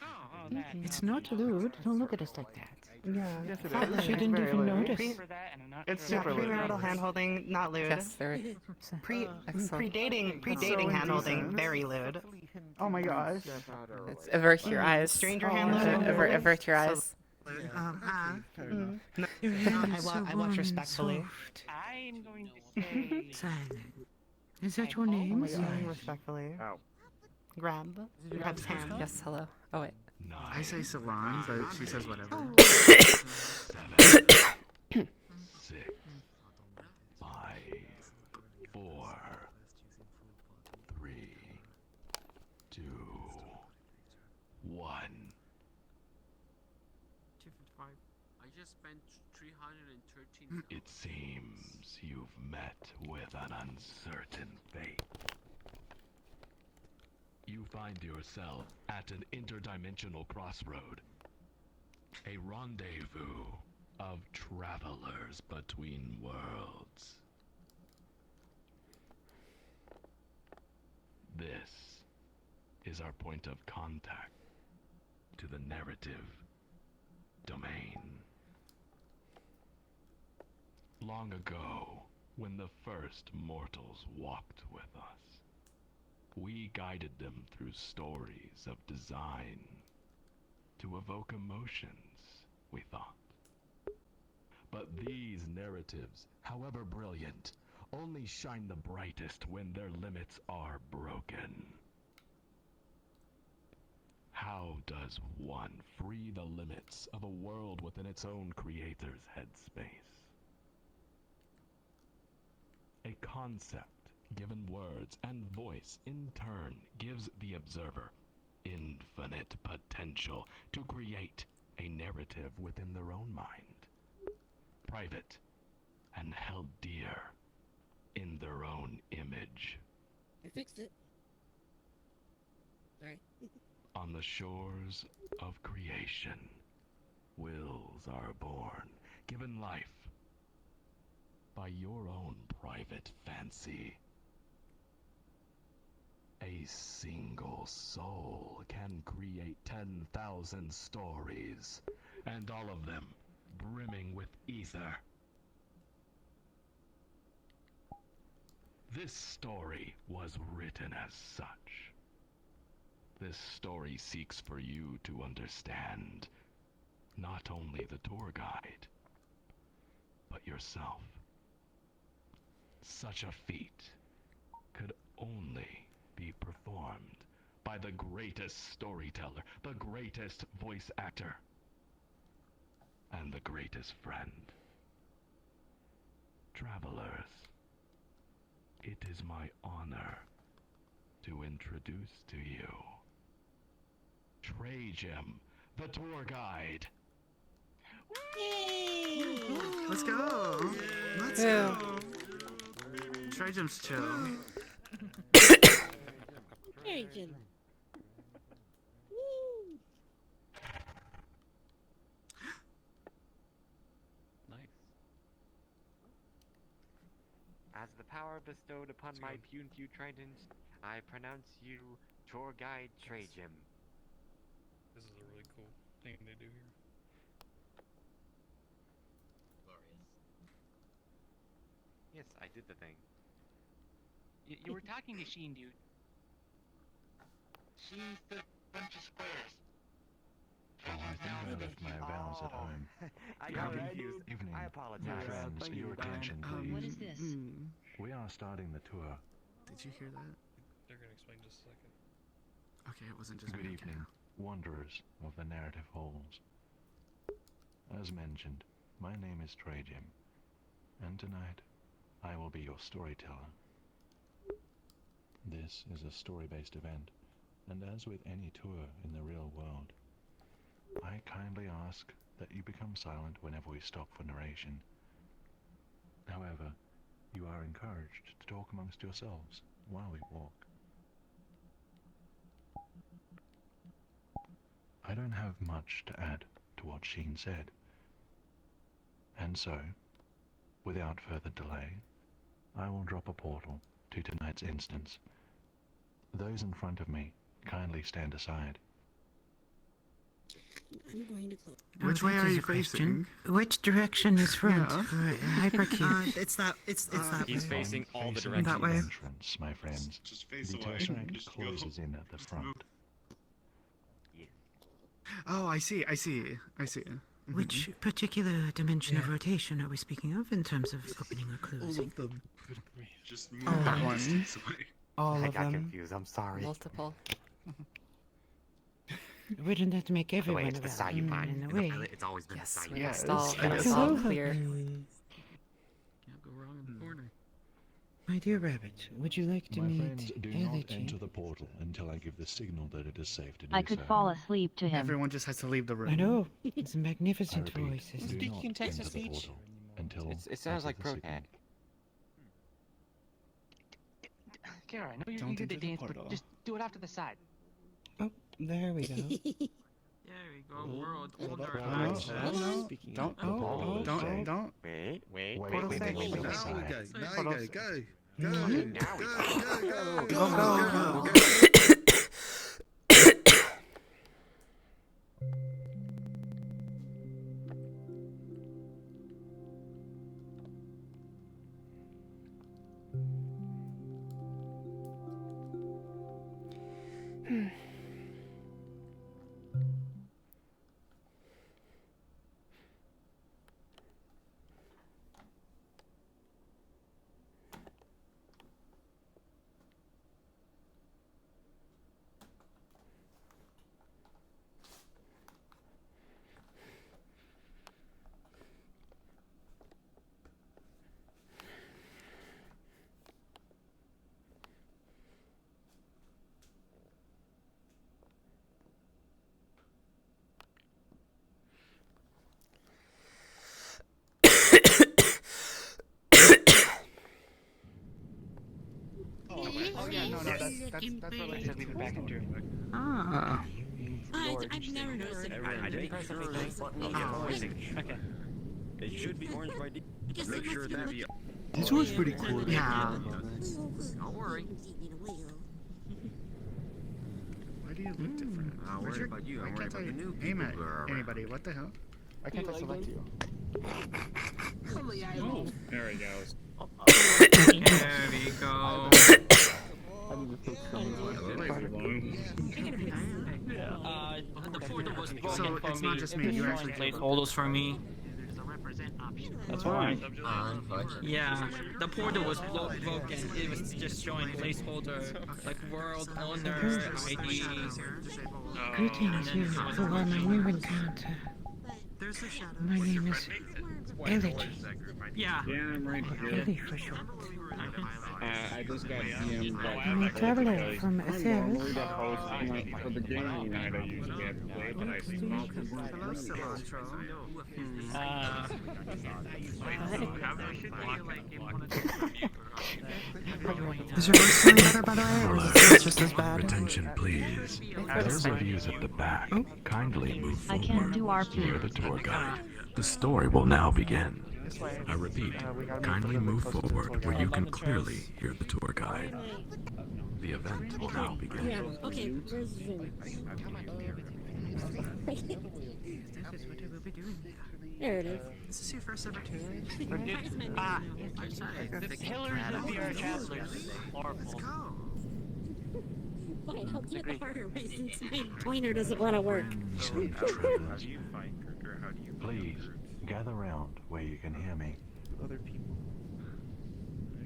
Oh, that. It's not lewd. Don't look at us like that. Yeah. Yes, it Thought is. she It's didn't very even lewd. notice. For that, and I'm not It's sure Yeah, super what it lewd. premarital is. handholding, not lewd. Yes, there. Excellent. Predating handholding, indecent. very lewd. Oh my gosh. It's avert your eyes. Stranger Oh, handholding. Avert your eyes. No, I watch respectfully. I'm going to say. Silent. Is that Oh your my name? God. Mm, respectfully. Ow. Grabs hand. Yes, hello. Oh, wait. I say salon, but she says whatever. 7, 6, 5, 4, 3, 2, 1. I just spent 313. It seems you've met with an uncertain fate. You find yourself at an interdimensional crossroad, a rendezvous of travelers between worlds. This is our point of contact to the narrative domain. Long ago, when the first mortals walked with us, we guided them through stories of design to evoke emotions, we thought. But these narratives, however brilliant, only shine the brightest when their limits are broken. How does one free the limits of a world within its own creator's headspace? A concept given words and voice in turn gives the observer infinite potential to create a narrative within their own mind, private and held dear in their own image. I fixed it. Sorry. On the shores of creation, wills are born, given life by your own private fancy. A single soul can create 10,000 stories, and all of them brimming with ether. This story was written as such. This story seeks for you to understand not only the tour guide, but yourself. Such a feat could only be performed by the greatest storyteller, the greatest voice actor, and the greatest friend. Travelers, it is my honor to introduce to you Trajim, the tour guide. Let's go. Let's Yeah. go. Trajum's chill. Trajan. Woo! Nice. As the power bestowed upon my puny few tritons, I pronounce you tour guide Trajim. This is a really cool thing they do here. Glorious. Yes, I did the thing. You were talking to Sheen, dude. She's the bunch of squares. Oh, I think I left my vows at home. I got Good confused. evening, I my apologize. friends. Your attention, please. What is this? We are starting the tour. Did you hear that? They're gonna explain just a second. Okay, it wasn't just Good me. evening, wanderers of the narrative halls. As mentioned, my name is Trajim, and tonight I will be your storyteller. This is a story-based event, and as with any tour in the real world, I kindly ask that you become silent whenever we stop for narration. However, you are encouraged to talk amongst yourselves while we walk. I don't have much to add to what Sheen said. And so, without further delay, I will drop a portal to tonight's instance. Those in front of me, kindly stand aside. I'm going to close. Which Oh, way that are is you a question. facing? Which direction is front Yeah. for hypercube? It's that He's way. facing all the Facing That the way. entrance, my friends. Just face The away. tesseract Just go. closes in at the front. Oh, I see. Mhm. Which particular dimension of rotation are we speaking of in terms of opening or All closing? of them. Just Oh, move that one. face away. All I of got them. confused. I'm sorry. Multiple. Wouldn't that make By the way, everyone it's the about side you find. in a In the way? pilot, it's always been Yes, the side we you must find. all, I guess all so. clear. Can't go wrong in the corner. My dear rabbit, would you like to My meet friends, do not Elegy? enter the portal until I give the signal that it is safe to do I could so. fall asleep to him. Everyone just has to leave the room. I know. It's a I magnificent repeat, voice, isn't do it? not Speaking Texas enter the speech. portal until It sounds I like give the signal. protag. Kara, I know you're Don't eager to enter the dance, portal. but just do it off to the side. Oh, there we go. There we go. World order. Don't. Oh, Don't. Wait. Wait, Portal wait, safe. wait, wait, Now wait, we wait. go. Now you go. Go. Go. Now we go. Go. Oh yeah, no, that's what I said. Leave it back in Drew. Ah. I've never noticed it. I didn't press anything. Okay. It should be orange by default. I guess Make that sure must be that what- be. This was pretty cool. Yeah. Don't worry. Why do you look different? I'm Where's worried your- about you. why I'm worried can't about the new I aim people at who are around. anybody? What the hell? Why can't I select you? There he goes. There we go. The portal was So broken for it's me. not just me. You actually. Placeholders for me. There's a represent option. That's fine. Yeah, the portal was broken. It was just showing placeholder, like world owner ID. Greetings, you for my new encounter. My name is Elegy. Yeah. Yeah, I'm right here. Ellie for short. I just got DM'd by I'm a traveler from I'm affairs. normally the host for the gaming night I usually have to play, but I stopped. Hello, cilantro. Is your voice feeling better, by the way, or is it just as bad? Attention, please. Those of you at the back, kindly move I forward. can't do Hear RP. the tour guide. The story will now begin. I repeat, kindly move forward where you can clearly hear the tour guide. The event will now begin. Yeah, okay. Where's Zoom? This is what I will be doing. There it is. Is this your first ever tour? The killers of VRTravelers are horrible. Fine, I'll do it the harder way since my pointer doesn't want to work. Travelers, please gather round where you can hear me. Other people.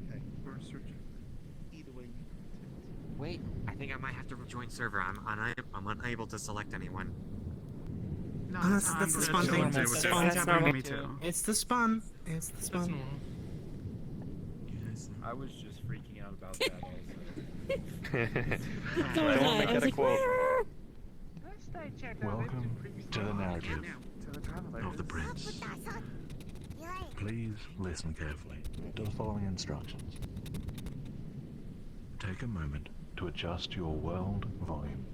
Okay. Either way. Wait, I think I might have to rejoin server. I'm unable to select anyone. No, that's the spawn thing. It was It's the spawn. happening to me too. It's the spawn. It's the spawn. I was just freaking out about that also. So was I. I was like, "Where?" Welcome to the narrative of the prince. Please listen carefully to the following instructions. Take a moment to adjust your world volume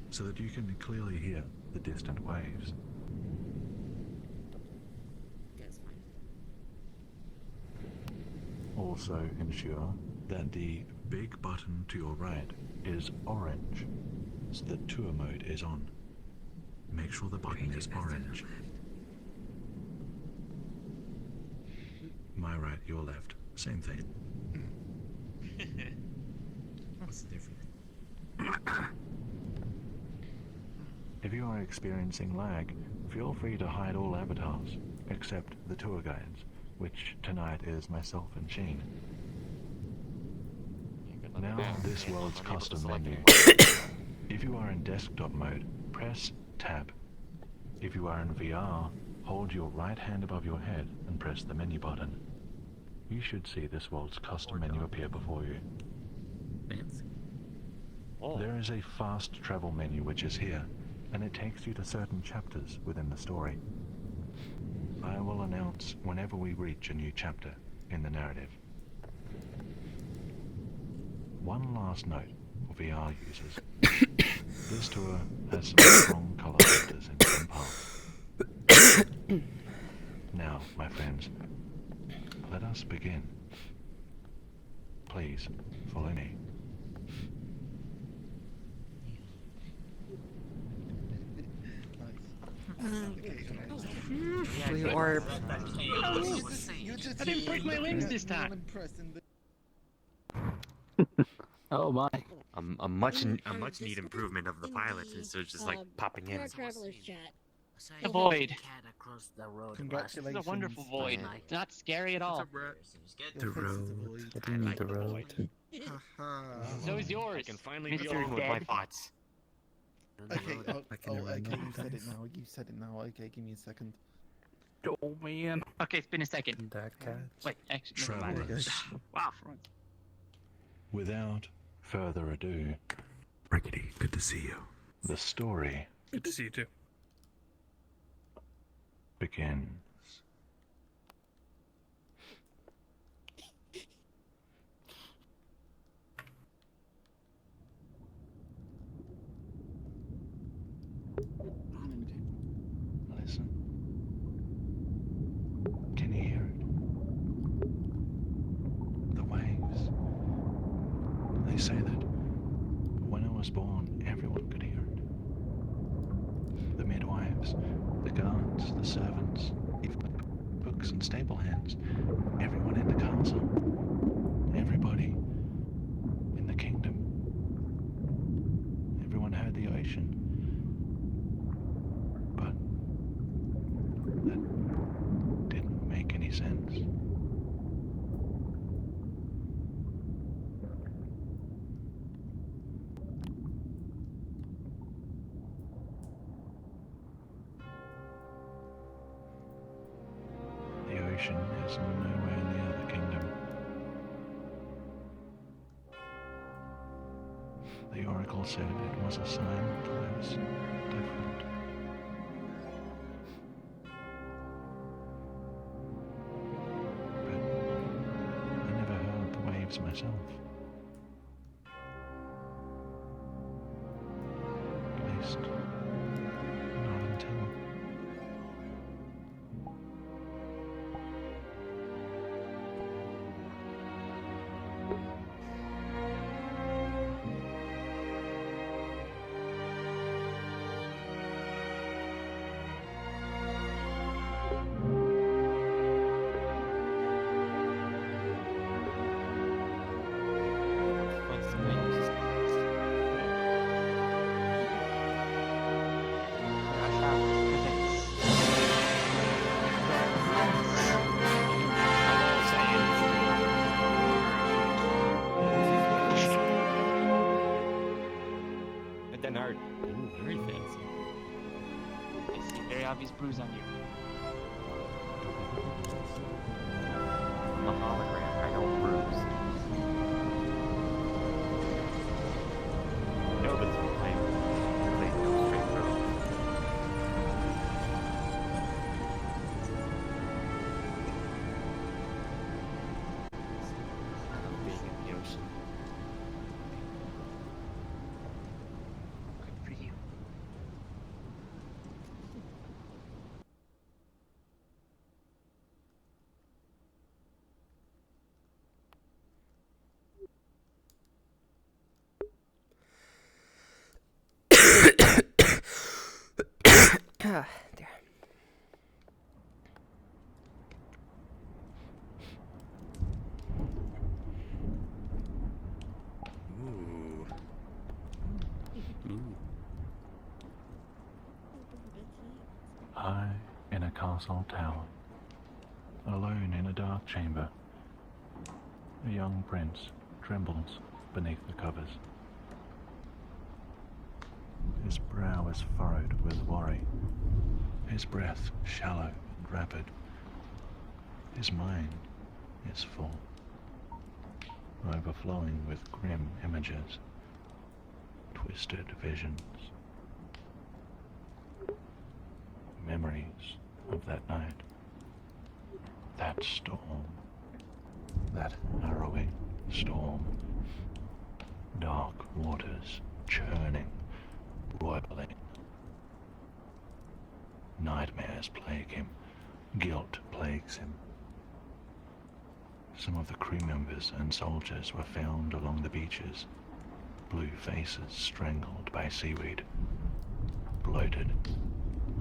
so that you can clearly hear the distant waves. That's fine. Also ensure that the big button to your right is orange so that tour mode is on. make sure the button is orange. My right, your left. Same thing. What's the difference? If you are experiencing lag, feel free to hide all avatars, except the tour guides, which tonight is myself and Sheen. Now, this world's custom menu. If you are in desktop mode, press Tab. If you are in VR, hold your right hand above your head and press the menu button. You should see this world's custom menu appear before you. Fancy. There is a fast travel menu which is here, and it takes you to certain chapters within the story. I will announce whenever we reach a new chapter in the narrative. One last note for VR users. This tour has some strong color filters in some parts. Now, my friends, let us begin. Please, follow me. Blue orb. I didn't break my wings this time. Oh my. A much need improvement of the pilot since they're just like popping in. VRTravelers chat. The void. Congratulations. This is a wonderful void. It's not scary at all. The road. What do you mean the road? So is yours. I can finally be through with my thoughts. Okay, okay, you said it now. You said it now. Okay, give me a second. Oh man. Okay, it's been a second. That cat. Wait, actually, never mind. Travelers, Wow. without further ado, Rickety, good to see you. the story Good to see you too. begins. Listen. Can you hear it? The waves. They say that when I was born, everyone could hear it. The midwives, the guards, the servants, even cooks and stable hands. Everyone in the castle. Everybody in the kingdom. Everyone heard the ocean. But that didn't make any sense. The ocean is nowhere near the kingdom. The oracle said it was a sign that I was different. But I never heard the waves myself. At least, not until... It didn't hurt. Ooh, very fancy. I see a very obvious bruise on you. I'm a hologram. I don't bruise. No, but please go straight through. I love being in the ocean. Good for you. Dear. Ooh. High in a castle tower, alone in a dark chamber, a young prince trembles beneath the covers. His brow is furrowed with worry, his breath shallow and rapid. His mind is full, overflowing with grim images, twisted visions, memories of that night, that storm, that harrowing storm, dark waters churning, roiling. Nightmares plague him, guilt plagues him. Some of the crew members and soldiers were found along the beaches, blue faces strangled by seaweed, bloated,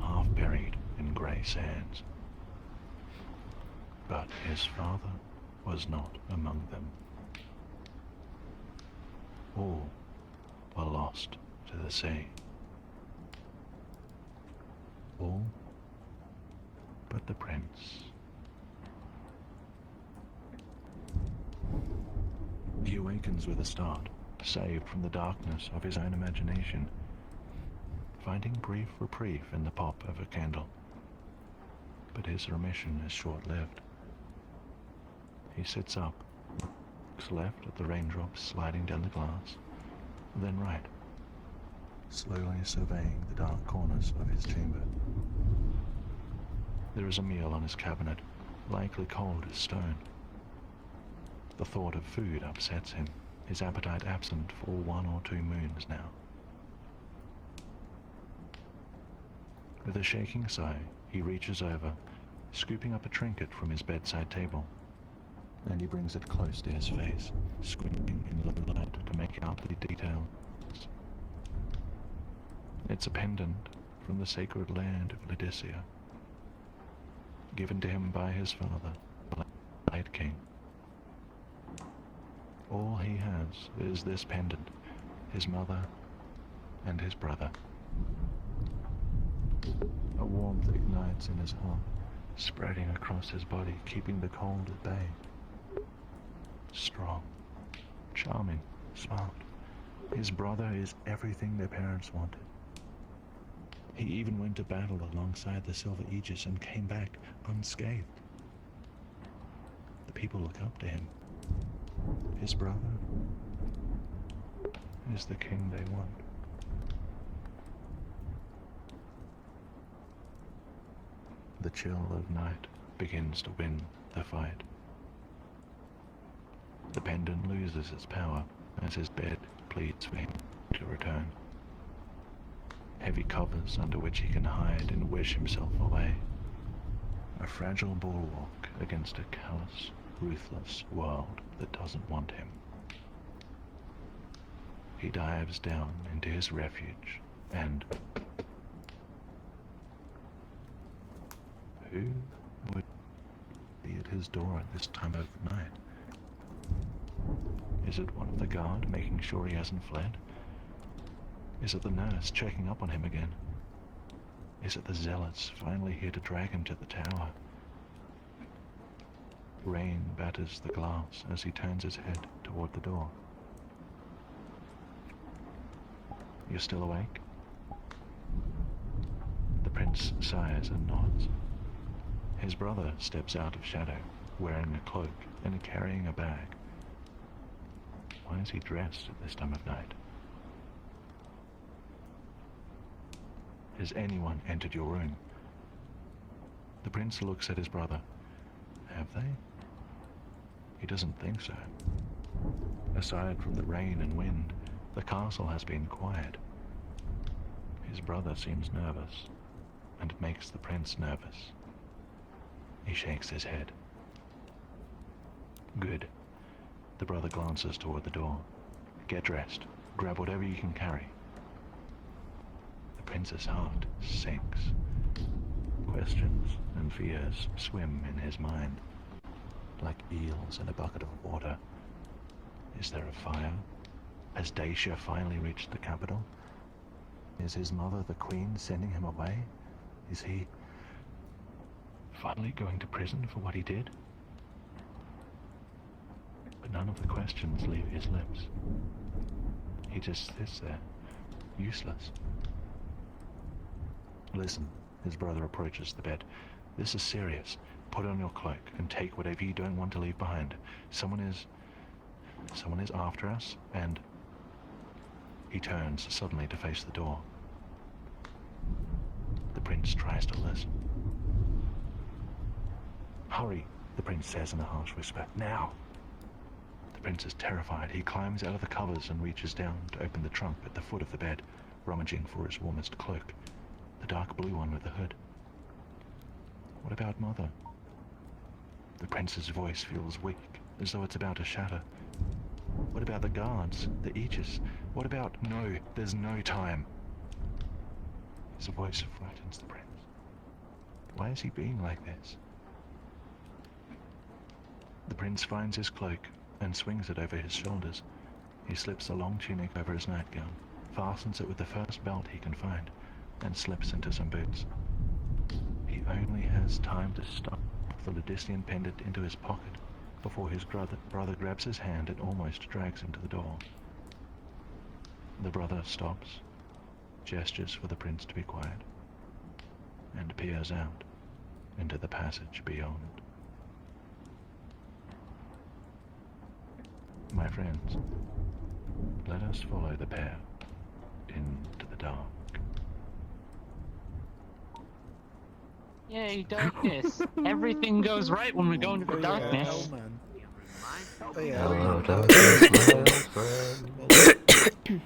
half buried in grey sands. But his father was not among them. All were lost to the sea. All but the prince. He awakens with a start, saved from the darkness of his own imagination, finding brief reprieve in the pop of a candle. But his remission is short-lived. He sits up, looks left at the raindrops sliding down the glass, then right, slowly surveying the dark corners of his chamber. There is a meal on his cabinet, likely cold as stone. The thought of food upsets him, his appetite absent for 1 or 2 moons now. With a shaking sigh, he reaches over, scooping up a trinket from his bedside table, and he brings it close to his face, squinting in low light to make out the details. It's a pendant from the sacred land of Laodicea, given to him by his father, the Light King. All he has is this pendant, his mother, and his brother. A warmth ignites in his heart, spreading across his body, keeping the cold at bay. Strong, charming, smart. His brother is everything their parents wanted. He even went to battle alongside the Silver Aegis and came back unscathed. The people look up to him. His brother is the king they want. The chill of night begins to win the fight. The pendant loses its power as his bed pleads for him to return. Heavy covers under which he can hide and wish himself away. A fragile bulwark against a callous, ruthless world that doesn't want him. He dives down into his refuge and... who would be at his door at this time of night? Is it one of the guard making sure he hasn't fled? Is it the nurse checking up on him again? Is it the zealots finally here to drag him to the tower? Rain batters the glass as he turns his head toward the door. You're still awake? The prince sighs and nods. His brother steps out of shadow, wearing a cloak and carrying a bag. Why is he dressed at this time of night? Has anyone entered your room? The prince looks at his brother. Have they? He doesn't think so. Aside from the rain and wind, the castle has been quiet. His brother seems nervous, and it makes the prince nervous. He shakes his head. Good. The brother glances toward the door. Get dressed. Grab whatever you can carry. The prince's heart sinks. Questions and fears swim in his mind, like eels in a bucket of water. Is there a fire? Has Dacia finally reached the capital? Is his mother, the Queen, sending him away? Is he finally going to prison for what he did? But none of the questions leave his lips. He just sits there, useless. Listen, his brother approaches the bed. This is serious. Put on your cloak and take whatever you don't want to leave behind. Someone is after us, and he turns suddenly to face the door. The prince tries to listen. Hurry, the prince says in a harsh whisper. Now! The prince is terrified. He climbs out of the covers and reaches down to open the trunk at the foot of the bed, rummaging for his warmest cloak, the dark blue one with the hood. What about Mother? The prince's voice feels weak, as though it's about to shatter. What about the guards, the Aegis? What about... No, there's no time. His voice frightens the prince. Why is he being like this? The prince finds his cloak and swings it over his shoulders. He slips a long tunic over his nightgown, fastens it with the first belt he can find, and slips into some boots. He only has time to stuff the Ludician pendant into his pocket before his brother grabs his hand and almost drags him to the door. The brother stops, gestures for the prince to be quiet, and peers out into the passage beyond. My friends, let us follow the pair into the dark. Yay, darkness! Everything goes right when we go into the darkness. Hello, darkness, my friend.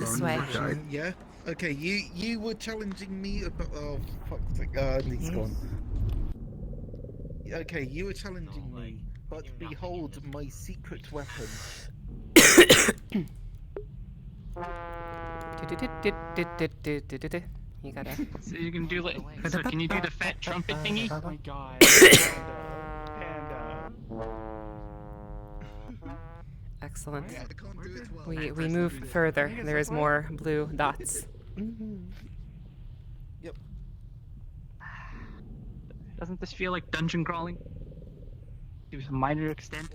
This way. Yeah? Okay, you were challenging me about... Oh, fuck's sake. He's gone. Okay, you were challenging me, but behold my secret weapon. You gotta... So you can do like... So can you do the fat trumpet thingy? Oh my god. Excellent. I can't do it well. We move further. There is more blue dots. Yep. Doesn't this feel like dungeon crawling? To a minor extent?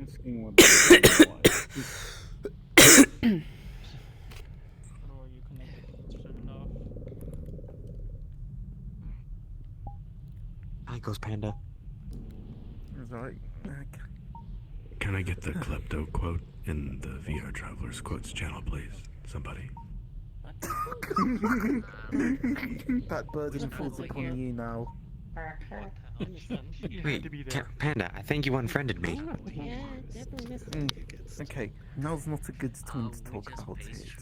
Asking what the Hi, Ghost Panda. Right. Can I get the klepto quote in the VRTravelers quotes channel, please? Somebody. That burden falls upon you now. Wait, Panda, I think you unfriended me. Okay, now's not a good time to talk about it.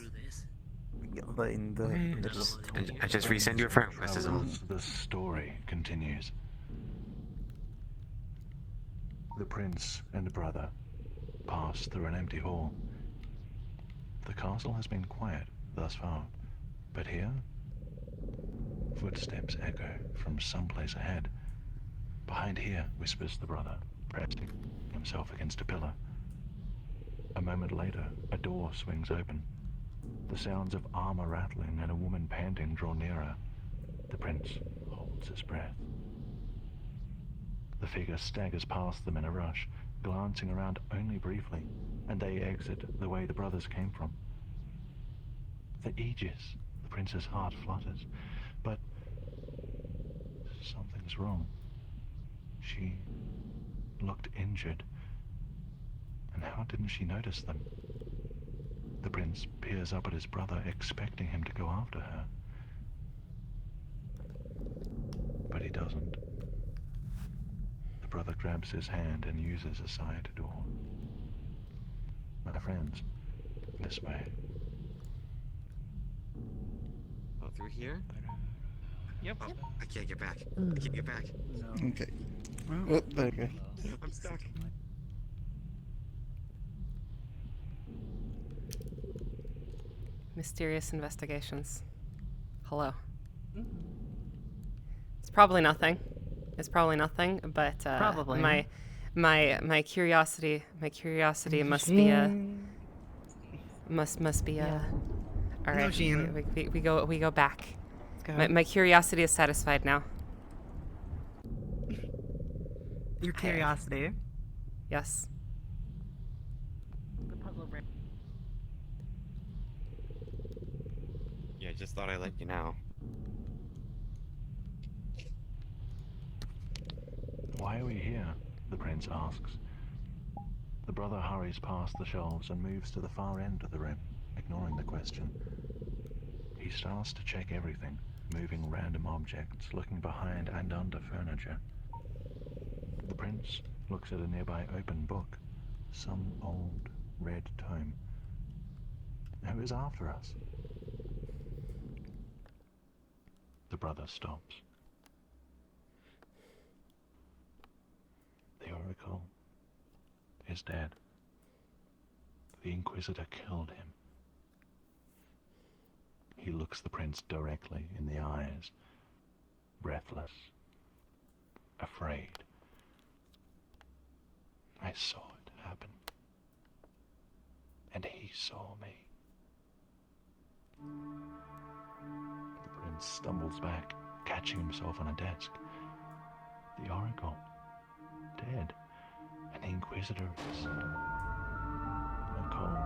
In the middle of the talk. I just resend you a friend request as all. The story continues. The prince and brother pass through an empty hall. The castle has been quiet thus far, but here, footsteps echo from someplace ahead. Behind here, whispers the brother, pressing himself against a pillar. A moment later, a door swings open. The sounds of armor rattling and a woman panting draw nearer. The prince holds his breath. The figure staggers past them in a rush, glancing around only briefly, and they exit the way the brothers came from. The Aegis. The prince's heart flutters, but something's wrong. She looked injured, and how didn't she notice them? The prince peers up at his brother, expecting him to go after her. But he doesn't. The brother grabs his hand and uses a side door. My friends, this way. Oh, through here? Yep. Oh, I can't get back. I can't get back. Okay. Oh, there you go. I'm stuck. Mysterious investigations. Hello. It's probably nothing. It's probably nothing, but Probably. my curiosity must be must be all right. Jean. We go back. Let's go. My curiosity is satisfied now. Your curiosity. Yes. Yeah, just thought I'd let you know. Why are we here? The prince asks. The brother hurries past the shelves and moves to the far end of the room, ignoring the question. He starts to check everything, moving random objects, looking behind and under furniture. The prince looks at a nearby open book, some old red tome. Who is after us? The brother stops. The Oracle is dead. The Inquisitor killed him. He looks the prince directly in the eyes, breathless, afraid. I saw it happen. And he saw me. The prince stumbles back, catching himself on a desk. The Oracle, dead, and the Inquisitor is... A cold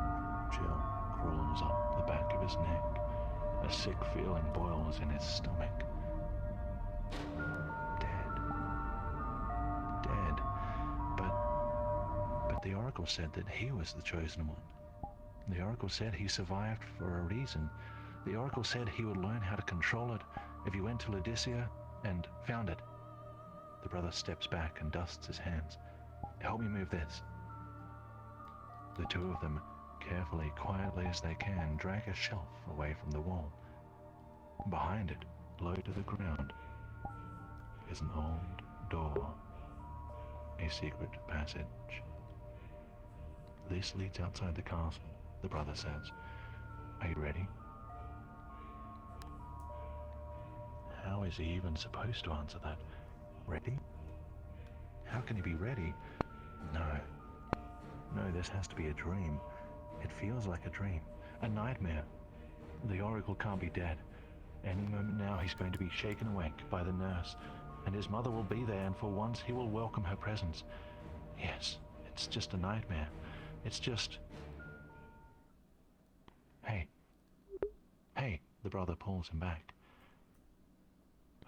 chill crawls up the back of his neck. A sick feeling boils in his stomach. Dead. But the Oracle said that he was the chosen one. The Oracle said he survived for a reason. The Oracle said he would learn how to control it if he went to Laodicea and found it. The brother steps back and dusts his hands. Help me move this. The two of them, carefully, quietly as they can, drag a shelf away from the wall. Behind it, low to the ground, is an old door. A secret passage. This leads outside the castle, the brother says. Are you ready? How is he even supposed to answer that? Ready? How can he be ready? No. No, this has to be a dream. It feels like a dream. A nightmare. The Oracle can't be dead. Any moment now he's going to be shaken awake by the nurse, and his mother will be there, and for once he will welcome her presence. Yes, it's just a nightmare. It's just... Hey. Hey, the brother pulls him back.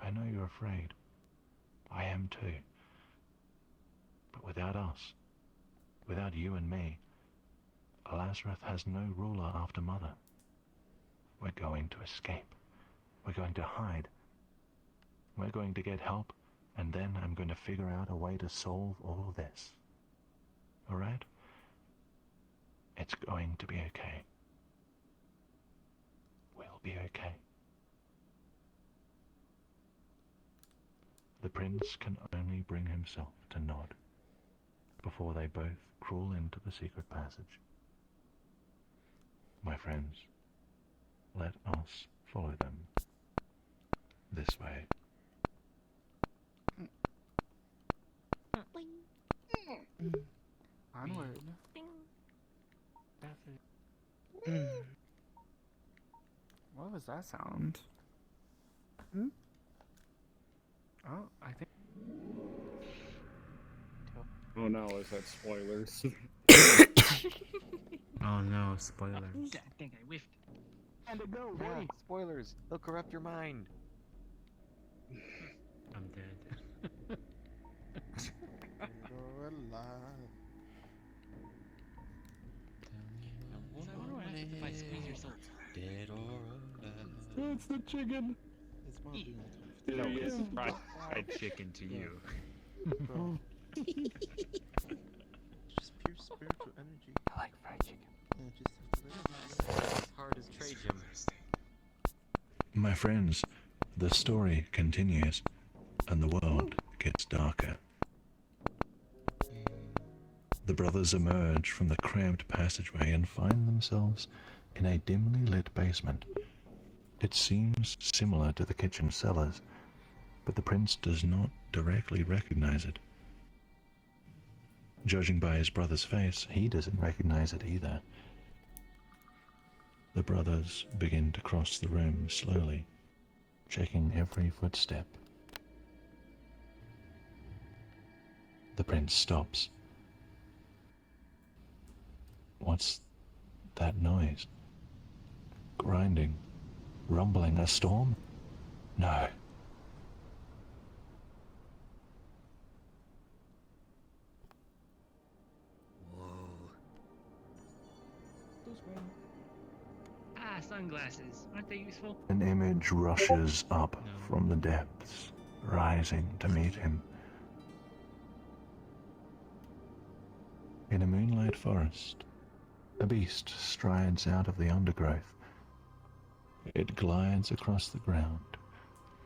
I know you're afraid. I am too. But without us, without you and me, Lazarus has no ruler after Mother. We're going to escape. We're going to hide. We're going to get help, and then I'm going to figure out a way to solve all of this. Alright? It's going to be okay. We'll be okay. The prince can only bring himself to nod before they both crawl into the secret passage. My friends, let us follow them this way. Onward. What was that sound? Oh, I think. Oh no, is that spoilers? Oh no, spoilers. I think I whiffed. And to go, yeah, spoilers. They'll corrupt your mind. I'm dead. It's the chicken. No, it's fried chicken to you. Just pure spiritual energy. I like fried chicken. As hard as trade him. My friends, the story continues, and the world gets darker. The brothers emerge from the cramped passageway and find themselves in a dimly lit basement. It seems similar to the kitchen cellars, but the prince does not directly recognize it. Judging by his brother's face, he doesn't recognize it either. The brothers begin to cross the room slowly, checking every footstep. The prince stops. What's that noise? Grinding, rumbling, a storm? No. Ah, sunglasses. Aren't they useful? An image rushes up from the depths, rising to meet him. In a moonlight forest, a beast strides out of the undergrowth. It glides across the ground,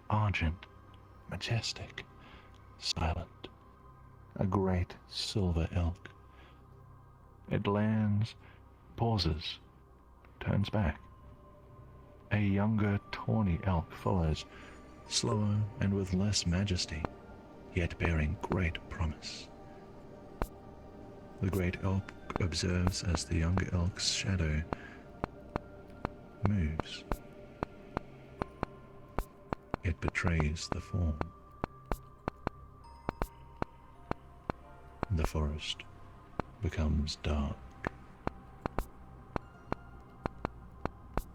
argent, majestic, silent. A great silver elk. It lands, pauses, turns back. A younger, tawny elk follows, slower and with less majesty, yet bearing great promise. The great elk observes as the younger elk's shadow moves. It betrays the form. The forest becomes dark.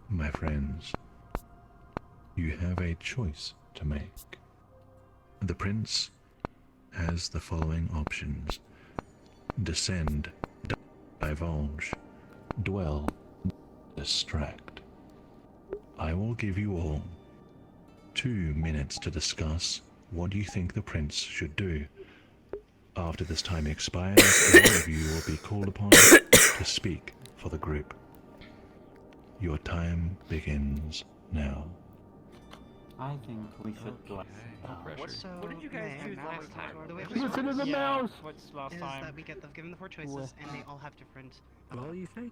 My friends, you have a choice to make. The prince has the following options: descend, divulge, dwell, distract. I will give you all 2 minutes to discuss what you think the prince should do. After this time expires, all of you will be called upon to speak for the group. Your time begins now. I think we should do it. What did you guys choose last time? The way Listen to the mouse! What's last is time? that we given the 4 choices, and they all have different You say?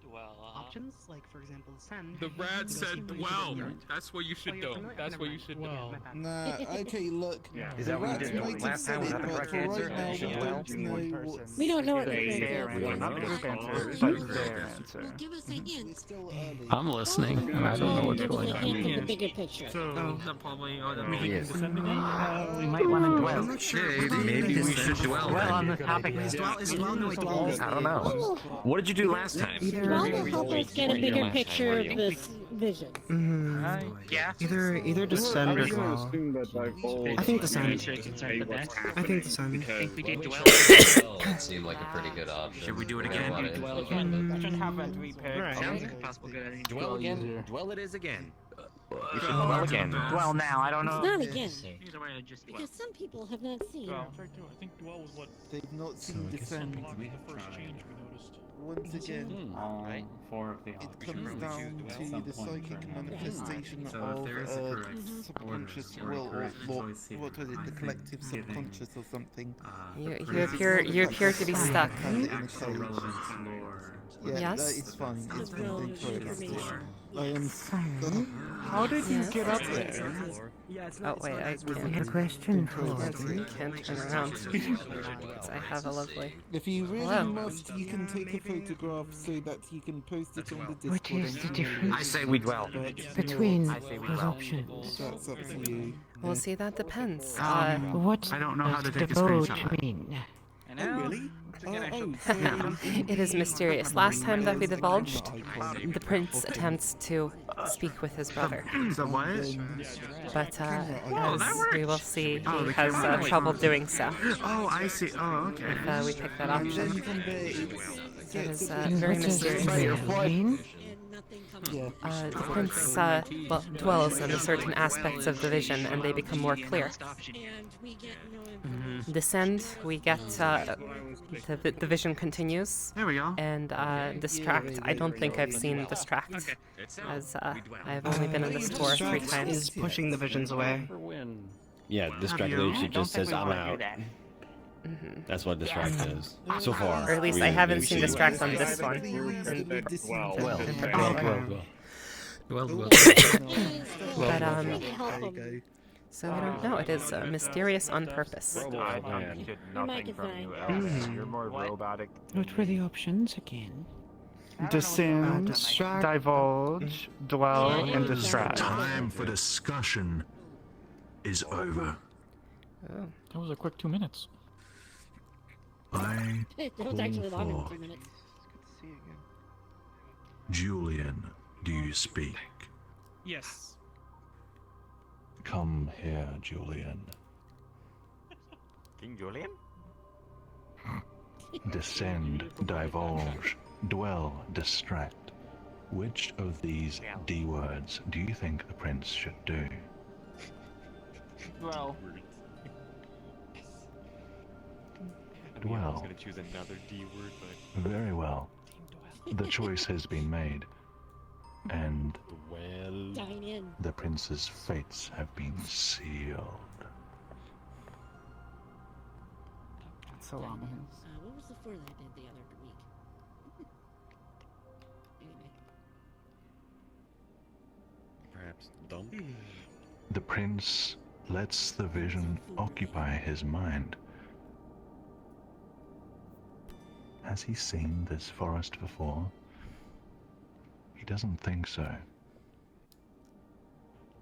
options. Like, for example, send. The rat said dwell. That's what you should do. That's what you should do. Nah, okay, look. Is The that what you rats did might have last time? said Was it, that the but correct for answer? right now, we don't know what's... We don't know what the They- answer Give us a hint. It's still early. I'm listening, and I don't know what's Give us going a on. hint of the bigger picture. So, probably. We might want to dwell. I'm not sure. Maybe we should dwell. Well, on the topic Is dwell no dwell? I don't know. What did you do last time? Well, to help us get a bigger picture of this vision. Yeah. Either descend or dwell. I think descend. I think descend. I think we did dwell. It seemed like a pretty good option. Should we do it again? Dwell again. I should have that repair. Sounds like a possible good idea. Dwell again. Dwell it is again. You should dwell again. Dwell now. I don't know. It's not again. Either way, I just dwell. Because some people have not seen. They've not seen descend. Once again, Right? 4 of the it comes down to the psychic manifestation of subconscious will, or what was it, the collective subconscious or something. You appear to be stuck. Yeah, Yes? that is fine. It's fine. Don't worry about it. I am. How did you get up there? Oh wait, I I got a can't. question for you. Can't turn around. I have a lovely. If you really Hello. must, you can take a photograph so that you can post it on the Discord. What is the difference I say we dwell. between I say we those dwell. options? That's up to you. We'll see, that depends. What I don't know how does to take a divulge screenshot. mean? Really? It is mysterious. Last time that we divulged, the prince attempts to speak with his brother. So what? But Oh, that as we will see, Oh, he the has camera. trouble doing so. Oh, I see. Oh, okay. If we pick that option. It is And very what does mysterious. divulge mean? The prince dwells on certain aspects of the vision, and they become more clear. Descend, we get the vision continues. There we go. And distract, I don't think I've seen distract, as I've only been in this tour 3 times. Is pushing the visions away. Yeah, distract literally just says I'm out. That's what distract is so far. Or at least I haven't seen distract on this one. But so I don't know. It is mysterious on purpose. Nothing from you, You're more robotic. What were the options again? Descend, distract, divulge, dwell, and distract. Time for discussion is over. Oh. That was a quick 2 minutes. I It was actually longer than 3 minutes. Julian, do you speak? Yes. Come here, Julian. King Julian? Descend, divulge, dwell, distract. Which of these D words do you think the prince should do? Well. Dwell. I was gonna choose another D word, but Very well. The choice has been made. And Dine in. the prince's fates have been sealed. So long. What was the four that I did the other week? Anyway. Perhaps dump. The prince lets the vision occupy his mind. Has he seen this forest before? He doesn't think so.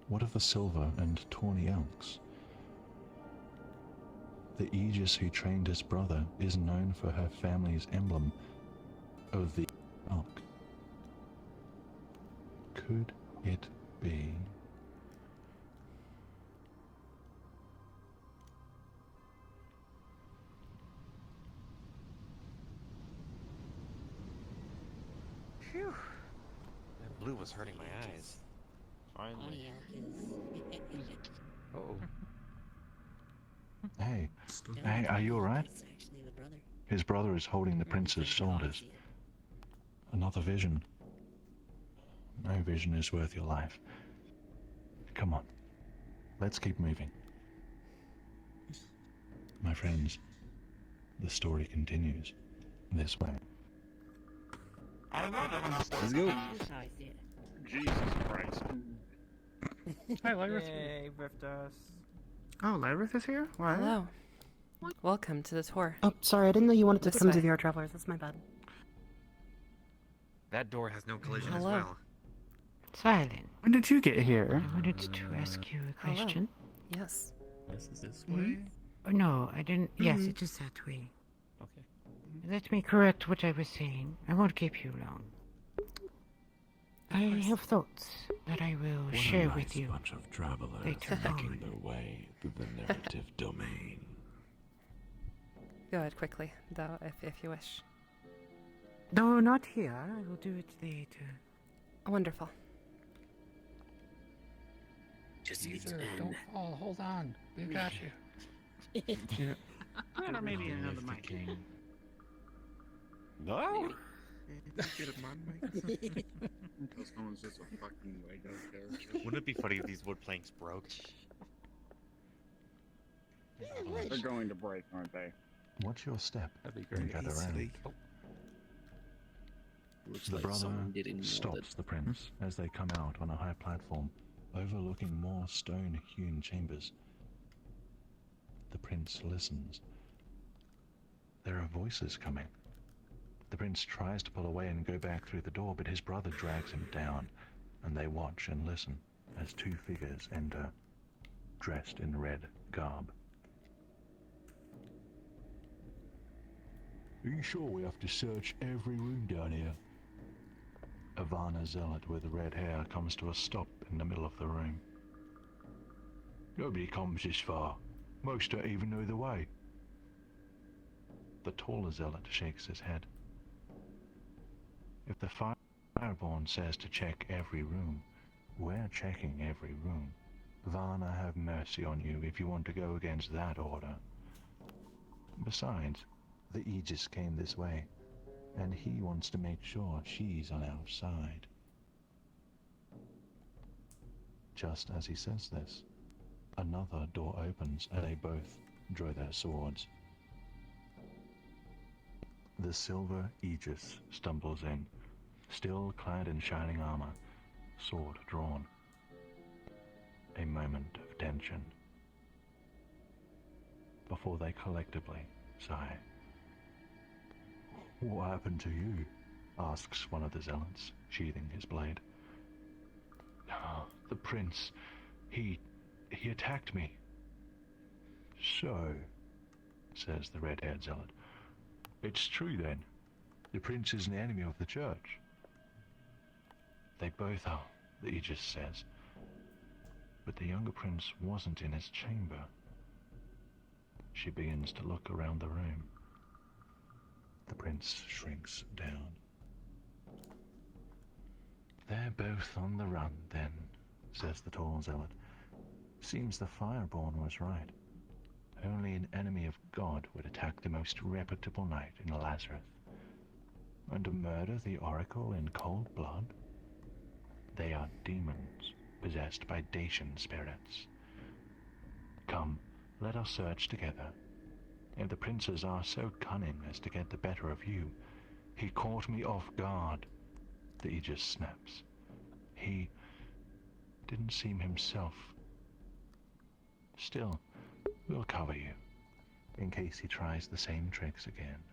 What of the silver and tawny elks? The Aegis who trained his brother is known for her family's emblem of the elk. Could it be? Phew. That blue was hurting my eyes. Finally. Oh. Hey, are you alright? His brother is holding the prince's shoulders. Another vision. No vision is worth your life. Come on, let's keep moving. My friends, the story continues this way. Let's go. Jesus Christ. Hi, Lyrith. Yay, Riftus. Oh, Lyrith is here? What? Hello. Welcome to the tour. Oh, sorry, I didn't know you wanted to This come to way. VRTravelers. That's my bad. That door has no collision Hello. as well. Silent. When did you get here? I wanted to ask you a question. Yes. This is this way. Oh, no, I didn't. Yes, it is that way. Okay. Let me correct what I was saying. I won't keep you long. I have thoughts that I will What share a nice with you bunch of travelers later making on. their way through the narrative domain. Go ahead quickly, though, if you wish. No, not here. I will do it later. Wonderful. Caesar, don't fall. Hold on. We got you. Or maybe another mic. No. Until someone's just a fucking Lego character. Wouldn't it be funny if these wood planks broke? They're going to break, aren't they? Watch your step. That'd be and great. gather round. Looks The like brother someone didn't stops the prince as they come out on a high platform overlooking more stone-hewn chambers. The prince listens. There are voices coming. The prince tries to pull away and go back through the door, but his brother drags him down, and they watch and listen as two figures enter, dressed in red garb. Are you sure we have to search every room down here? Ivana Zealot with red hair comes to a stop in the middle of the room. Nobody comes this far. Most don't even know the way. The taller zealot shakes his head. If the Fireborn says to check every room, we're checking every room. Varna have mercy on you if you want to go against that order. Besides, the Aegis came this way, and he wants to make sure she's on our side. Just as he says this, another door opens and they both draw their swords. The silver Aegis stumbles in, still clad in shining armor, sword drawn. A moment of tension before they collectively sigh. "What happened to you?" asks one of the zealots, sheathing his blade. "Oh, the prince, he attacked me." "So," says the red-haired zealot, "it's true then. The prince is an enemy of the church." "They both are," the Aegis says. But the younger prince wasn't in his chamber. She begins to look around the room. The prince shrinks down. "They're both on the run, then," says the tall zealot. "Seems the Fireborn was right. Only an enemy of God would attack the most reputable knight in Lazarus, and murder the Oracle in cold blood. They are demons, possessed by Dacian spirits. Come, let us search together. If the princes are so cunning as to get the better of you, he caught me off guard," the Aegis snaps. "He didn't seem himself. Still, we'll cover you, in case he tries the same tricks again."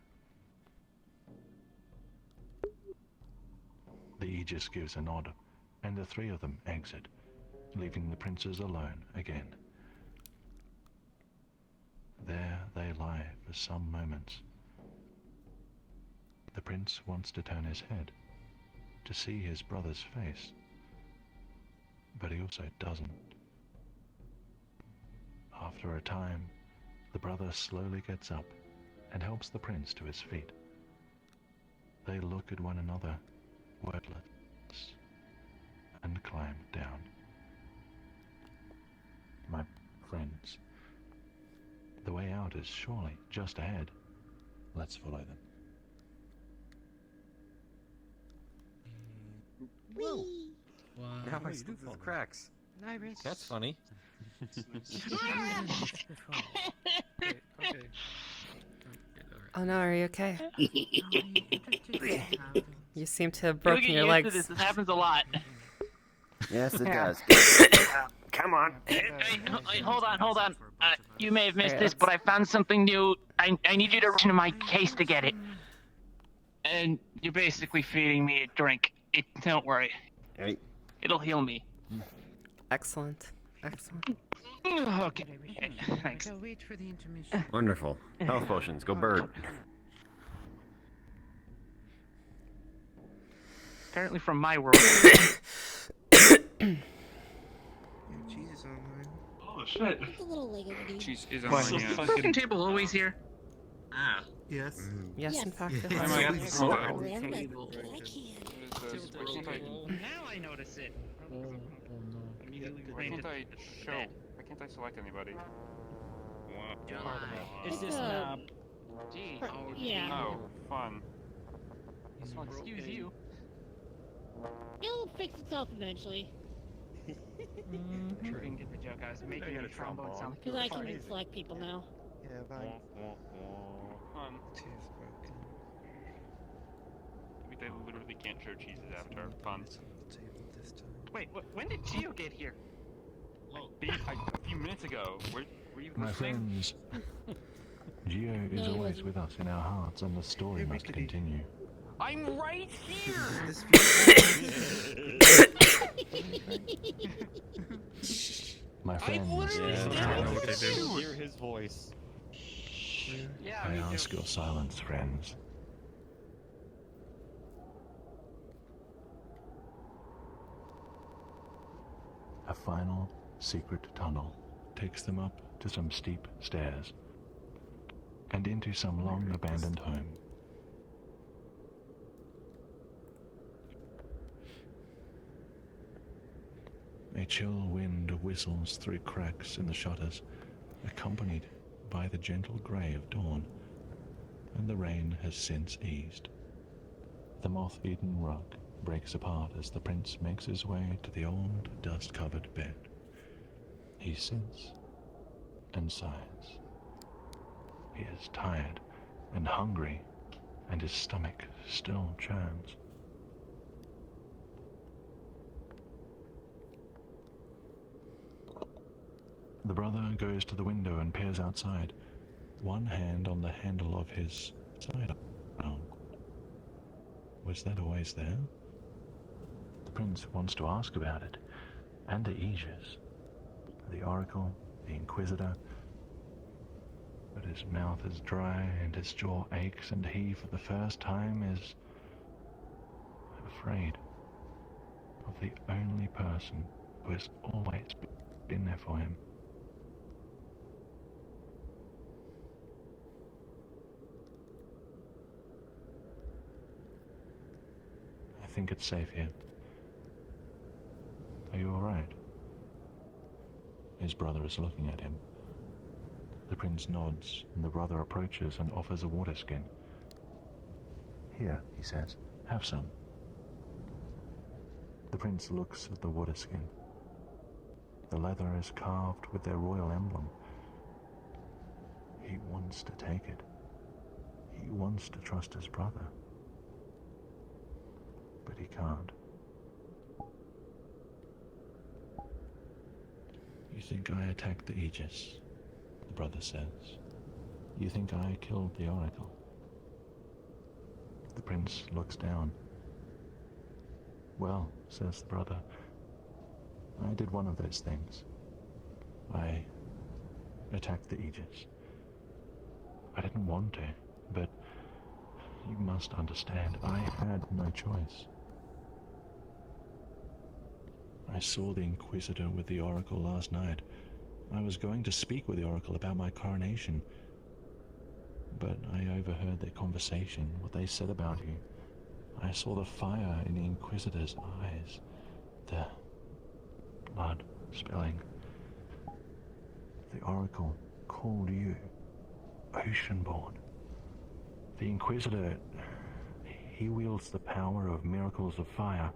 The Aegis gives a nod, and the three of them exit, leaving the princes alone again. There they lie for some moments. The prince wants to turn his head, to see his brother's face, but he also doesn't. After a time, the brother slowly gets up and helps the prince to his feet. They look at one another, wordless, and climb down. "My friends, the way out is surely just ahead. Let's follow them." Whoa. Now I slip through the cracks. Iris. That's funny. Oh no, are you okay? You seem to have broken your legs. This happens a lot. Yes, it does. Come on. Hey, hold on. You may have missed this, but I found something new. I need you to rush into my case to get it. And you're basically feeding me a drink. Don't worry. Hey. It'll heal me. Excellent. Okay. Thanks. So wait for the intermission. Wonderful. Health potions. Go bird. Apparently from my world. Cheese is online. Oh shit. It's a little Lego dude. Cheese is Was on the my fucking table always here? Ah. Yes. Yes, in fact. it Oh is. my god. Now I notice it. Why can't I select anybody? It's just Gee. Yeah. Oh, fun. Excuse you. It'll fix itself eventually. Sure didn't get the joke. I was making a trombone sound like you Because were I can farting. select people now. Yeah, bye. Fun. Cheese broken. They literally can't show Cheese's avatar. Fun. Wait, when did Gio get here? A few minutes ago. Were you My listening? friends, Gio is No, he always wasn't. with us in our hearts, and the story must continue. I'm right here! My friends, Hear his voice. I ask your silence, friends. A final secret tunnel takes them up to some steep stairs and into some long abandoned home. A chill wind whistles through cracks in the shutters, accompanied by the gentle grey of dawn, and the rain has since eased. The moth-eaten rug breaks apart as the prince makes his way to the old, dust-covered bed. He sits and sighs. He is tired and hungry, and his stomach still churns. The brother goes to the window and peers outside, one hand on the handle of his sidearm. Was that always there? The prince wants to ask about it, and the Aegis, the Oracle, the Inquisitor, but his mouth is dry and his jaw aches, and he, for the first time, is afraid of the only person who has always been there for him. I think it's safe here. Are you alright? His brother is looking at him. The prince nods, and the brother approaches and offers a water skin. Here, he says, have some. The prince looks at the water skin. The leather is carved with their royal emblem. He wants to take it. He wants to trust his brother. But he can't. You think I attacked the Aegis? The brother says. You think I killed the Oracle? The prince looks down. Well, says the brother, I did one of those things. I attacked the Aegis. I didn't want to, but you must understand, I had no choice. I saw the Inquisitor with the Oracle last night. I was going to speak with the Oracle about my coronation, but I overheard their conversation, what they said about you. I saw the fire in the Inquisitor's eyes, the blood spilling. The Oracle called you Oceanborn. The Inquisitor, he wields the power of miracles of fire.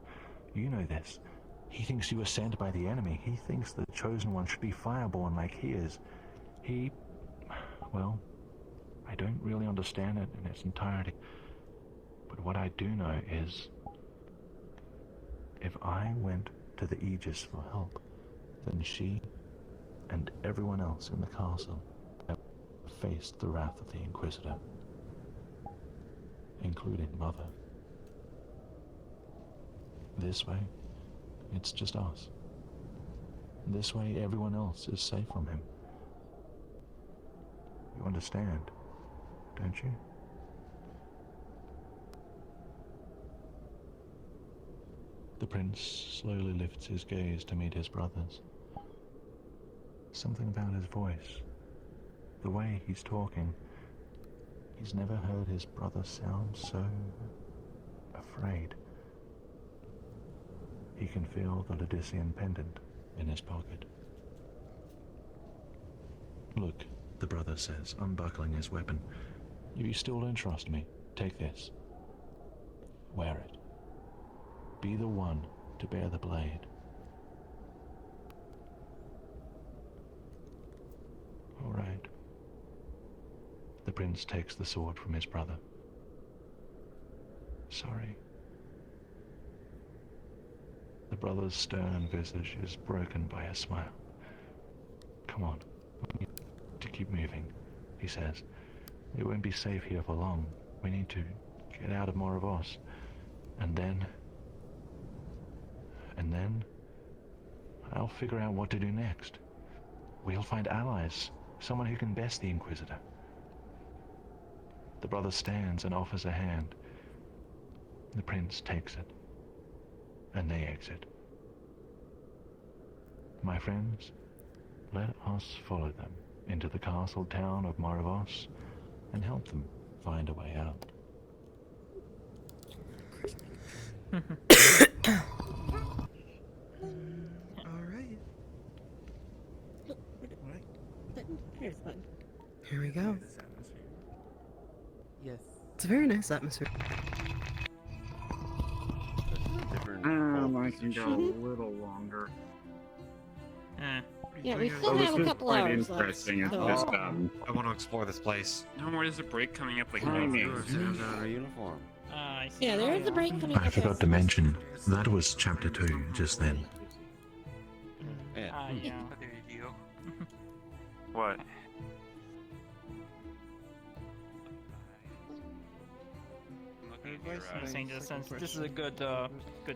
You know this. He thinks you were sent by the enemy. He thinks the Chosen One should be fireborn like he is. Well, I don't really understand it in its entirety. But what I do know is, if I went to the Aegis for help, then she and everyone else in the castle have faced the wrath of the Inquisitor, including Mother. This way, it's just us. This way, everyone else is safe from him. You understand, don't you? The prince slowly lifts his gaze to meet his brother's. Something about his voice, the way he's talking. He's never heard his brother sound so afraid. He can feel the Lydissian pendant in his pocket. Look, the brother says, unbuckling his weapon. If you still don't trust me, take this. Wear it. Be the one to bear the blade. All right. The prince takes the sword from his brother. Sorry. The brother's stern visage is broken by a smile. Come on, we need to keep moving, he says. It won't be safe here for long. We need to get out of Moravos. And then I'll figure out what to do next. We'll find allies, someone who can best the Inquisitor. The brother stands and offers a hand. The prince takes it, and they exit. My friends, let us follow them into the castle town of Moravos and help them find a way out. Here we go. Yes. It's a very nice atmosphere. I can go a little longer. Yeah, we still Well, this have a was couple quite hours left. interesting. It's so- just, I want to explore this place. No more, there's a break coming up like Timing. Our uniform. I see. Yeah, there is a break coming I up. forgot to mention, that was chapter 2 just then. Yeah. Yeah. There you go. What? I'm saying just since this is a good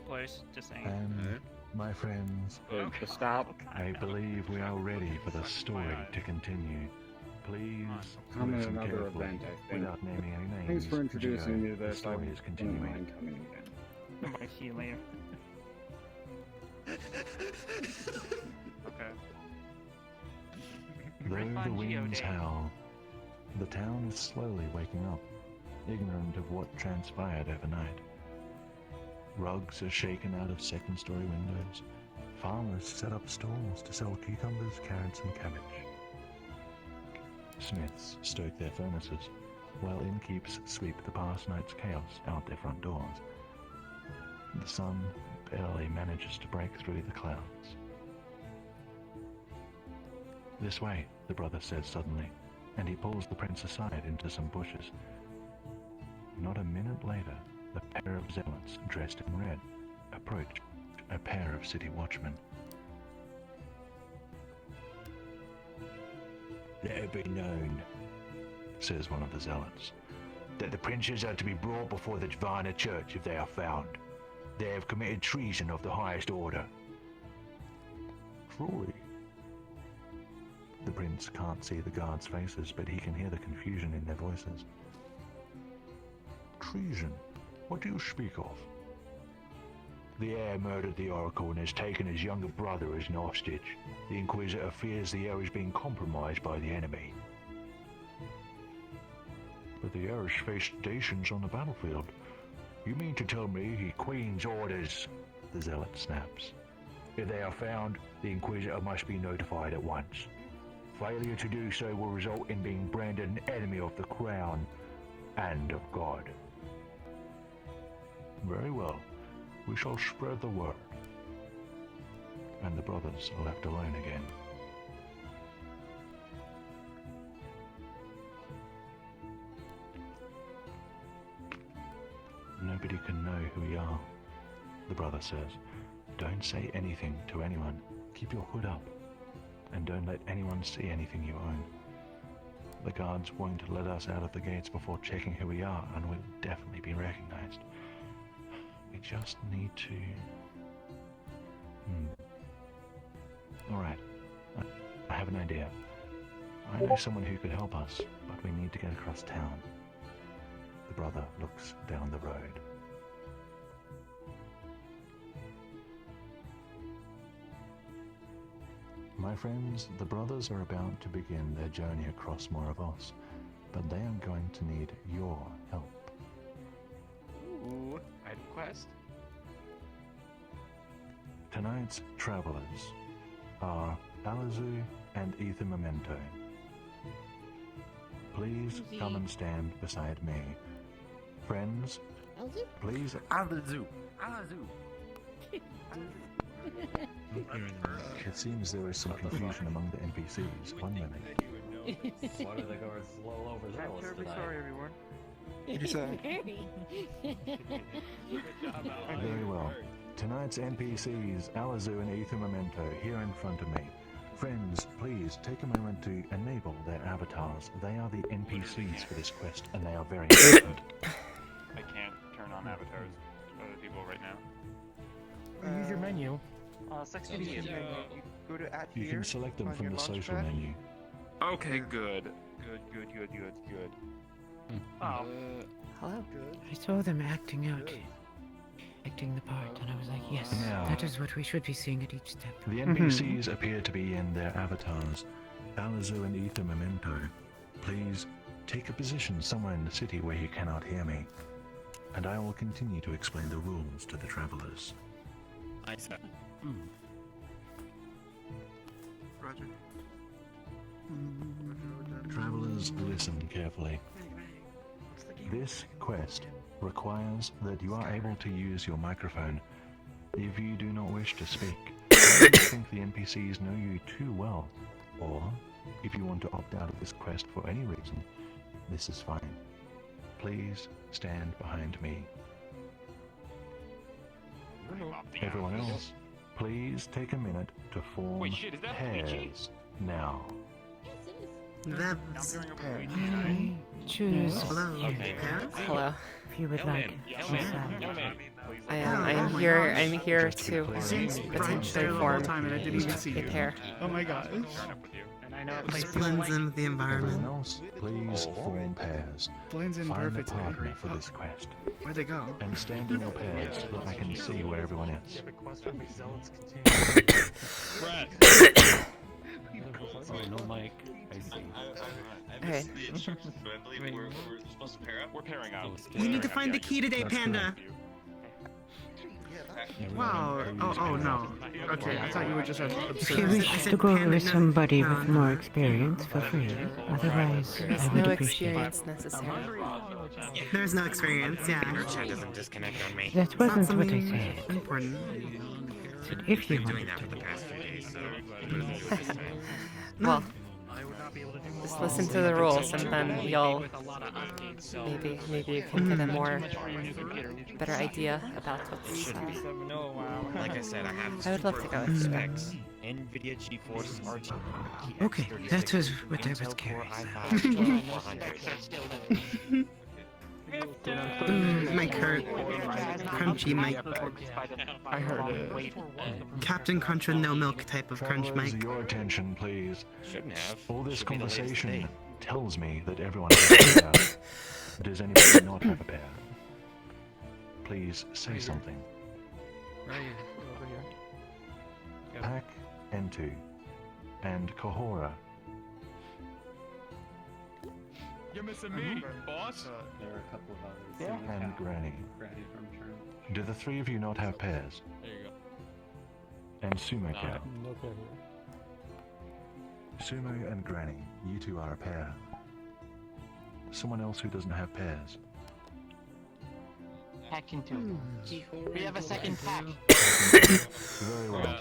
place. Just saying. And, my friends, To stop. I believe we are ready for the story to continue. Please Come at listen another carefully, event, I think. without naming any names. Thanks for introducing me to The this. I story is wouldn't continuing. mind coming again. I'll see you later. Okay. Though the winds howl, the town is slowly waking up, ignorant of what transpired overnight. Rugs are shaken out of second-story windows. Farmers set up stalls to sell cucumbers, carrots, and cabbage. Smiths stoke their furnaces, while innkeeps sweep the past night's chaos out their front doors. The sun barely manages to break through the clouds. This way, the brother says suddenly, and he pulls the prince aside into some bushes. Not a minute later, a pair of zealots dressed in red approach a pair of city watchmen. Let it be known, says one of the zealots, that the princes are to be brought before the Diviner Church if they are found. They have committed treason of the highest order. Truly. The prince can't see the guards' faces, but he can hear the confusion in their voices. Treason? What do you speak of? The heir murdered the Oracle and has taken his younger brother as an hostage. The Inquisitor fears the heir is being compromised by the enemy. But the heir has faced Dacians on the battlefield. You mean to tell me he Queen's orders? The zealot snaps. If they are found, the Inquisitor must be notified at once. Failure to do so will result in being branded an enemy of the Crown and of God. Very well. We shall spread the word. And the brothers are left alone again. Nobody can know who we are, the brother says. Don't say anything to anyone. Keep your hood up. And don't let anyone see anything you own. The guards won't let us out of the gates before checking who we are, and we'll definitely be recognized. We just need to... Alright. I have an idea. I know someone who could help us, but we need to get across town. The brother looks down the road. My friends, the brothers are about to begin their journey across Moravos, but they are going to need your help. Ooh, item quest. Tonight's travelers are Alazu and Ether Memento. Please come and stand beside me. Friends, please... Alazu! It seems there is some confusion among the NPCs. One moment. Why do the guards slow overzealous Terribly tonight? sorry, everyone. Very well. Tonight's NPCs, Alazu and Ether Memento, here in front of me. Friends, please take a moment to enable their avatars. They are the NPCs for this quest, and they are very important. I can't turn on avatars to other people right now. Use your menu. 60 menu. You go to add You here. can select them on from your the social launchpad. menu. Okay, good. Good. Oh. Hello. I saw them acting the part, and I was like, yes, Now- that is what we should be seeing at each step. The NPCs appear to be in their avatars. Alazu and Ether Memento, please take a position somewhere in the city where you cannot hear me, and I will continue to explain the rules to the travelers. I said. Roger. Travelers, listen carefully. This quest requires that you are able to use your microphone If you do not wish to speak, I think the NPCs know you too well. Or, if you want to opt out of this quest for any reason, this is fine. Please stand behind me. Everyone else, please take a minute to form Wait, shit, is that Luigi? pairs now. That's I choose Hello. if you would like. I am here to potentially form a pair. Oh my gosh. And I know it Just plays blends in with the Everyone environment. else, please form pairs. Blends in Find a perfectly. partner for this quest. Where'd they go? And stand in your pairs so that I can see where everyone is. Oh, no mic. I see. Okay. We're supposed to pair up? We're pairing up. You need to find the key today, Panda. Wow. Oh no. Okay, I thought you were just If you wish to go with somebody with more experience, feel free. Otherwise, There's I would no appreciate it. experience necessary. There's no experience, yeah. Chat doesn't disconnect on me. That wasn't what I something said. important. I said if you Been doing wanted that to. for the past few days, so. Well, just listen to the rules, and then you'll maybe you can get a more better idea about what's. Like I said, I have I would love to go with you. specs. NVIDIA GeForce RT. Okay, that was what I was curious Mic hurt. Crunchy mic. I heard it. Captain Crunch with no milk type of crunch Colors, mic. your attention, please. Shouldn't have. All this Should be the latest conversation thing. tells me that everyone has a pair. Does anybody not have a pair? Please say something. Right here. Over here. Pack, N2, and Kahora. You're missing me, boss. There are a couple of others. And Granny. Granny from Churn. Do the three of you not have pairs? There you go. And Sumo Cat. No pair here. Sumo and Granny, you two are a pair. Someone else who doesn't have pairs. Hack into it. We have a second pack. Very well.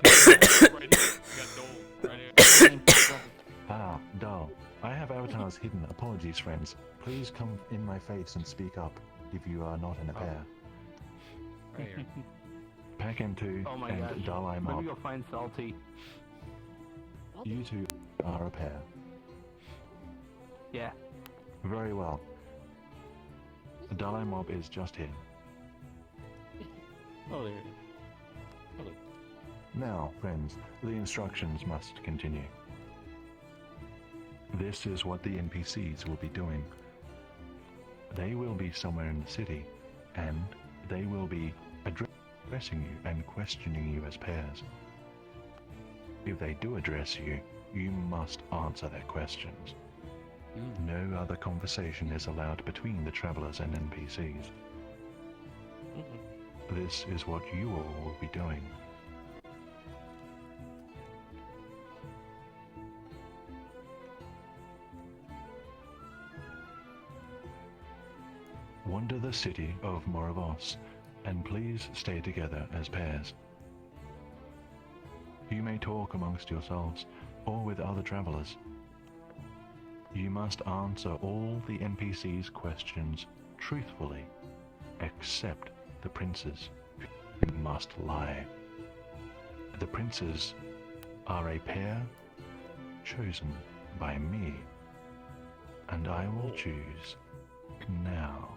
Ah, dull. I have avatars hidden. Apologies, friends. Please come in my face and speak up if you are not in a pair. Right here. Pack M2 Oh my and gosh. Dalai Let Mob. me go find Salty. You two are a pair. Yeah. Very well. Dalai Mob is just here. Oh, there it is. Hello. Now, friends, the instructions must continue. This is what the NPCs will be doing. They will be somewhere in the city, and they will be addressing you and questioning you as pairs. If they do address you, you must answer their questions. No other conversation is allowed between the travelers and NPCs. This is what you all will be doing. Wander the city of Moravos, and please stay together as pairs. You may talk amongst yourselves, or with other travelers. You must answer all the NPC's questions truthfully, except the princes, who must lie. The princes are a pair chosen by me, and I will choose now.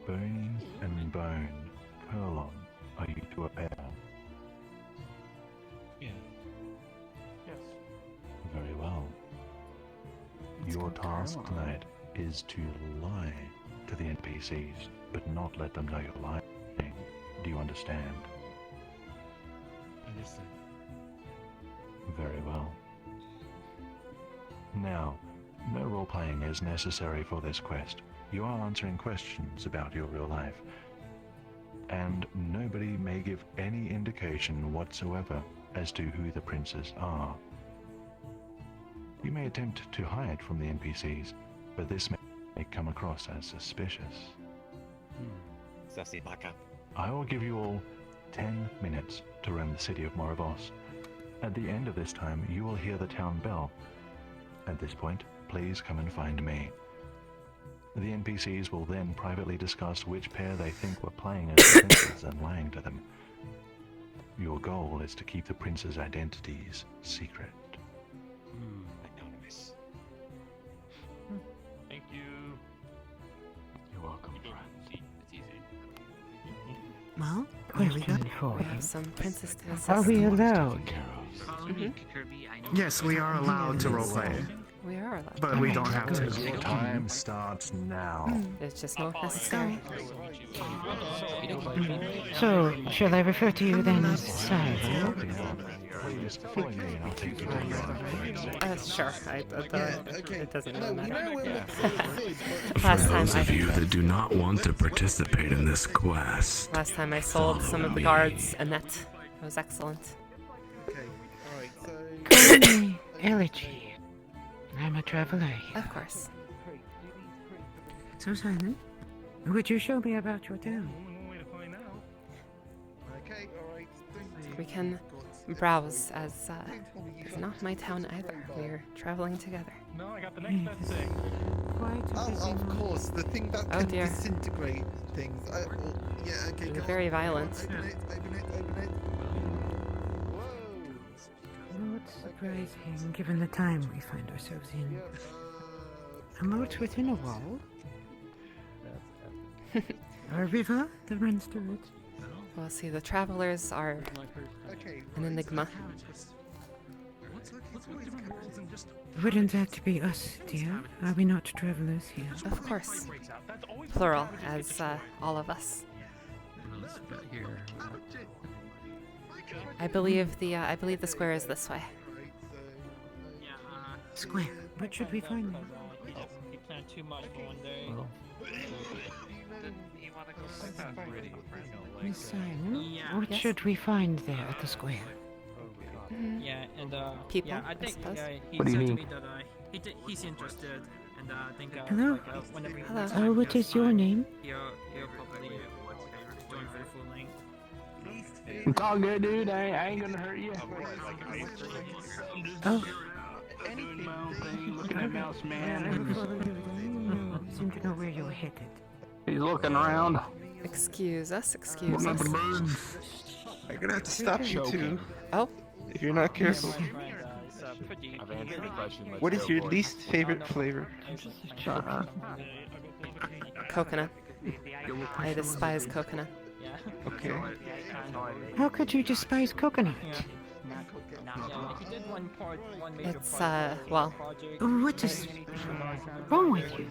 Bony and Bone, Perlon, are you two a pair? Yeah. Yes. Very well. Your task tonight is to lie to the NPCs, but not let them know you're lying. Do you understand? Now, no role-playing is necessary for this quest. You are answering questions about your real life. And nobody may give any indication whatsoever as to who the princes are. You may attempt to hide from the NPCs, but this may come across as suspicious. I will give you all 10 minutes to roam the city of Moravos. At the end of this time, you will hear the town bell. At this point, please come and find me. The NPCs will then privately discuss which pair they think were playing as the princes and lying to them. Your goal is to keep the princes' identities secret. Anonymous. Thank you. You're welcome, friend. It's easy. Well, where are we going? We have some princess to assist. Are we allowed? Yes, we are allowed to roleplay. We are allowed. But we don't have to. Time starts now. It's just not necessary. So, shall I refer to you then as Silo? Sure. It doesn't really matter. For those of you that do not want to participate in this quest, Last time I sold some of the guards a net. It was excellent. Call me Elegy. I'm a traveler here. Of course. So, Simon, would you show me about your town? We can browse, as it's not my town either. We're traveling together. No, I got the next best thing. Of course, the thing that Oh can dear. disintegrate things. Yeah, okay, You're go very on. violent. Open it. Not surprising, given the time we find ourselves in. A moat within a wall? A river that runs through it? Well, see, the travelers are an enigma. Wouldn't that be us, dear? Are we not travelers here? Of course. Plural, as all of us. I believe the square is this way. Square. What should we find there? He planned too much for one day. Miss Simon, Yeah. what Yes? should we find there at the square? Yeah, and People, yeah, I I think suppose. he What do you said mean? to me that he's interested, and I think Hello? like, whenever he Hello. next Oh, time what he's is your fine, name? He'll probably join for the full length. It's all good, dude. I ain't gonna hurt you. Oh. Doing my own thing, looking at Mouse Man. I seem to know where you're headed. He's looking around. Excuse us. Looking at the us. birds. I'm gonna have to stop you too. Oh. If you're not careful. I've answered the question. What is your least favorite flavor? Coconut. I despise coconut. Okay. How could you despise coconut? He did one major It's, part well, What is wrong with you?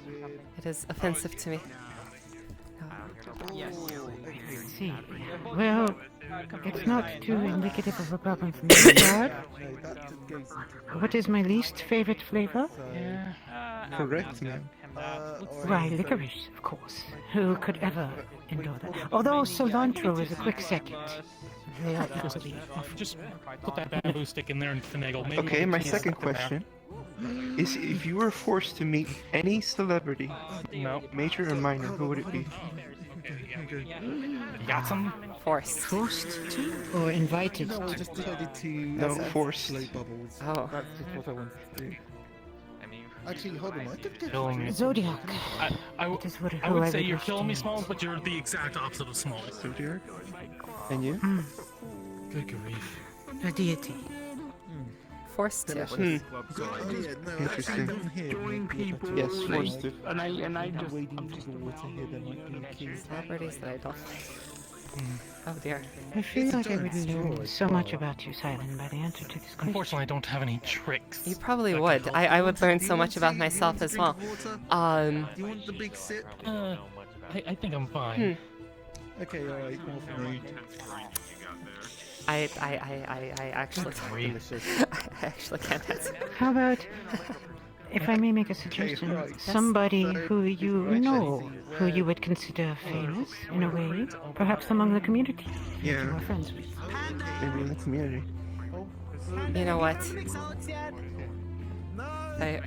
it is offensive to me. Yes. I see. Well, it's not too indicative of a problem from my side. What is my least favorite flavor? Correct, ma'am. Why, licorice, of course. Who could ever endure that? Although cilantro is a quick second. Just put that bamboo stick in there and finagle. Maybe Okay, we'll my get second it back. question is if you were forced to meet any celebrity, major or minor, who would it be? Got some? Forced. Forced to? Or invited No, I to? just decided to No, forced. bubbles. Oh. That's just what I wanted to do. Actually, hold on. I think Killing me. Zodiac. I who would I say would you're wish killing me, to- Smalls, but you're the exact opposite of Smalls. Zodiac? And you? Good grief. A deity. Forced to. Interesting. Join people. Yes, forced to. And I just. Celebrities that I don't like. Oh dear. I feel like I would learn so much about you, Simon, by the answer to this question. Unfortunately, I don't have any tricks. You probably would. I would learn so much about myself as well. Do you want the big sip? I think I'm fine. Okay, alright, more for me. I actually I actually can't answer. How about If I may make a suggestion, somebody who you know, who you would consider famous in a way, perhaps among the community. Yeah. You are friends with. Maybe in the community. You know what? I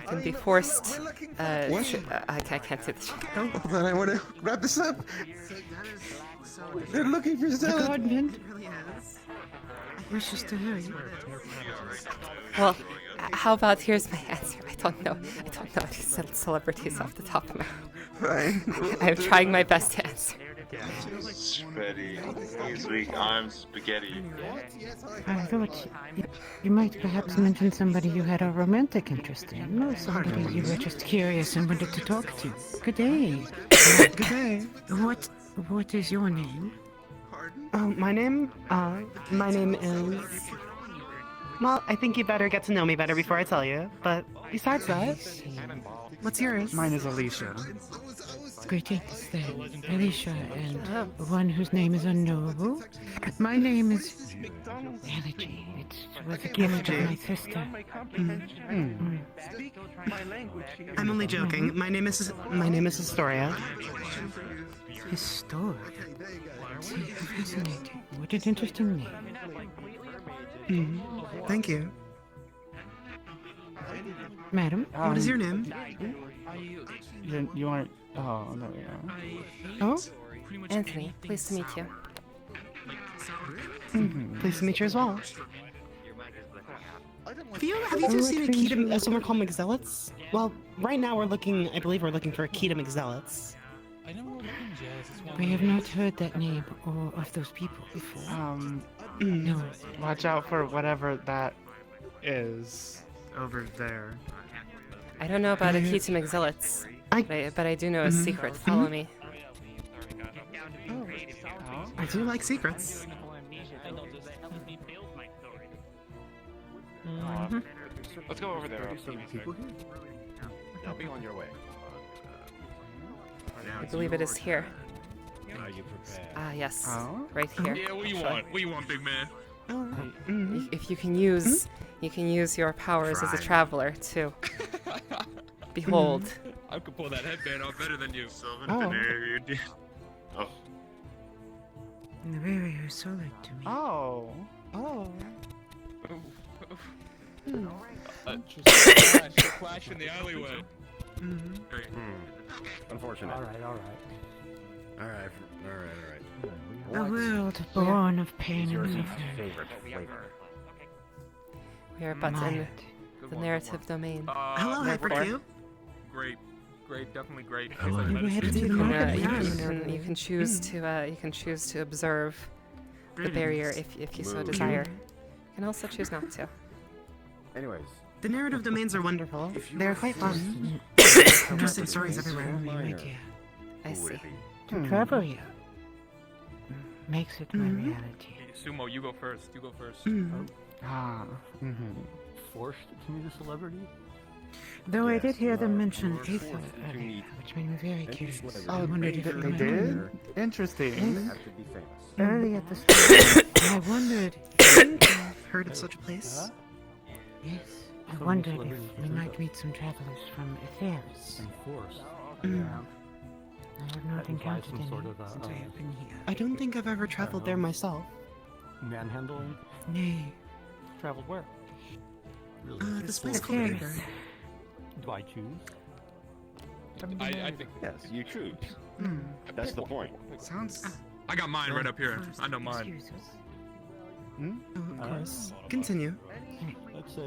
can be forced. I can't do this. Oh, then I want to wrap this up. They're looking for Stella. Godman wishes to hear you. Well, how about here's my answer. I don't know any celebrities off the top of my head. I'm trying my best to answer. Spaghetti. This week I'm spaghetti. I thought you might perhaps mention somebody you had a romantic interest in, or somebody you were just curious and wanted to talk to. Good day. Good day. What is your name? My name is... Well, I think you better get to know me better before I tell you, but besides that, what's yours? Mine is Alicia. Greetings then, Alicia, and one whose name is unknowable. My name is Elegy. It was a gift of my sister. I'm only joking. My name is Historia. Historia? Fascinating. What an interesting name. Thank you. Madam? What is your name? You aren't... Oh, there we go. Oh? Anthony, pleased to meet you. Pleased to meet you as well. Have you two seen a key to somewhere called McZealots? Well, right now I believe we're looking for a key to McZealots. We have not heard that name or of those people before. No. Watch out for whatever that is over there. I don't know about a key to McZealots, but I do know a secret. Follow me. I do like secrets. Let's go over there. I'll be on your way. I believe it is here. Ah, yes. Right here. Yeah, what you want, big man? If you can use your powers as a traveler to behold. I could pull that headband off better than you. Oh. Very solid to me. Oh. Just clash in the alleyway. Unfortunate. Alright. A world born of pain and suffering. Favorite flavor? We are but in the narrative domain. Hello, Hypercube. Great, definitely great. You can choose to observe the barrier if you so desire. You can also choose not to. Anyways. The narrative domains are wonderful. They're quite fun. Interesting stories everywhere. I see. To travel here makes it my reality. Sumo, you go first. Forced to meet a celebrity? Though I did hear them mention Aether earlier, which made me very curious. I wondered if They did? Interesting. Early at the start, I wondered. Heard of such a place? Yes, I wondered if we might meet some travelers from Aetheris. I have not encountered any since I have been here. I don't think I've ever traveled there myself. Manhandling? Nay. Traveled where? This place called Aether. Do I choose? I think yes, you choose. That's the point. Sounds. I got mine right up here. I know mine. Of course. Continue. Let's say.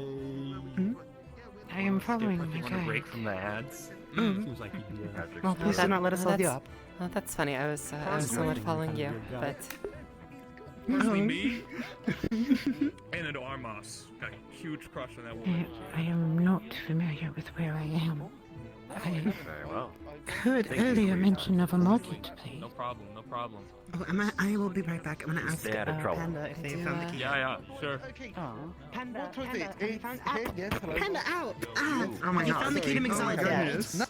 I am following my Want to guide. break from the ads? Seems like you'd be a... Well, please do not let us hold you up. Oh, that's funny. I was somewhat following you, but. Mostly me and into Armas. Got a huge crush on that woman. I am not familiar with where I am. I Very well. heard earlier mention of a marketplace. No problem. Oh, I will be right back. I'm gonna ask Stay out of trouble. Panda if they found the key. Yeah, sure. Panda, What was it? Panda, out! Oh my god. You found the key to McZealots.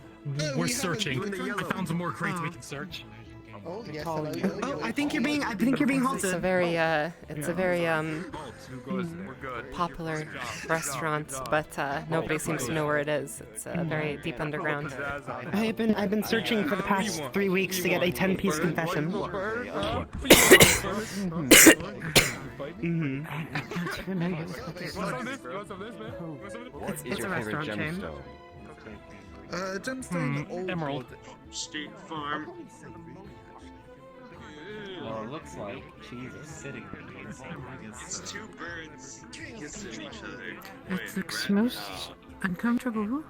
We're searching. I found some more crates we can search. Oh, yes, Oh, hello. I think you're being halted. It's a very popular restaurant, but nobody seems to know where it is. It's very deep underground. I've been searching for the past 3 weeks to get a 10-piece confession. I'm not familiar with what this is. It's a restaurant chain. Gemstone Old Emerald. State Farm. Well, it looks like cheese is sitting there. It's two birds kissing each other. That looks most uncomfortable.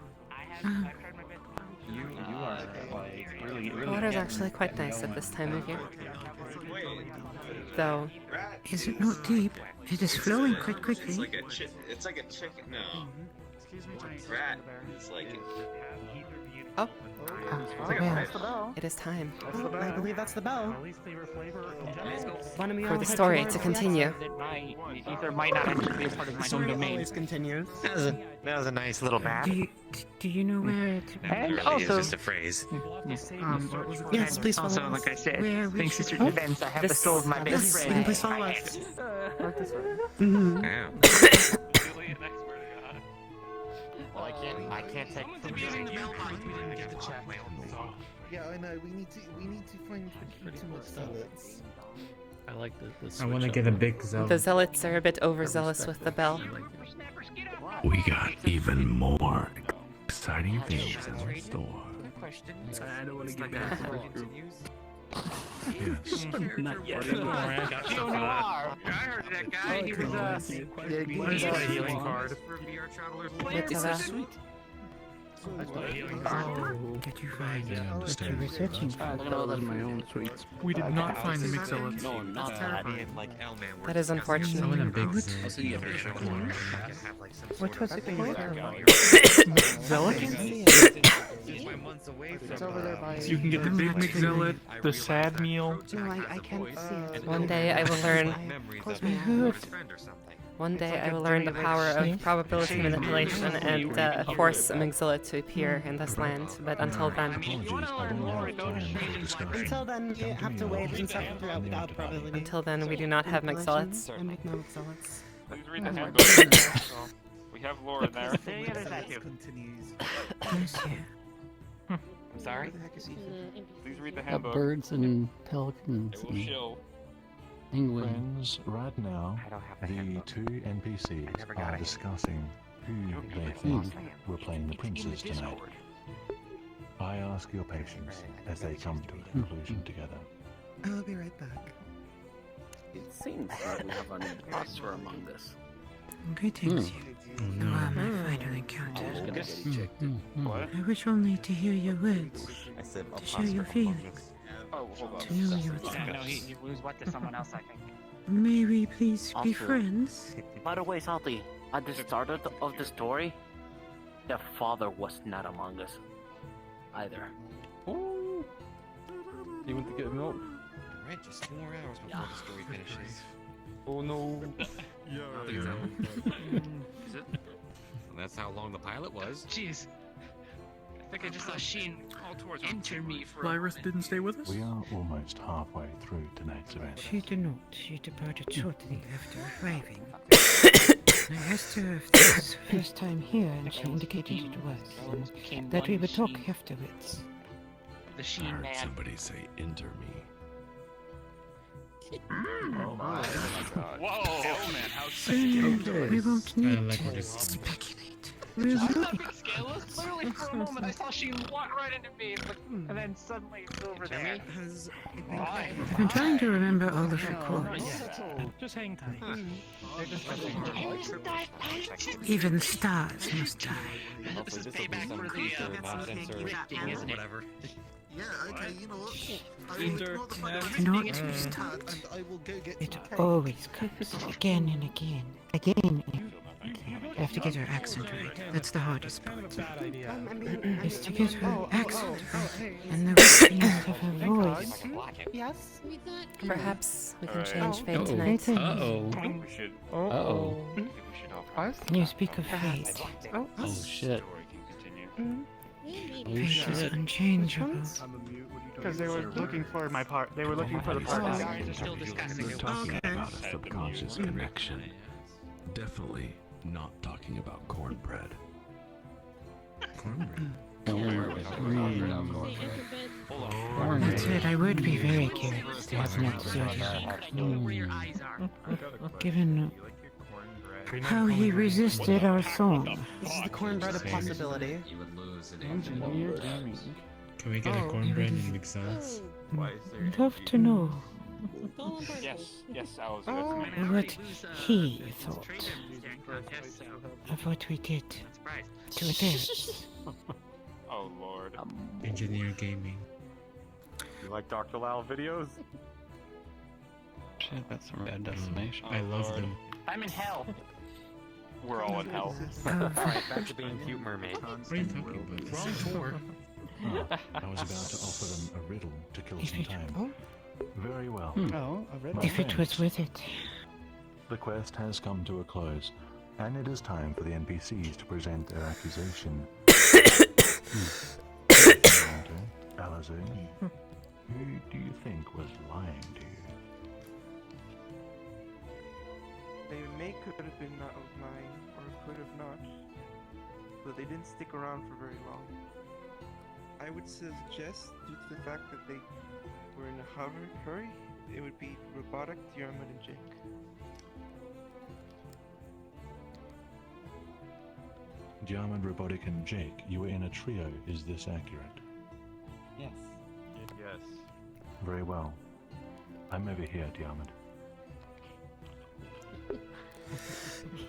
You are like really. The water's actually quite nice at this time of year. Though, Is it not deep? It is flowing quite quickly. It's like a chicken. No. Rat. It's like. oh, The bell. it is time I believe that's the bell. for the story to continue. Ether might not actually be a part of my own domain. Always continues. That was a nice little map. Do you know where to be? And It's also, just a phrase. Yes, please follow also, us. like I said, Where we thanks to should certain go? events, I have the soul of my best Yes, friend. you can please follow us. Wow. Well, I can't take it from Yeah, I know. We need to find the ultimate zealots. I like the I want to get a big zealot. The zealots are a bit overzealous with the bell. We got even more exciting things in store. I don't want to get back to work. Yes. Not yet. I heard that guy. He was Where's my healing card? for VRTravelers. Did you find what you understand. were searching for? my own sweets. We did not find the mix zealots. No, not that. That is unfortunate. I want a big What was it called? zealot. It's over there by. So you can get the big mix zealot, the sad meal. No, I can't see it. One day I will learn. I heard. One day I will learn the power of probability manipulation and force a Mixilla to appear in this land. But until then, Apologies, I don't have time for the discussion. Until then, you have to wait and suffer throughout without probability. until then, we do not have Mixillits. I make no zealots. Please read the handbook. We have lore in there. Continues. I'm sorry? Please read the handbook. Birds and pelicans It will and show. penguins. Friends, right now, I don't have the the handbook. two NPCs never got are it. discussing who they think will play the princes tonight. I ask your patience as they come to a conclusion together. I'll be right back. It seems that we have an imposter among us. Greetings, you. You are my final encounter. What? I wish only to hear your words, to share your feelings, Oh, hold on. to know your No, thoughts. he was what to someone else, I think. May we please be Also- friends? By the way, Salty, at the start of the story, their father was not among us either. You want to get milk? Right, just 4 more hours before the story finishes. Oh no. Is it? Well, that's how long the pilot was. Jeez. I think I just saw Sheen all towards enter me for a Virus moment. didn't stay with us. We are almost halfway through tonight's event. She did not. She departed shortly after arriving. I asked her if this was the first time here, and she indicated it was, and that we would talk afterwards. The I Sheen heard man. somebody say enter me. Oh my god. Whoa! Oh man, how We won't need like to what it's- speculate. We're I'm moving. not big scale. Literally for a moment I saw Sheen walk right into me, and then suddenly it's over there. I've been trying to remember all of your quotes. Just hang tight. Even stars must die. This is payback for the drifting, isn't it? Yeah, okay, you know what? I will Inter- ignore the fact that Not it's to been start. and I will go get It some always comes again and again. Again. I have to get her accent right. That's the hardest part. Is to get her accent right. And the richness of her voice. Yes? Perhaps we can Alright. change fate Oh. tonight. I think we should. Uh-oh. I think we should all practice. Can you speak of fate? Oh, Oh shit. Story can continue. Fate is unchangeable. Because they were looking for my part. They were looking for the part. We're talking about a subconscious connection. Definitely not talking about cornbread. Cornbread? That said, I would be very curious to have met Zodiac. Given how he resisted our song. This is the cornbread of possibility. Engineer gaming. Can we get a cornbread and McDonald's? Love to know Yes, I was what he thought of what we did to others. Oh lord. Engineer gaming. You like Dr. Lau videos? Shit, that's some bad defamation. I love them. I'm in hell. We're all in hell. Alright, back to being cute mermaid. What are you talking about? Wrong tour. I was about to offer them a riddle to kill some time. Very well. Oh, a riddle. If it was worth it. The quest has come to a close, and it is time for the NPCs to present their accusation. Alazone, who do you think was lying to you? They could have been not of mine, or could have not, but they didn't stick around for very long. I would suggest, due to the fact that they were in a hurry, it would be Robotic, Diarmid, and Jake. Diarmid, Robotic, and Jake, you were in a trio. Is this accurate? Yes. Yes. Very well. I'm over here, Diarmid.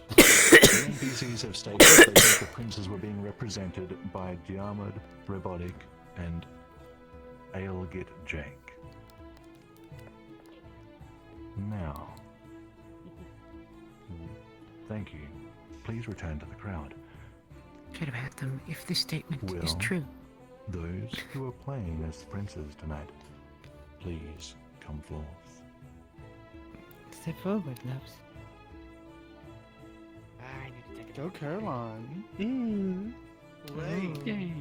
The NPCs have stated that they think the princes were being represented by Diarmid, Robotic, and Aelgit Jake. Now, thank you. Please return to the crowd. Should have had them if this statement is Will true. Those who are playing as princes tonight, please come forth. Step forward, loves. I need to take Go Caroline. Yay.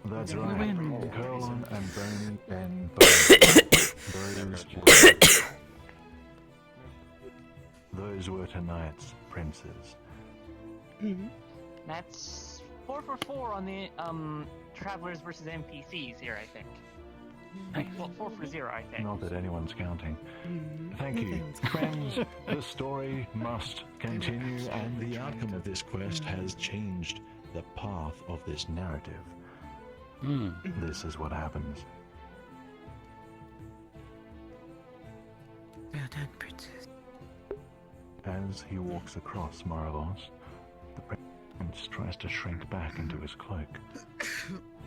That's We right. win. Caroline and Boney and those were tonight's princes. That's 4 for 4 on the travelers versus NPCs here, I think. Well, 4 for 0, I think. Not that anyone's counting. Thank you. Friends, the story must continue, and the outcome of this quest has changed the path of this narrative. This is what happens. Well done, princess. As he walks across Moravos, the prince tries to shrink back into his cloak.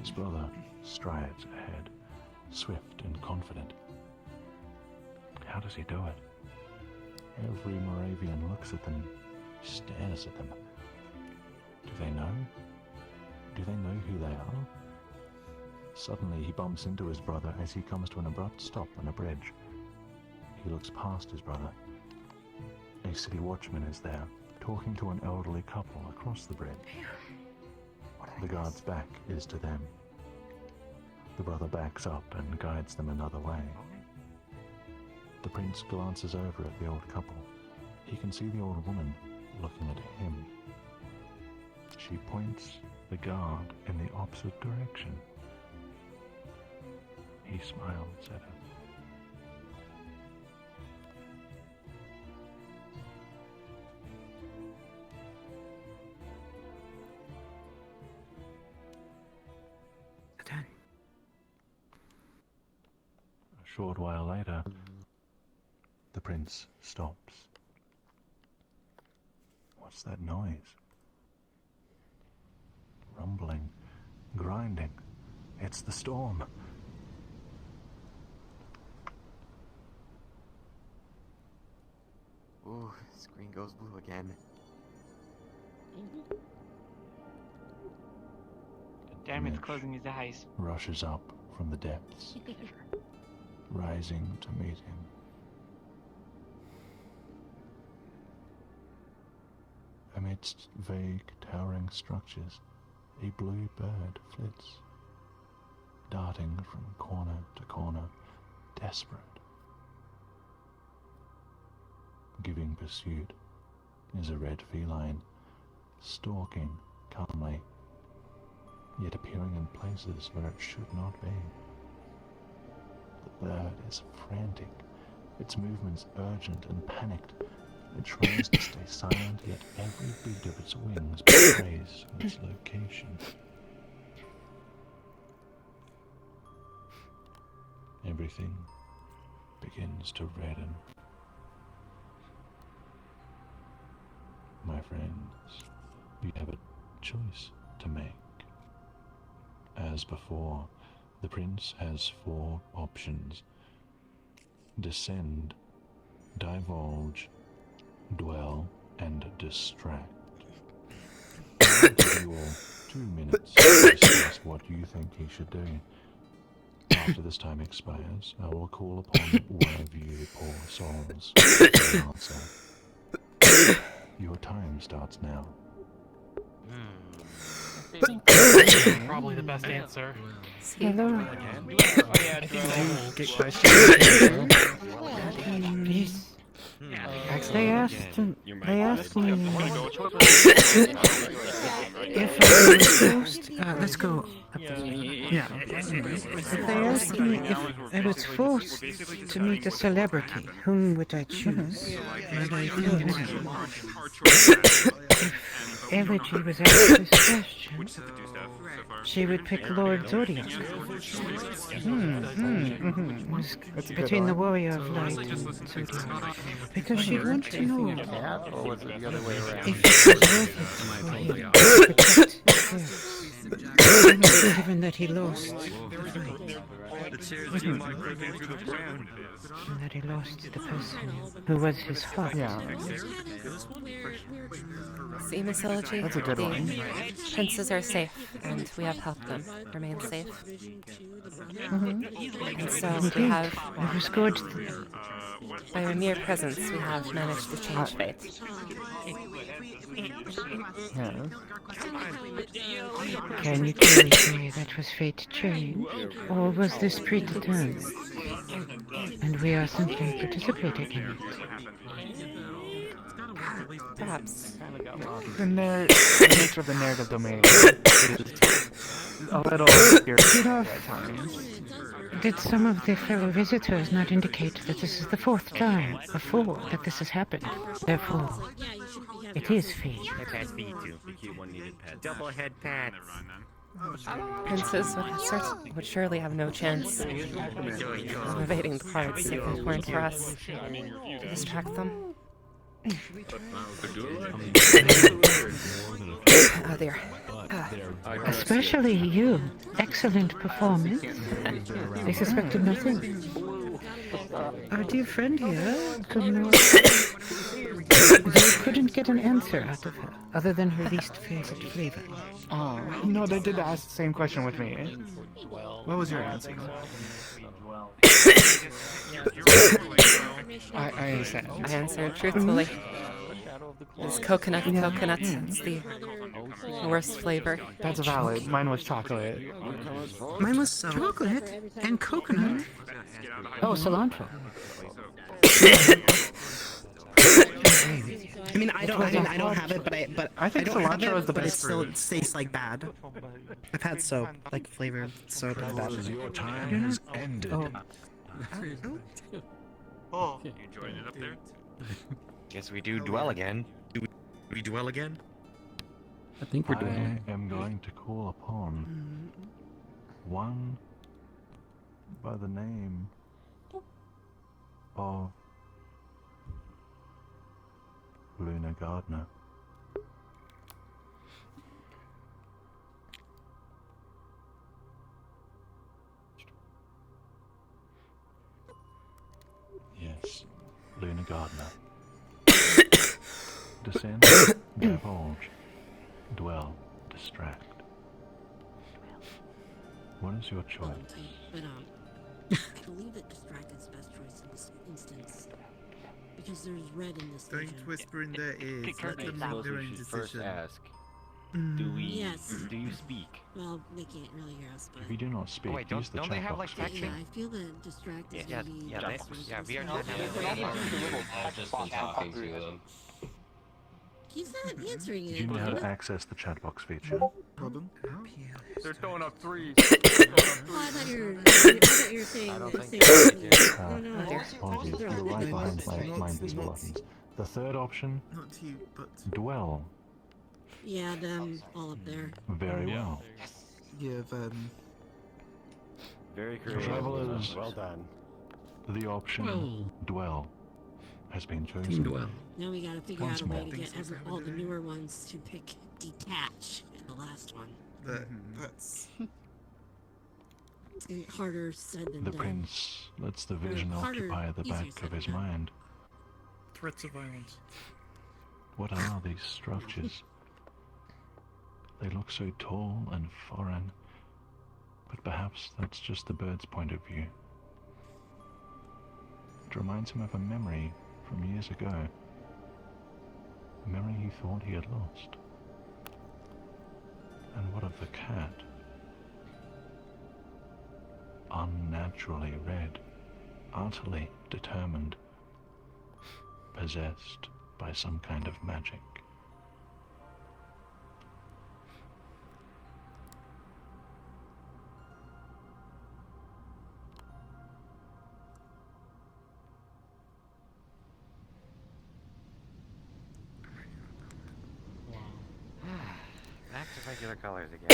His brother strides ahead, swift and confident. How does he do it? Every Moravian looks at them, stares at them. Do they know? Do they know who they are? Suddenly he bumps into his brother as he comes to an abrupt stop on a bridge. He looks past his brother. A city watchman is there, talking to an elderly couple across the bridge. The guard's back is to them. The brother backs up and guides them another way. The prince glances over at the old couple. He can see the old woman looking at him. She points the guard in the opposite direction. He smiles at her. Done. A short while later, the prince stops. What's that noise? Rumbling, grinding. It's the storm. Ooh, screen goes blue again. Damn, it's Mitch closing his eyes. rushes up from the depths, rising to meet him. Amidst vague, towering structures, a blue bird flits. darting from corner to corner, desperate. Giving pursuit is a red feline, stalking calmly, yet appearing in places where it should not be. The bird is frantic, its movements urgent and panicked. It tries to stay silent, yet every beat of its wings betrays its location. Everything begins to redden. My friends, you have a choice to make. As before, the prince has 4 options: descend, divulge, dwell, and distract. I'll give you all 2 minutes to discuss what you think he should do. After this time expires, I will call upon one of you poor souls to answer. Your time starts now. Probably the best answer. Hello. Get questions. Please. They asked me if I was forced. Let's go up this way. Yeah. They asked me if I was forced to meet a celebrity, whom would I choose? And I think if Elegy was asked this question, she would pick Lord Zodiac. Between the Warrior of Light and Zodiac. Because she'd want to know if it was worth it for him to protect his given that he lost and that he lost the person who was his heart. See, Miss Elegy, That's a good one. the princes are safe, and we have helped them remain safe. And so we have, It was good. by our mere presence, we have managed to change fate. Can you truly say that was fate change, or was this predetermined? And we are simply participating in it. Perhaps. The nature of the narrative domain is a little obscure at times. Did some of the fellow visitors not indicate that this is the 4th time before that this has happened? Therefore, it is fate. Pats for you too. The cute one needed pets. Double head pats. Princes would surely have no chance of evading the cards if it weren't for us to distract them. Oh dear. Especially you. Excellent performance. They suspected nothing. Our dear friend here they couldn't get an answer out of her, other than her least favorite flavor. Oh, no, they did ask the same question with me. What was your answer? I understand. I answered truthfully. It's coconut. It's the worst flavor. That's valid. Mine was chocolate. Mine was chocolate and coconut. Oh, cilantro. I mean, I don't have it, but I think don't have cilantro it, is the but it best still fruit. tastes like bad. I've had soap, like flavored soap. It's bad. Your time has ended. Oh. You enjoying it up there? Guess we do dwell again. Do we dwell again? I think we're doing I am going to call upon one by the name of Luna Gardner. Yes, Luna Gardner. Descend, divulge, dwell, distract. What is your choice? But I believe that distract is the best choice in this instance. Because there's red in this Don't vision. whisper in their ears. Let them make their own decision. Do we? Yes. Do you speak? Well, they can't really hear us, but. If you do not speak, wait, use the don't they chat have, box like, feature. Yeah, I feel that distract is Yeah, gonna be yeah, the they- best way to yeah, do VR this. I've just been talking to them. He's not answering Do it. you know how Damn to it. access the chat box feature? Pardon? They're throwing up threes. Oh, I thought you were saying I don't that. think saying they that. Uh, No, no. apologies, They're you're all right good. behind my Not- invisible not- buttons. The third option, Not to you, but dwell. Yeah, them all up there. Very well. yeah, then Very creative. Travelers, Well done. the option Well. dwell has been Team chosen. Dwell. Now we gotta figure Once out a way more. to get all the newer ones to pick detach in the last one. that's It's harder said than The done. prince lets the vision harder, occupy the easier back said of his than done. mind. Threats of violence. What are these structures? They look so tall and foreign, but perhaps that's just the bird's point of view. It reminds him of a memory from years ago. A memory he thought he had lost. And what of the cat? Unnaturally red, utterly determined, possessed by some kind of magic. Back to regular colors again.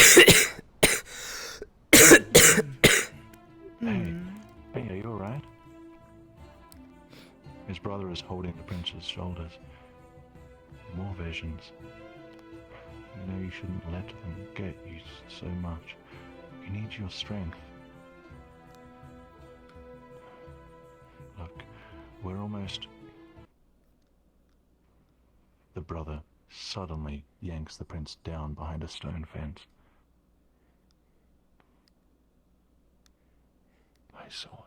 Hey, are you alright? His brother is holding the prince's shoulders. More visions. You know you shouldn't let them get you so much. You need your strength. Look, we're almost... The brother suddenly yanks the prince down behind a stone fence. I saw him.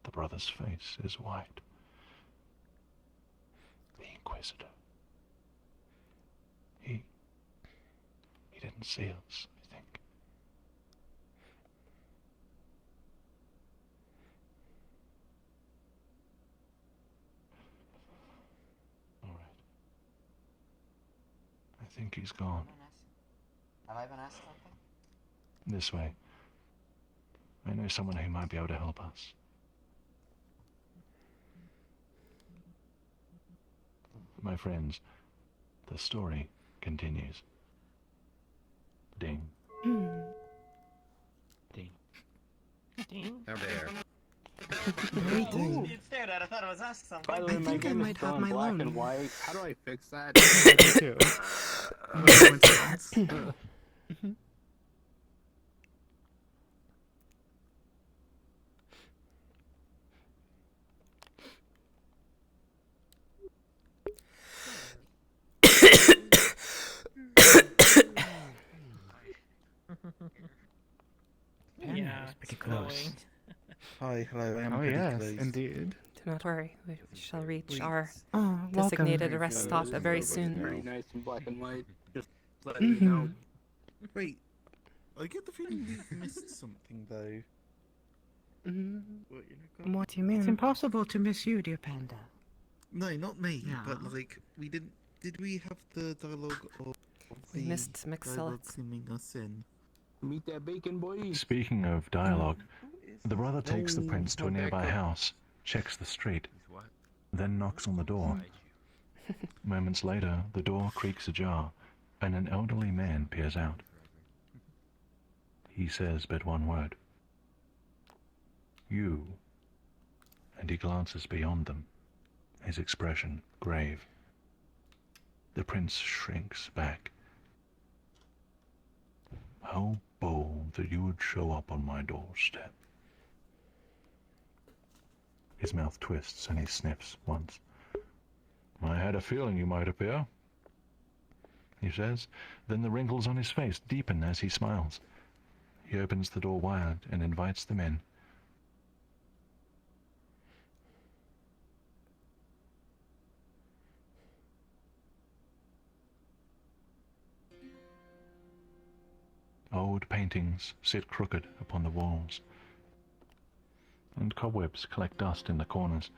The brother's face is white. The Inquisitor. He didn't see us, I think. All right. I think he's gone. Have I been asked something? This way. I know someone who might be able to help us. My friends, the story continues. Ding. Ding. Ding. Over there. Ooh, you stared at it. I thought I was asked something. By the way, I my think I game is might still have in my black loan. and white. How do I fix that? Yeah, pretty it's close. glowing. hi, hello. I am Oh pretty yes, close. indeed. Do not worry. We shall reach our Oh, welcome. designated rest stop very soon. Very nice and black and white. Just letting you know. Wait, I get the feeling we've missed something though. What do you mean? It's impossible to miss you, dear panda. No, not me. Yeah. But like, we didn't. Did we have the dialogue of We the missed dialogue Mixellix. swimming us in? Meet that bacon boy. Speaking of dialogue, the brother takes the prince to a nearby Rebecca. house, checks the street, then knocks on the door. Moments later, the door creaks ajar, and an elderly man peers out. He says but one word. You. And he glances beyond them, his expression grave. The prince shrinks back. How bold that you would show up on my doorstep. His mouth twists and he sniffs once. I had a feeling you might appear, he says. Then the wrinkles on his face deepen as he smiles. He opens the door wide and invites them in. Old paintings sit crooked upon the walls, and cobwebs collect dust in the corners.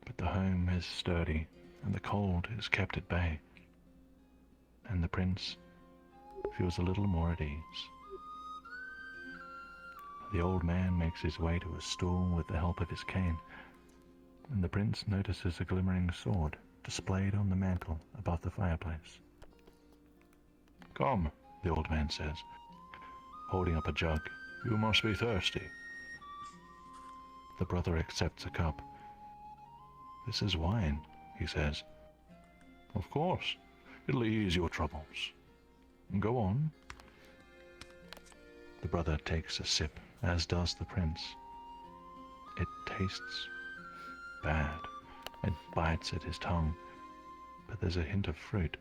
But the home is sturdy, and the cold is kept at bay, and the prince feels a little more at ease. The old man makes his way to a stool with the help of his cane, and the prince notices a glimmering sword displayed on the mantel above the fireplace. "Come," the old man says, holding up a jug. "You must be thirsty." The brother accepts a cup. "This is wine," he says. "Of course. It'll ease your troubles. Go on." The brother takes a sip, as does the prince. It tastes bad and bites at his tongue, but there's a hint of fruit.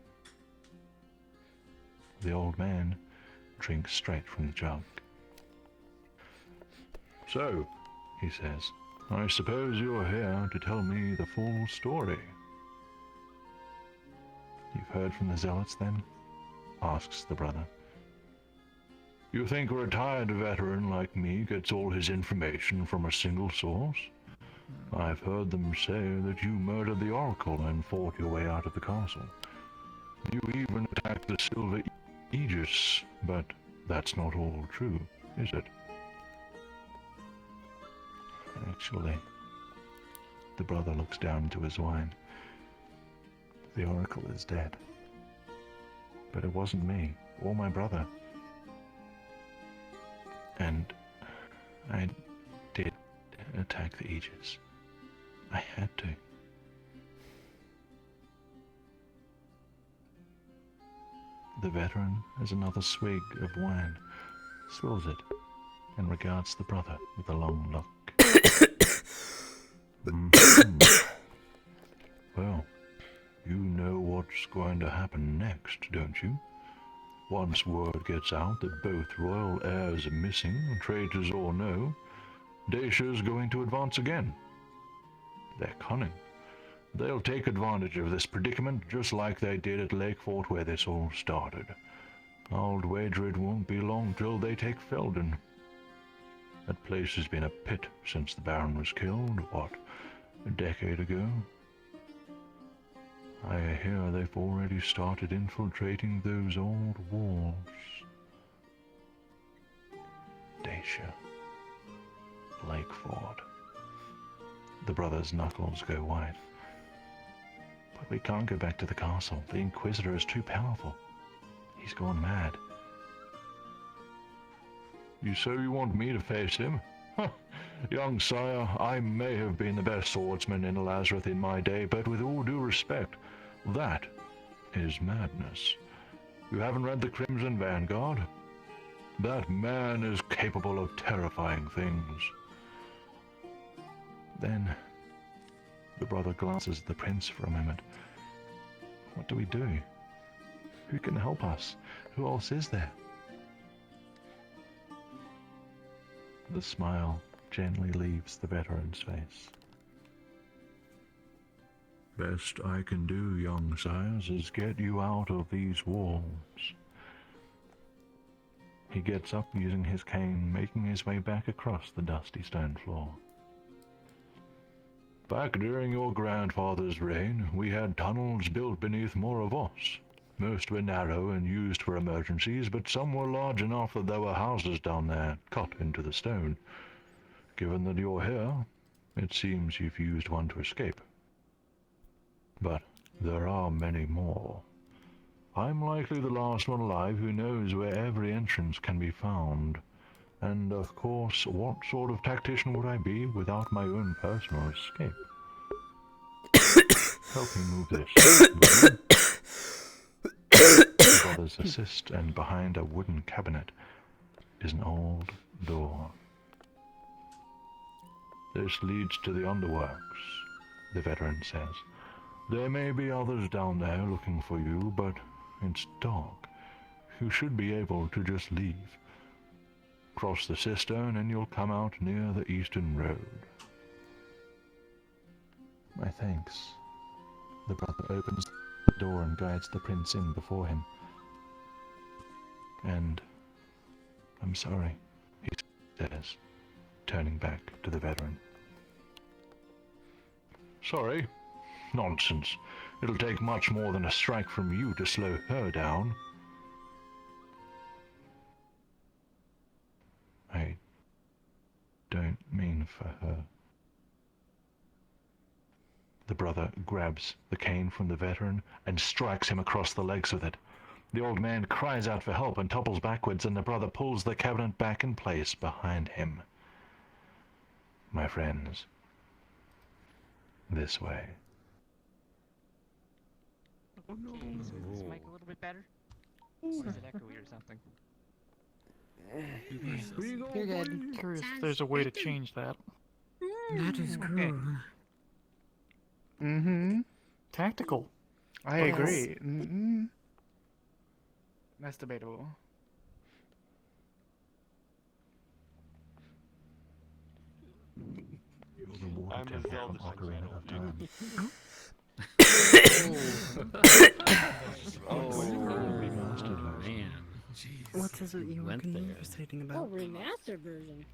The old man drinks straight from the jug. "So," he says, "I suppose you're here to tell me the full story." "You've heard from the zealots, then?" asks the brother. "You think a retired veteran like me gets all his information from a single source? I've heard them say that you murdered the Oracle and fought your way out of the castle. You even attacked the Silver Aegis, but that's not all true, is it?" Actually, the brother looks down into his wine. The Oracle is dead. But it wasn't me, or my brother. And I did attack the Aegis. I had to. The veteran has another swig of wine, swills it, and regards the brother with a long look. Well, you know what's going to happen next, don't you? Once word gets out that both royal heirs are missing, traitors or no, Dacia's going to advance again. They're cunning. They'll take advantage of this predicament just like they did at Lakefort where this all started. I'll wager it won't be long till they take Felden. That place has been a pit since the Baron was killed, what, a decade ago? I hear they've already started infiltrating those old walls. Dacia. Lakeford. The brother's knuckles go white. But we can't go back to the castle. The Inquisitor is too powerful. He's gone mad. So you want me to face him? Huh. Young sire, I may have been the best swordsman in Lazarus in my day, but with all due respect, that is madness. You haven't read the Crimson Vanguard? That man is capable of terrifying things. Then, the brother glances at the prince for a moment. What do we do? Who can help us? Who else is there? The smile gently leaves the veteran's face. Best I can do, young sires, is get you out of these walls. He gets up using his cane, making his way back across the dusty stone floor. Back during your grandfather's reign, we had tunnels built beneath Moravos. Most were narrow and used for emergencies, but some were large enough that there were houses down there, cut into the stone. Given that you're here, it seems you've used one to escape. But there are many more. I'm likely the last one alive who knows where every entrance can be found. And of course, what sort of tactician would I be without my own personal escape? Help me move this. The brothers assist, and behind a wooden cabinet is an old door. This leads to the underworks, the veteran says. There may be others down there looking for you, but it's dark. You should be able to just leave. Cross the cistern and you'll come out near the eastern road. My thanks. The brother opens the door and guides the prince in before him. And I'm sorry, he says, turning back to the veteran. Sorry? Nonsense. It'll take much more than a strike from you to slow her down. I don't mean for her. The brother grabs the cane from the veteran and strikes him across the legs with it. The old man cries out for help and topples backwards, and the brother pulls the cabinet back in place behind him. My friends, this way. Oh no. Is this mic a little bit better? Or is it echoey or something? You're good. Curious if there's a way to change that. That is cool. Mm-hmm. Tactical. I agree. Mm-hmm. That's debatable. I'm a Zelda Ocarina of Time. Man. What is it you were conversating about? Oh, remastered version.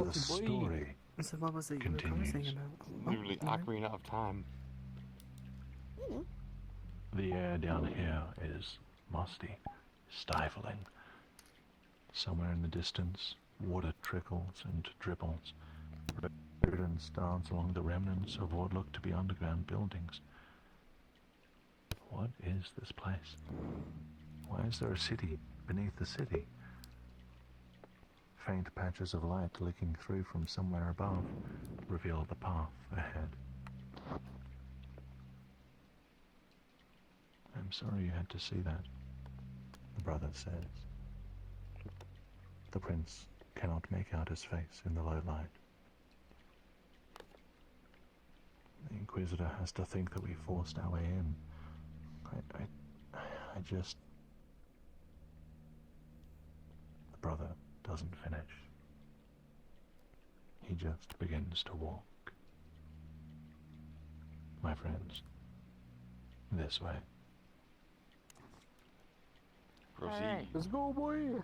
The story So what was it you were conversating about? Literally Ocarina of Time. The air down here is musty, stifling. Somewhere in the distance, water trickles and dribbles. Rodents dance along the remnants of what look to be underground buildings. What is this place? Why is there a city beneath the city? Faint patches of light leaking through from somewhere above reveal the path ahead. I'm sorry you had to see that, the brother says. The prince cannot make out his face in the low light. The Inquisitor has to think that we forced our way in. I just... The brother doesn't finish. He just begins to walk. My friends, this way. Alright. Let's go, boy.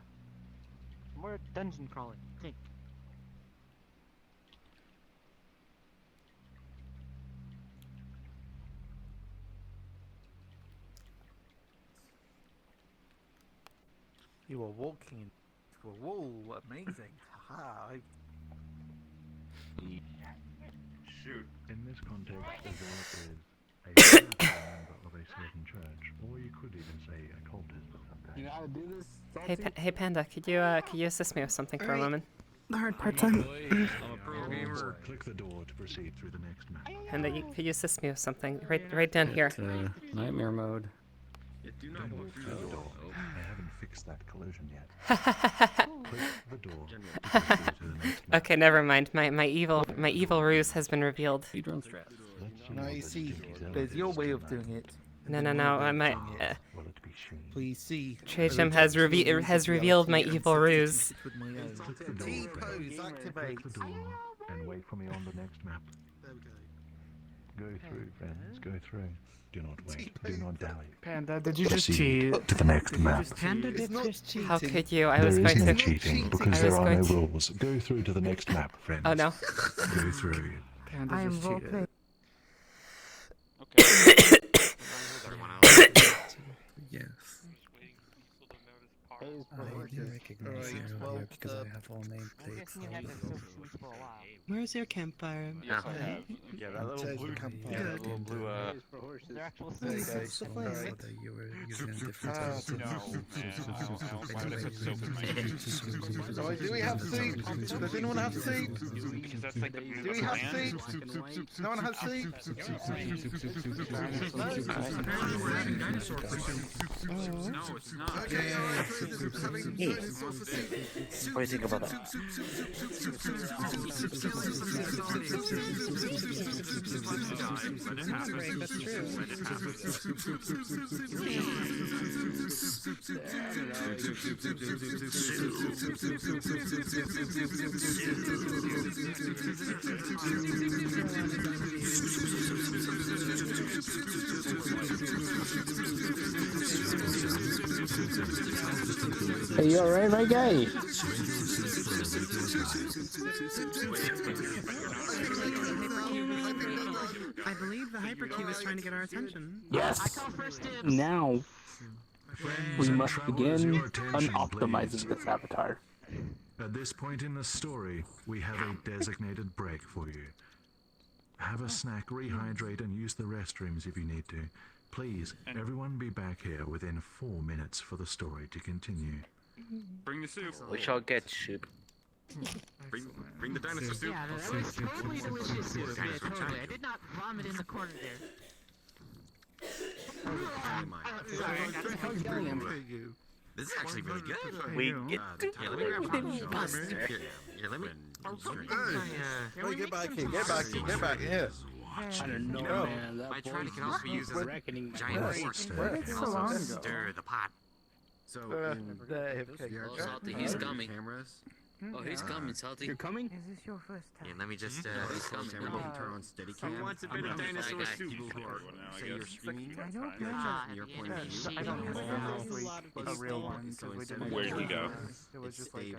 More dungeon crawling. Okay. You are walking into a wall. Amazing. Haha. Shoot. In this context, a zealot is a member of a certain church, or you could even say a cultist. You know how to do this? Hey Panda, could you assist me with something for a moment? The hard part time. I'm a pro gamer. Click the door to proceed through the next map. Panda, could you assist me with something? Right down here. Nightmare mode. Don't walk through the door. I haven't fixed that collision yet. Click the door to proceed to the next map. Okay, never mind. My evil ruse has been revealed. No, you see, there's your way of doing it. No. Please see. Trajum has revealed my evil ruse. T-pose, activate. Click the door and wait for me on the next map. Go through, friends. Go through. Do not wait. Do not dally. Panda, did you just Proceed cheat? to the next map. Panda did just cheat. How could you? I There was is going no to. cheating because there are no rules. Go through to the next map, friends. Oh no. Go through. Panda I am just cheated. role-playing. Yes. I didn't recognize you earlier because I have all nameplates. Where's your campfire? Yeah, that little blue campfire. that little blue They're actual I snakes. saw that you were using a different Do we have seats? Does anyone have seats? Because that's like the Do we have seats? No one has seats? No, it's not. Hey, what do you think about that? Hey, you alright, my guy? I believe the hypercube is trying to get our attention. Yes. Now, we must begin unoptimizing this avatar. At this point in the story, we have a designated break for you. Have a snack, rehydrate, and use the restrooms if you need to. Please, everyone be back here within 4 minutes for the story to continue. Bring the soup. We shall get soup. Bring the dinosaur soup. Yeah, that was totally delicious soup. Yeah, totally. I did not vomit in the corner there. This is actually really good. We get to let me grab some. Buster. Here, let me. Hey, get back here, get back here, get back here. I don't know, man. My tronic can also be used as a reckoning. giant force. It can also stir the pot. So, Salty, he's coming. Oh, he's coming, Salty. You're coming? Is this your first time? yeah, let me just he's coming. turn on steady cam. Who wants a bit of dinosaur soup? Say you're streaming. I don't From know. your point of view. I don't know a real one because we didn't. Where'd he go? It was just like you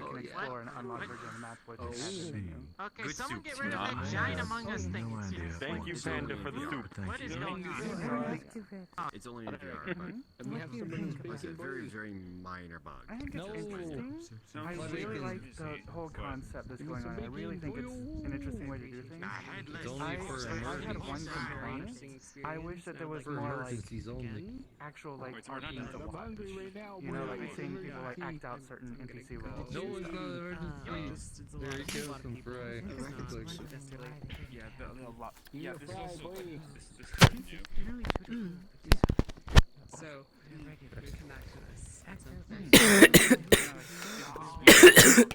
Oh, can explore an unlocked version of the map with Okay, Good someone soup. get rid of that giant Among Us thing. No idea. Thank you, Panda, for the soup. What is going on? It's only in VR, but We have it's a very, very minor bug. I think it's interesting. I really like the whole concept that's going on. I really think it's an interesting way to do things. I had one complaint. I wish that there was more like actual like RPs to watch. You know, like seeing people like act out certain NPC roles. No one's got an emergency. Very careful, Fry. Yeah, the lot. Yeah, this is also new. So, come back to this.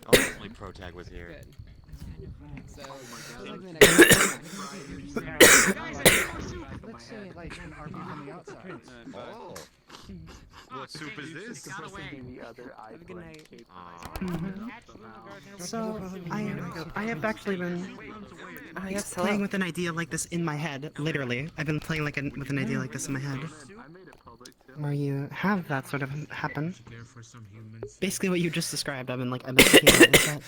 I'll definitely protag with here. So, let's say like an RP from the outside. Oh. What soup is this? Have a good night. So, I have actually been Yes, playing hello. with an idea like this in my head, literally. I've been playing with an idea like this in my head. Where you have that sort of happen. Basically what you just described, I've been thinking about is that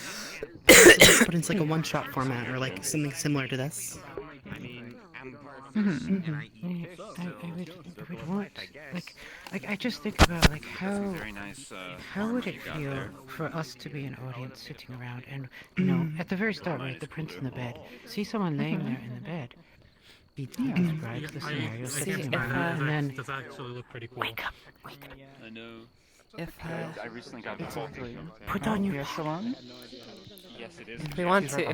but it's like a one-shot format or like something similar to this. I would want, like, I just think about, like, how would it feel for us to be an audience sitting around and, you know, at the very start, right, the prince in the bed, see someone laying there in the bed, he describes the scenario sitting around, and then, does actually look pretty cool. Wake up. I know. If I recently got the put on your salon. Yes, it is. if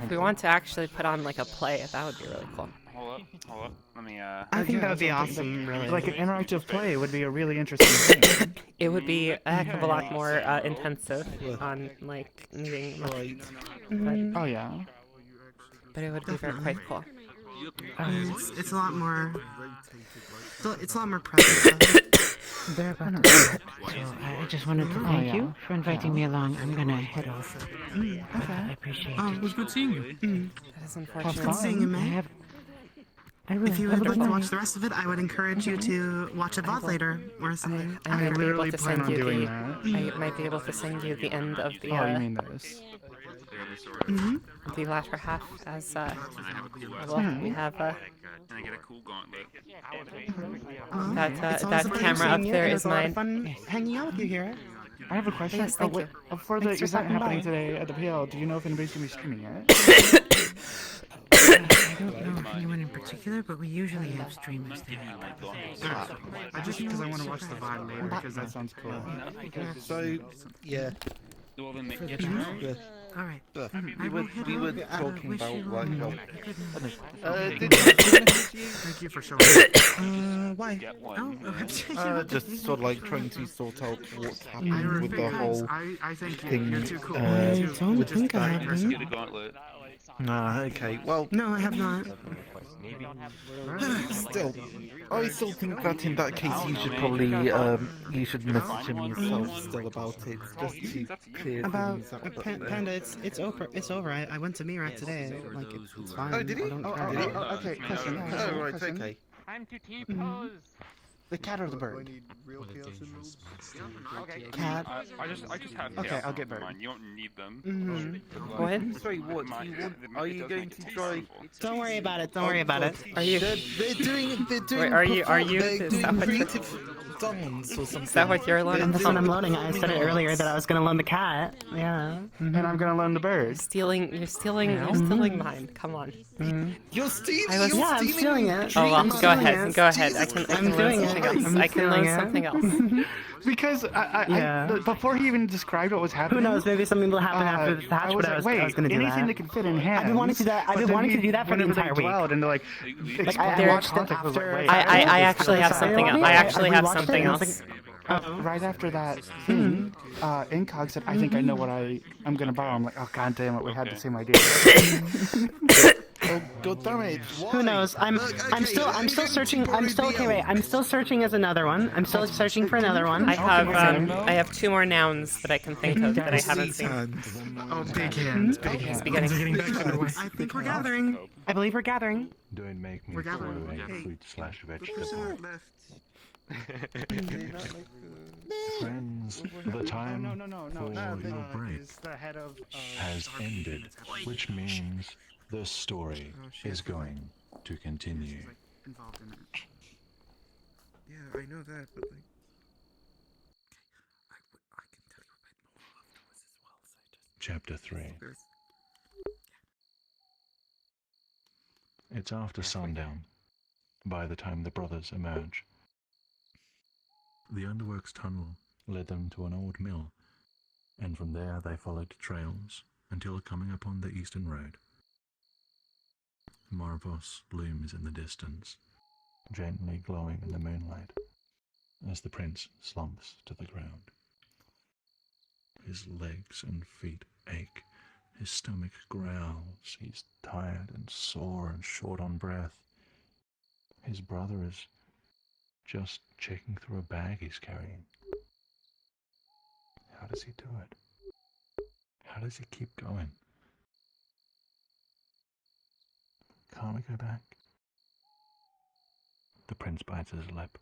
we want to actually put on like a play, that would be really cool. Hold up. Let me, I think that would be awesome, really. Like an interactive play would be a really interesting thing. It would be a heck of a lot more intensive on like needing. Oh yeah. But it would be quite cool. It's a lot more. It's a lot more present. they're about to start. So I just wanted to thank you for inviting me along. I'm gonna head off. Okay. I appreciate it. It was good seeing you. That is unfortunate. Good seeing you, man. If you would like to fun. watch the rest of it, I would encourage you to watch it VOD later or something. I might be able literally to plan send on you doing the. that. I might be able to send you the end of the. Oh, you mean this? The latter half as well, we have Can I get a cool gauntlet? It's always that a pleasure camera up seeing you. there It is was a lot of mine. fun hanging out with you here. I have a question. Yes, thank you. For the Thanks for event stopping happening by. today at the PL, do you know if anybody's gonna be streaming it? I don't know of anyone in particular, but we usually have streamers there. I just because I want to watch the VOD later because that sounds cool. So, yeah. Well, then Yeah. Alright. We were talking about like well. Thank you for showing up. Why? Just sort of like trying to sort out what's happening with the whole I think thing. you're too cool. I don't think I have get a been. gauntlet. Okay. Well, No, I have not. I still think that in that case you should probably you should message him yourself still about it just to clear About things up. Panda, it's over. It's over. I went to Mirat today. Like it's fine. Oh, did he? I don't Oh, care. okay. Question. Oh, right. Okay. Time to T-pose. The cat or the bird? Do I need real chaos emeralds? Okay. Cat. I just have Okay, chaos I'll get emeralds in bird. mine. You don't need them. What? Sorry, what? Are you going to try? Don't worry about it. Don't worry about it. Are you? They're doing. Wait, are you? They're Is that doing what you're? creative dance or something. Is that what you're loading? That's what I'm loading. I said it earlier that I was gonna loan the cat. Yeah. And I'm gonna loan the bird. You're stealing mine. Come on. You're stealing. Yeah, I'm stealing it. Oh well, I'm go stealing ahead. it. Go ahead. I can learn doing something it. else. I'm I can learn stealing it. something else. Because before he even described what was happening, Who knows? Maybe something will happen after the hatch. But I was gonna do that. Anything that can fit in hands. I've been wanting to do that. I've been wanting to do that for the entire week. And like, I watched it after. I actually have something else. I actually have something else. Right after that thing, Incog said, "I think I know what I'm gonna borrow." I'm like, "Oh god damn it, we had the same idea." Oh god damn it! Why? Who knows? I'm still searching. I'm still searching as another one. I'm still searching for another one. I have 2 more nouns that I can think of that I haven't seen. Oh, big hands, big hands. Beginning. I think we're gathering. I believe we're gathering. Don't make me We're throw gathering. a fruit/vegetable. left. Friends, the time for your break Is the head of has ended, which means the story is going to continue. involved in it. Yeah, I know that, but like. I can tell you a bit more afterwards as well. So just. Chapter 3. It's after sundown by the time the brothers emerge. The underworks tunnel led them to an old mill, and from there they followed trails until coming upon the eastern road. Marvos looms in the distance, gently glowing in the moonlight, as the prince slumps to the ground. His legs and feet ache, his stomach growls, he's tired and sore and short on breath. His brother is just checking through a bag he's carrying. How does he do it? How does he keep going? Can't we go back? The prince bites his lip.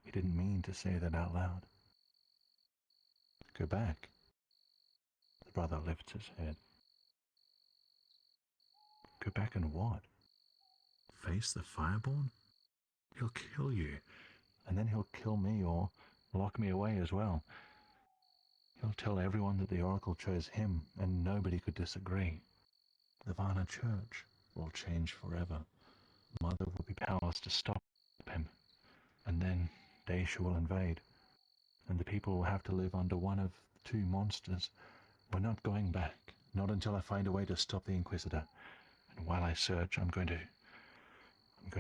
He didn't mean to say that out loud. Go back. The brother lifts his head. Go back and what? Face the Fireborn? He'll kill you, and then he'll kill me or lock me away as well. He'll tell everyone that the Oracle chose him, and nobody could disagree. The Varna Church will change forever. Mother will be powerless to stop him, and then Daisha will invade, and the people will have to live under one of the 2 monsters. We're not going back, not until I find a way to stop the Inquisitor. And while I search, I'm going to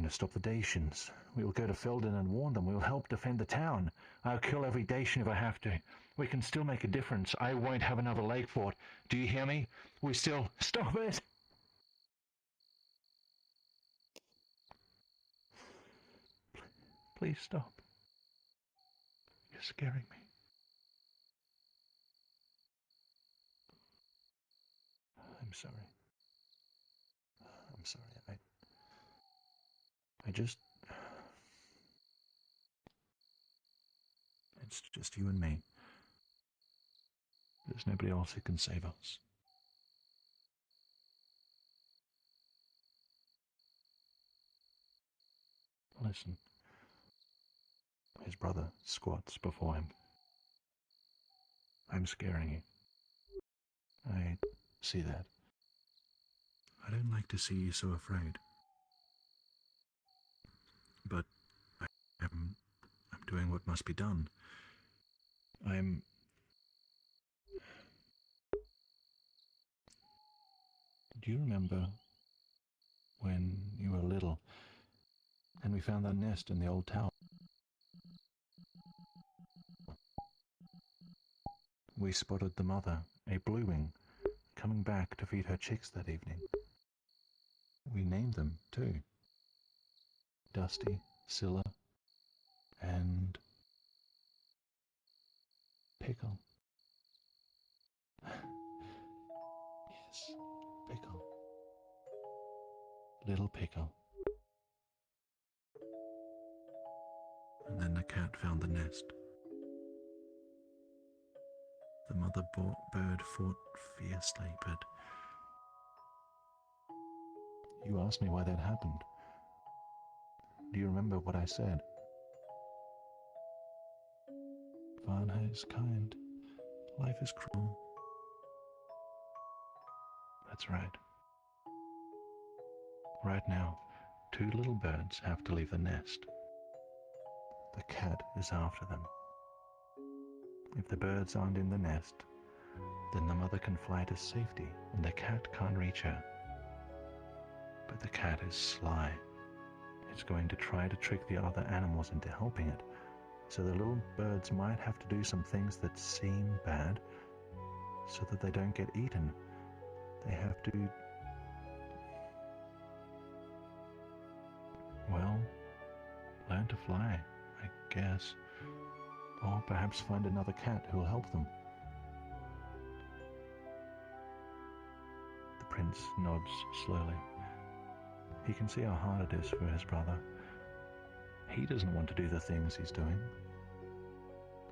stop the Dacians. We will go to Felden and warn them. We will help defend the town. I'll kill every Dacian if I have to. We can still make a difference. I won't have another lake fort. Do you hear me? We still... Stop it! Please stop. You're scaring me. I'm sorry. I'm sorry. I just... It's just you and me. There's nobody else who can save us. Listen. His brother squats before him. I'm scaring you. I see that. I don't like to see you so afraid. But I'm doing what must be done. Do you remember when you were little and we found that nest in the old tower? We spotted the mother, a bluewing, coming back to feed her chicks that evening. We named them, too. Dusty, Scylla, and... Pickle. Yes, Pickle. Little Pickle. and then the cat found the nest. The mother bird fought fiercely, but you asked me why that happened. Do you remember what I said? Varna is kind. Life is cruel. That's right. Right now, 2 little birds have to leave the nest. The cat is after them. If the birds aren't in the nest, then the mother can fly to safety and the cat can't reach her. But the cat is sly. It's going to try to trick the other animals into helping it, so the little birds might have to do some things that seem bad so that they don't get eaten. They have to, well, learn to fly, I guess. Or perhaps find another cat who'll help them. The prince nods slowly. He can see how hard it is for his brother. He doesn't want to do the things he's doing,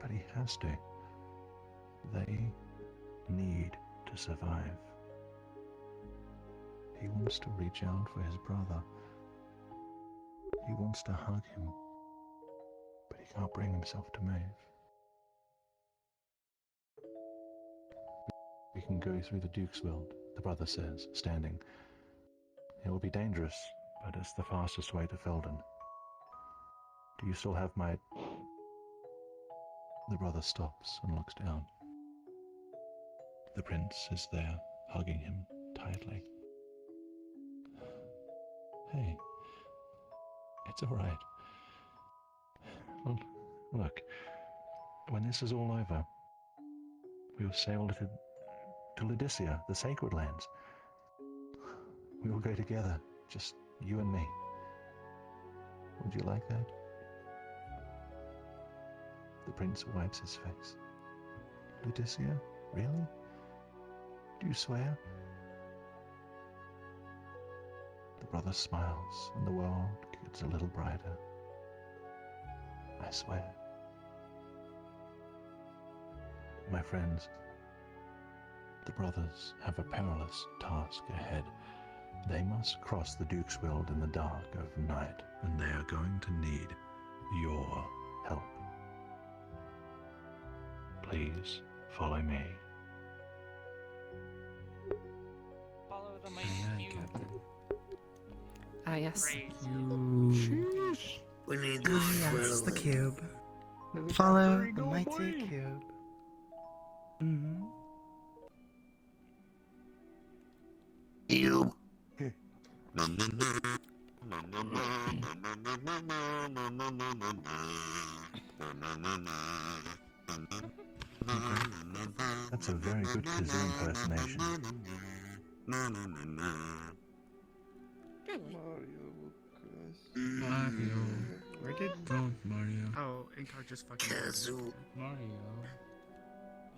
but he has to. They need to survive. He wants to reach out for his brother. He wants to hug him, but he can't bring himself to move. We can go through the Duke's World, the brother says, standing. It will be dangerous, but it's the fastest way to Felden. Do you still have my... The brother stops and looks down. The prince is there, hugging him tightly. Hey, it's all right. Well, look, when this is all over, we'll sail to Laodicea, the Sacred Lands. We will go together, just you and me. Would you like that? The prince wipes his face. Laodicea? Really? Do you swear? The brother smiles, and the world gets a little brighter. I swear. My friends, the brothers have a perilous task ahead. They must cross the Duke's World in the dark of night, and they are going to need your help. Please follow me. Follow the mighty cube. Ah, yes. We need yes, the cube. Follow the mighty cube. Cube. That's a very good kazoo impersonation. Mario. Where did... Oh, Mario. Oh, Inkar just fucking... Kazoo. Mario.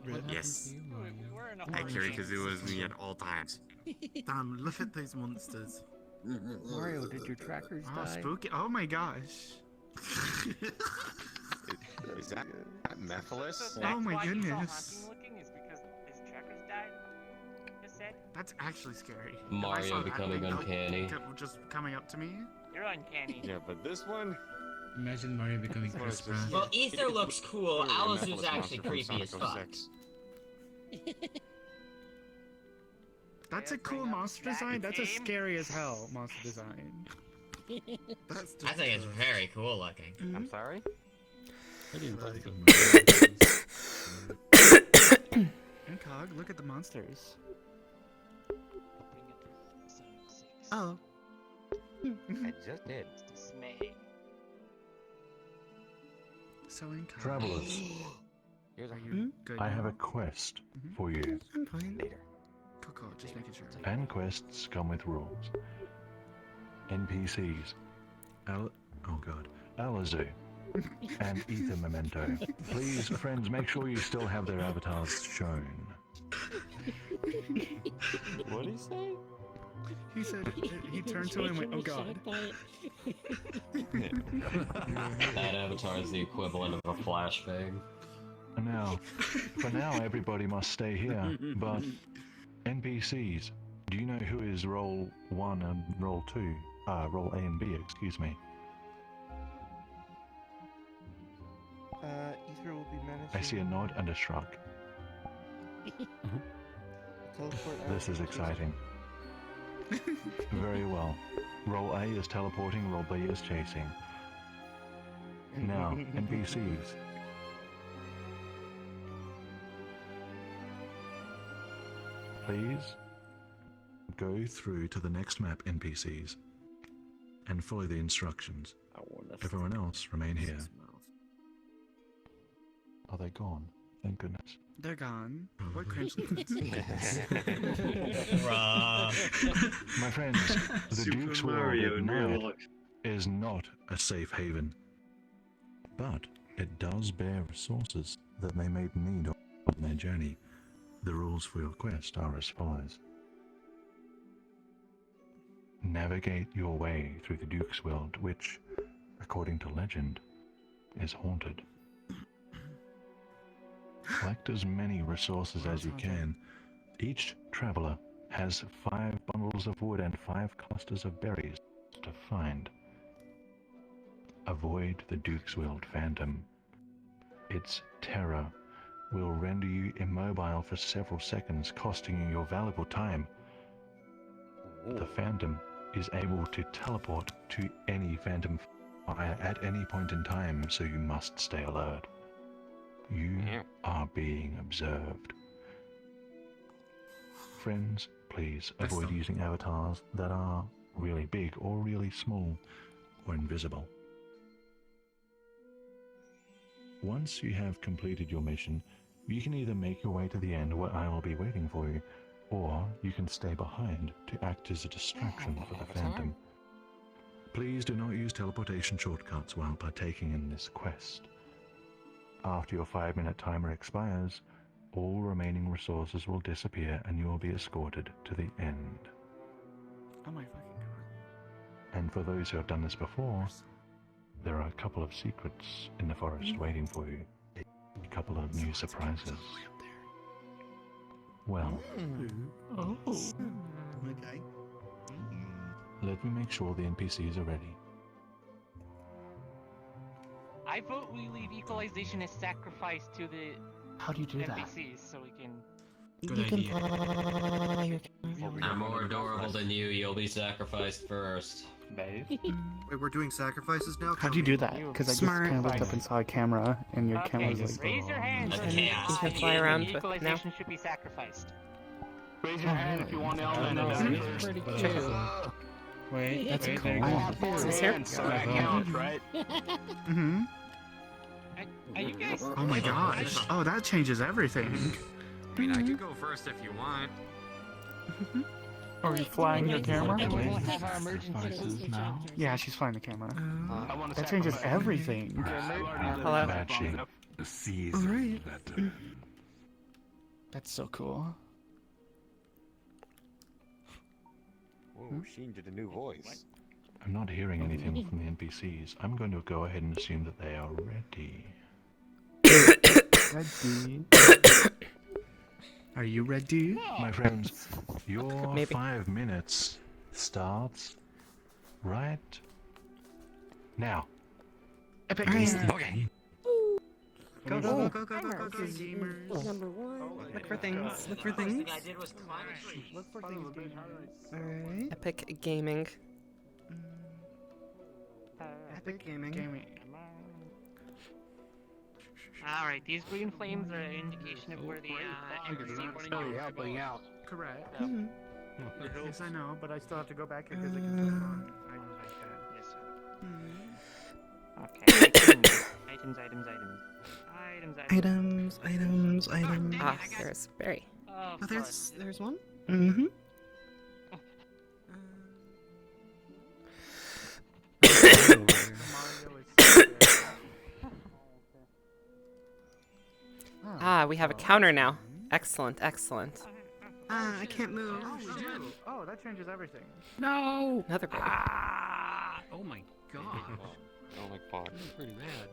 Really? Yes. We're in a I carry Kazoo with me at all times. Damn, look at these monsters. Mario, did your trackers Oh, die? spooky. Oh my gosh. Is that Mephiles? Oh my goodness. Is because his trackers died? Just said? That's actually scary. Mario If I saw that becoming thing uncanny. just coming up to me. You're uncanny. Yeah, but this one... Imagine Mario becoming Chris Pratt. Well, Ether looks cool. Alice is actually creepy as fuck. That's a cool monster design. That's a scary as hell monster design. That's I think it's very cool looking. I'm sorry? I didn't like him. Incog, look at the monsters. Oh. I just did. Dismay. So Incog. Travelers, Here's Are you good? I now? have a quest for you. I'm fine. later. Cool, just making sure. And quests come with rules. NPCs. Oh god. Alazu. And Ether Memento. Please, friends, make sure you still have their avatars shown. What did he say? He said, he turned to him and went, oh god. That avatar is the equivalent of a flashbang. Now, for now, everybody must stay here, but NPCs, do you know who is role 1 and role 2? Role A and B, excuse me. Ether will be managing. I see a nod and a shrug. This is exciting. Very well. Role A is teleporting, role B is chasing. Now, NPCs. Please go through to the next map, NPCs, and follow the instructions. Everyone else, remain here. Are they gone? Thank goodness. They're gone. What cringe? My friends, the Duke's world at night is not a safe haven, but it does bear resources that they may need on their journey. The rules for your quest are as follows. Navigate your way through the Duke's world, which, according to legend, is haunted. Collect as many resources as you can. Each traveler has 5 bundles of wood and 5 clusters of berries to find. Avoid the Duke's world phantom. Its terror will render you immobile for several seconds, costing you your valuable time. The phantom is able to teleport to any phantom fire at any point in time, so you must stay alert. You are being observed. Friends, please avoid using avatars that are really big or really small or invisible. Once you have completed your mission, you can either make your way to the end where I will be waiting for you, or you can stay behind to act as a distraction for the phantom. Please do not use teleportation shortcuts while partaking in this quest. After your 5-minute timer expires, all remaining resources will disappear and you will be escorted to the end. Oh my fucking god. And for those who have done this before, there are a couple of secrets in the forest waiting for you. A couple of new surprises. Well, Okay. let me make sure the NPCs are ready. I vote we leave equalization as sacrifice to the How do you do that? NPCs so we can. You can fly your camera. I'm more adorable than you. You'll be sacrificed first. Wait, we're doing sacrifices now? How do you do that? Because I just kind of looked up and saw a camera, and your camera was like. Raise your hand. Okay. You can fly around with now. Equalization should be sacrificed. Raise your hand if you want to. Pretty cool. Wait, That's cool. Is this here? Mm-hmm. Are you guys? Oh my gosh. Oh, that changes everything. I mean, I could go first if you want. Are you flying your camera? Now? Yeah, she's flying the camera. That changes everything. Hello. Alright. That's so cool. Whoa, Sheen did a new voice. I'm not hearing anything from the NPCs. I'm going to go ahead and assume that they are ready. Ready? Are you ready? My friends, your 5 minutes starts right now. Epic. Okay. Go, go, go, go, go, go, go, gamers. Number 1. Look for things. Look for things. I did was climb a tree. Look for things, gamers. Alright. Epic gaming. Epic gaming. Alright, these green flames are an indication of where the NPC helping out. Correct. So. Yes, I know, but I still have to go back and physically click on items like that. Yes, sir. Okay. Items. Ah, there's Barry. Oh, there's one? Mm-hmm. Ah, we have a counter now. Excellent, excellent. I can't move. Oh, that changes everything. No! Another berry. Oh my gosh. Oh my god. Pretty bad.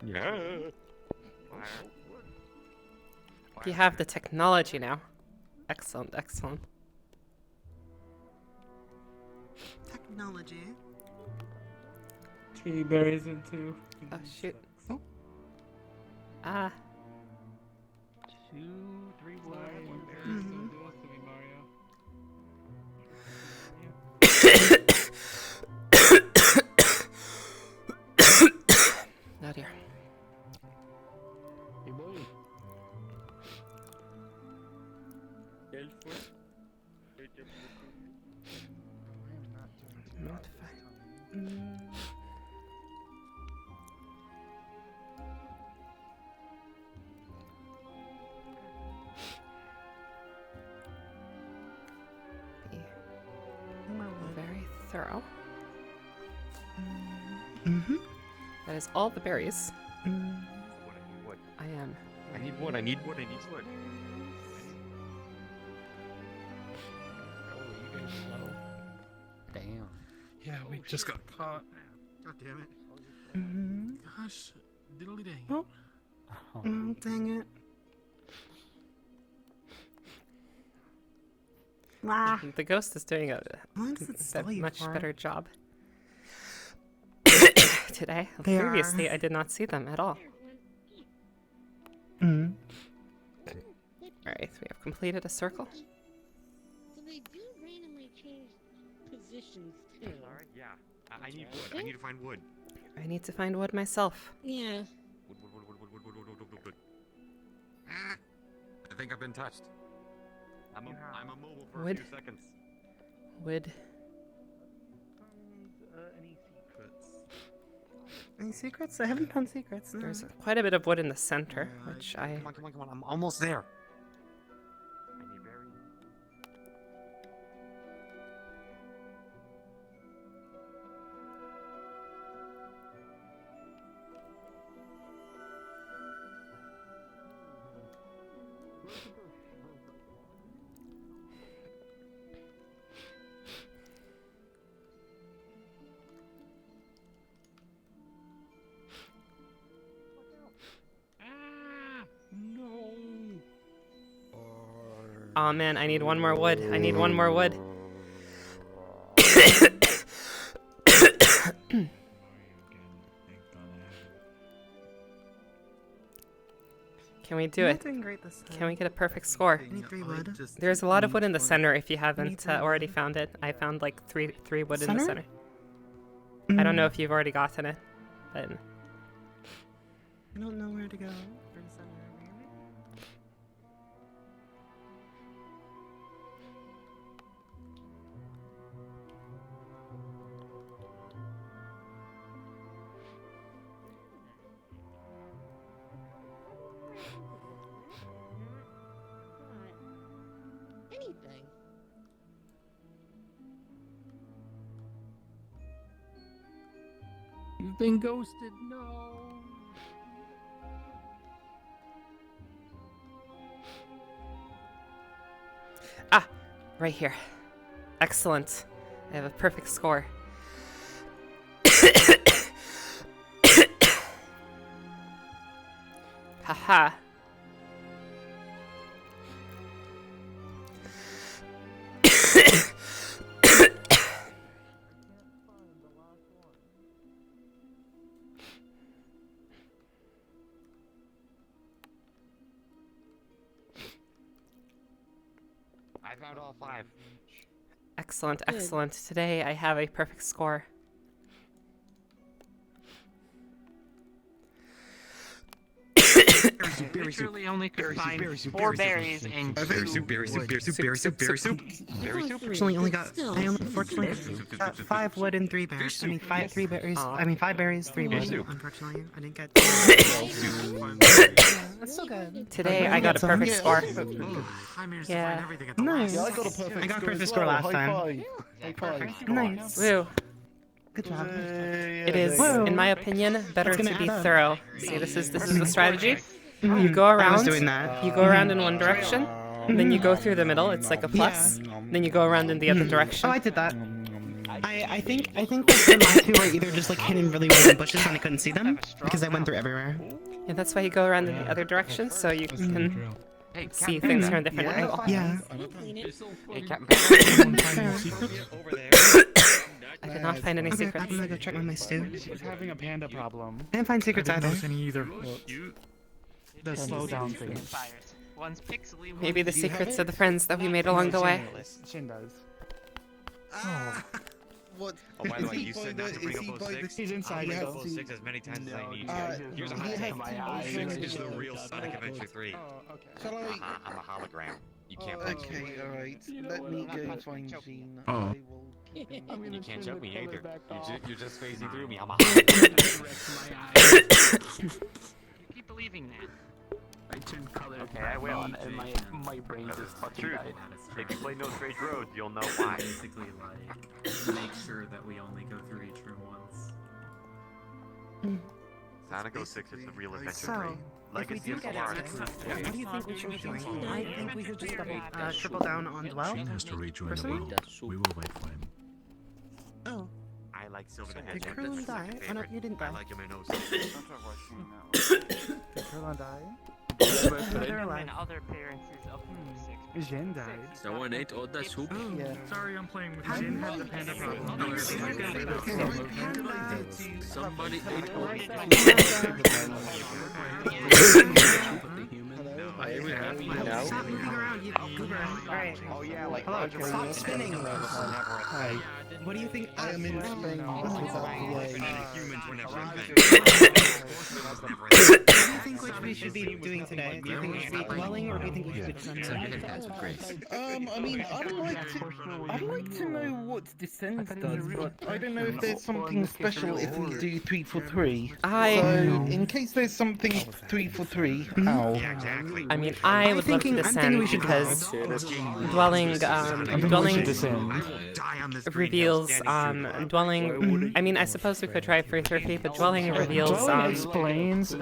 Yeah. You have the technology now. Excellent, excellent. Technology. 2 berries into. Oh shoot. Oh. Ah. 2, 3 wood, 1 berry. Mhm. Don't do this to me, Mario. Oh dear. Hey boy. Not fine. Very thorough. Mm-hmm. That is all the berries. What? I am. I need wood. I need wood. I need wood. Damn. Yeah, we just got caught. God damn it. Mm-hmm. Gosh, diddly dang. Oh. Oh, dang it. Ah. The ghost is doing a Why does it stall you much for? better job today. They Previously, are. I did not see them at all. Mm. Alright, we have completed a circle. So they do randomly change positions too. Alright, yeah. I need wood. I need to find wood. I need to find wood myself. Yeah. Wood. Ah, I think I've been touched. I'm immobile for Wood. a few seconds. Wood. Any secrets? Any secrets? I haven't found secrets. No. There's quite a bit of wood in the center, which I... Come on. I'm almost there. I need berries. Aw man, I need one more wood. I need one more wood. Can we do You're it? not doing great this time. Can we get a perfect score? I need 3 wood. There's a lot of wood in the center if you haven't already found it. I found like three wood in the center. I don't know if you've already gotten it, but... I don't know where to go. For the center, really? Anything. You've been ghosted. No. Ah, right here. Excellent. I have a perfect score. Haha. I found all 5. Excellent, excellent. Today I have a perfect score. Literally only could find 4 berries and 2 Berry soup. Unfortunately, I only got 5 wood and 3 berries. I mean, 3 berries. I mean, 5 berries, 3 wood. Unfortunately, I didn't get. That's so good. Today I got a perfect score. Yeah. Nice. Yeah, I got a perfect I got a score perfect as score well. last time. High five. Nice. Woo. Good job. It is, Whoa. in my opinion, better That's to gonna be add up. thorough. See, this is the strategy. Mhm. You go I was around. doing that. You go around in one direction, Then you go through the middle, it's like a plus. Then you go around in the other direction. Oh, I did that. I think that the last two were either just like hidden really well in bushes and I couldn't see them because I went through everywhere. Yeah, that's why you go around in the other direction, so you can see things from a different angle. Yeah. Hey, Captain Panda. I did not find any Okay, secrets. I'm gonna go check my mice too. She's having a panda problem. I didn't find secrets either. Either. The slow down thing. One's pixely, Maybe the one's- secrets are the friends that we made along the way. Shin does. Oh. What? Oh, by the way, you said not to bring up 06. He's inside. I'll He bring has up 06 as many times as I need Uh, to. Here's a he hot has take. to- 06 is the real Sonic Adventure 3. Shall I? I'm a hologram. You can't punch me. Okay, alright. Let me go find Jean. Oh. I will You can't choke me either. You're just phasing through me. I'm a You keep believing that. I turned color. Okay, I will. And my brain just fucking died. If you play No Straight Roads, you'll know why. Basically, like, make sure that we only go through each room once. Sonic 06 is the real Adventure So, 3. if we Legacy do of get Solar. access, what do you think we should be doing? I think we should just triple down on Dwell. Shane has to rejoin the Personally? world. We will wait for him. Oh. I like Silver the Did Hedgehog. Krillin That's my die? second Oh no, favorite. you didn't I die. like him in 06. Did Krillin die? They're alive. And other appearances of 06. Jin died. Someone ate all that soup. Yeah. Sorry, I'm playing with Jin had the panda problem. Somebody ate all I am happy now. Stop moving around, you goober. Alright. Oh yeah, like Hello, stop spinning. Hi. What do you think? I am in Spain without the Humans were never What do you think we should be doing today? Do you think we should be dwelling or do you think we should be descending? I mean, I'd like to know what Descend does, but I don't know if there's something special if we do 3 for 3. So, in case there's something 3 for 3, how? I mean, I would love to descend because dwelling reveals dwelling. I mean, I suppose we could try for 3, but dwelling reveals explains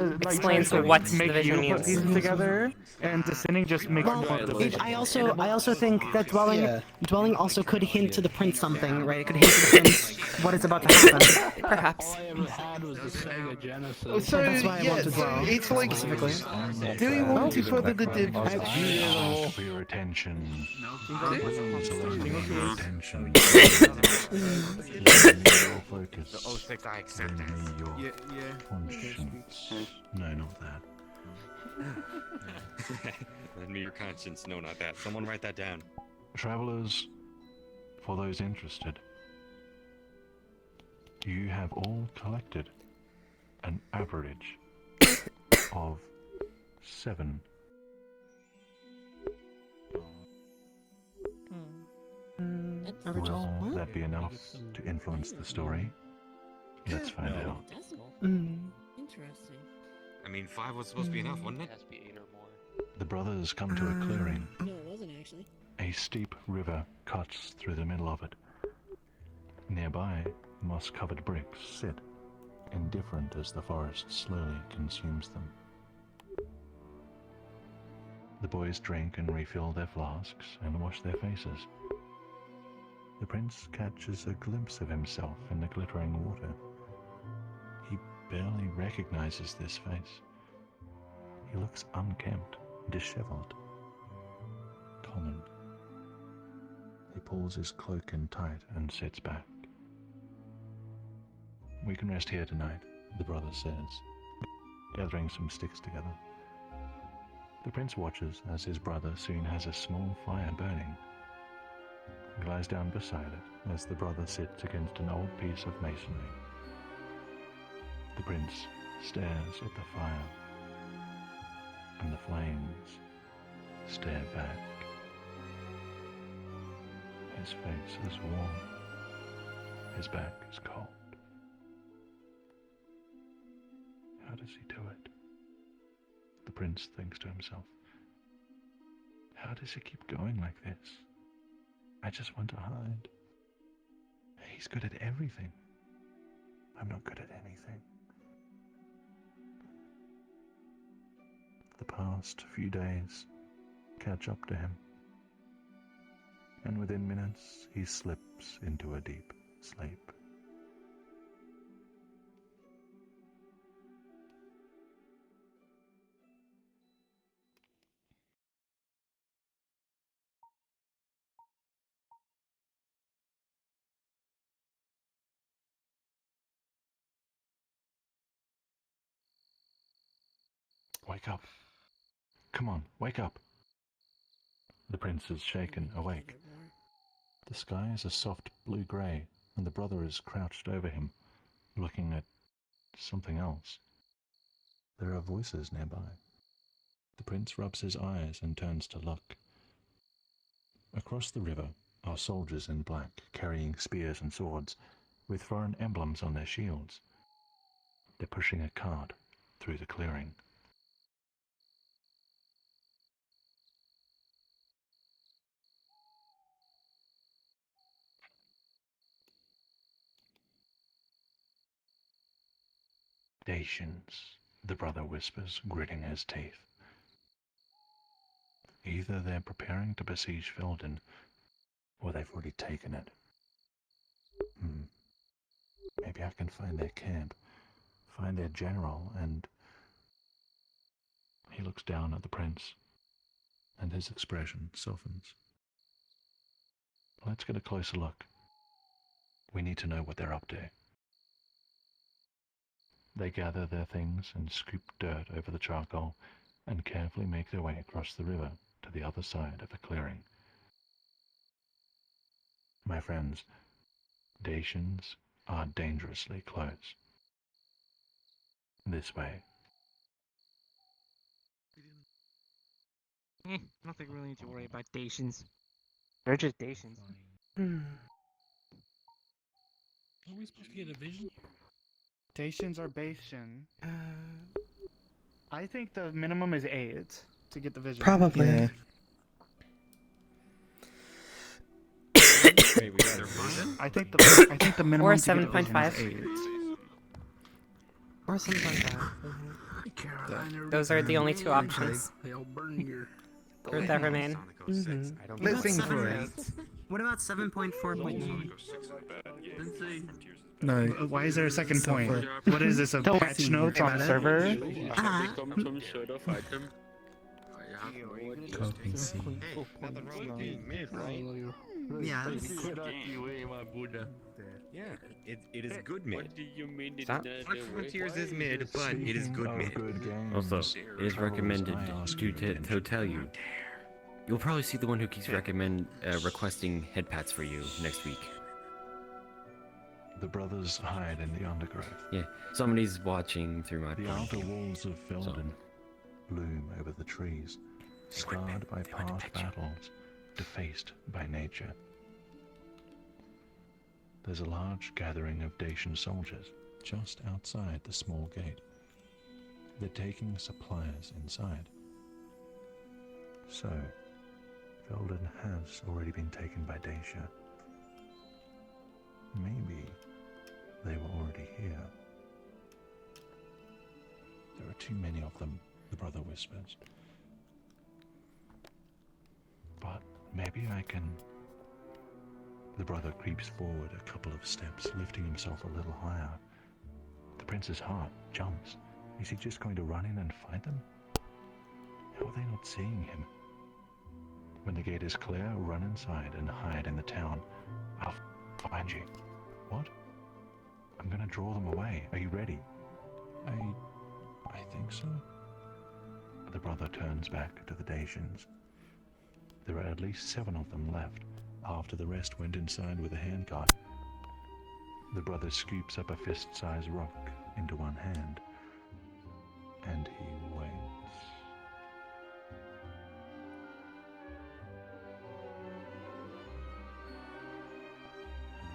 what the make vision you put means. pieces together, and descending just makes more of the vision. I also think that dwelling also could hint to the prince something, right? It could hint to the prince what is about to happen. Perhaps. All I ever had was the Sega Genesis. So, that's why I want to yes, dwell it's like, specifically. do we want to further the div? Ask for your attention. Please allow me your attention. Your focus. The 06, I accept Bring that. me your Yeah. conscience. No, not that. Lend me your conscience. No, not that. Someone write that down. Travelers, for those interested, you have all collected an average of 7. Will that be enough to influence the story? Let's find out. Interesting. I mean, 5 was supposed to be enough, wasn't it? Has to be 8 or more. The brothers come to a clearing. No, it wasn't actually. A steep river cuts through the middle of it. Nearby, moss-covered bricks sit, indifferent as the forest slowly consumes them. The boys drink and refill their flasks and wash their faces. The prince catches a glimpse of himself in the glittering water. He barely recognizes this face. He looks unkempt, disheveled, common. He pulls his cloak in tight and sits back. We can rest here tonight, the brother says, gathering some sticks together. The prince watches as his brother soon has a small fire burning. He lies down beside it as the brother sits against an old piece of masonry. The prince stares at the fire, and the flames stare back. His face is warm, his back is cold. How does he do it? The prince thinks to himself. How does he keep going like this? I just want to hide. He's good at everything. I'm not good at anything. The past few days catch up to him, and within minutes he slips into a deep sleep. Wake up. Come on, wake up. The prince is shaken awake. The sky is a soft blue-grey, and the brother is crouched over him, looking at something else. There are voices nearby. The prince rubs his eyes and turns to look. Across the river are soldiers in black, carrying spears and swords, with foreign emblems on their shields. They're pushing a cart through the clearing. Dacians, the brother whispers, gritting his teeth. Either they're preparing to besiege Felden, or they've already taken it. Maybe I can find their camp, find their general, and... He looks down at the prince, and his expression softens. Let's get a closer look. We need to know what they're up to. They gather their things and scoop dirt over the charcoal, and carefully make their way across the river to the other side of the clearing. My friends, Dacians are dangerously close. This way. I don't think we really need to worry about Dacians. They're just Dacians. Are we supposed to get a vision? Dacians are Bayesian. I think the minimum is 8 to get the vision. Probably. Yeah. Wait, we got their budget? I think the minimum Or to get the vision 7.5. is 8. Or something like that. Those are the only two options. They'll burn your... Or that remain. Let's aim for 8. What about 7.4.9? No. Why is there a second point? What is this, a patch notes on the server? Become some sort of item. Copy C. Nothing wrong with being mid, right? Yeah. Yeah, it is good mid. What do you mean it's Dark not Frontiers is mid, but it is good mid. Also, it is recommended to tell you. You'll probably see the one who keeps requesting head pats for you next week. The brothers hide in the undergrowth. Yeah, somebody's watching through my The outer walls of Felden loom over the trees, scarred by past battles, defaced by nature. There's a large gathering of Dacian soldiers just outside the small gate. They're taking supplies inside. So, Felden has already been taken by Dacia. Maybe they were already here. There are too many of them, the brother whispers. But maybe I can... The brother creeps forward a couple of steps, lifting himself a little higher. The prince's heart jumps. Is he just going to run in and find them? How are they not seeing him? When the gate is clear, run inside and hide in the town. I'll find you. What? I'm gonna draw them away. Are you ready? I think so. The brother turns back to the Dacians. There are at least 7 of them left, after the rest went inside with a handguard. The brother scoops up a fist-sized rock into one hand, and he waits.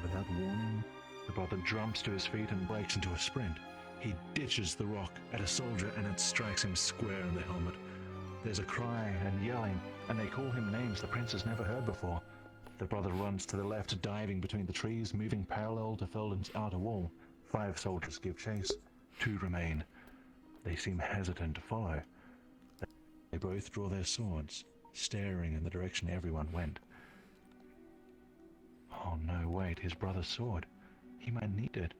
Without warning, the brother jumps to his feet and breaks into a sprint. He ditches the rock at a soldier and it strikes him square in the helmet. There's a cry and yelling, and they call him names the prince has never heard before. The brother runs to the left, diving between the trees, moving parallel to Felden's outer wall. 5 soldiers give chase. 2 remain. They seem hesitant to follow. They both draw their swords, staring in the direction everyone went. Oh no, wait, his brother's sword. He might need it.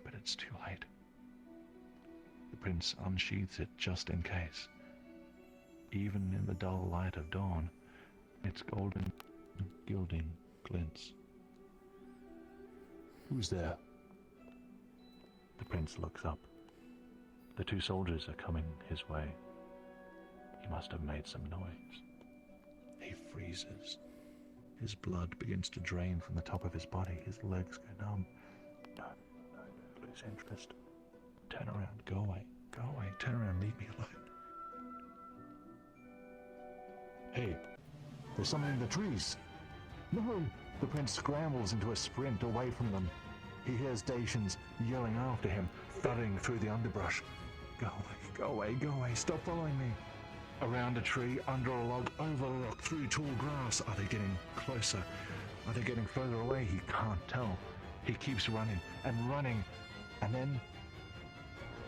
But it's too late. The prince unsheathes it just in case. Even in the dull light of dawn, its golden gilding glints. Who's there? The prince looks up. The two soldiers are coming his way. He must have made some noise. He freezes. His blood begins to drain from the top of his body. His legs go numb. No, don't lose interest. Turn around, go away, turn around, leave me alone. Hey, there's something in the trees. No! The prince scrambles into a sprint away from them. He hears Dacians yelling after him, thudding through the underbrush. Go away, go away, go away, stop following me. Around a tree, under a log, over a rock, through tall grass. Are they getting closer? Are they getting further away? He can't tell. He keeps running and running, and then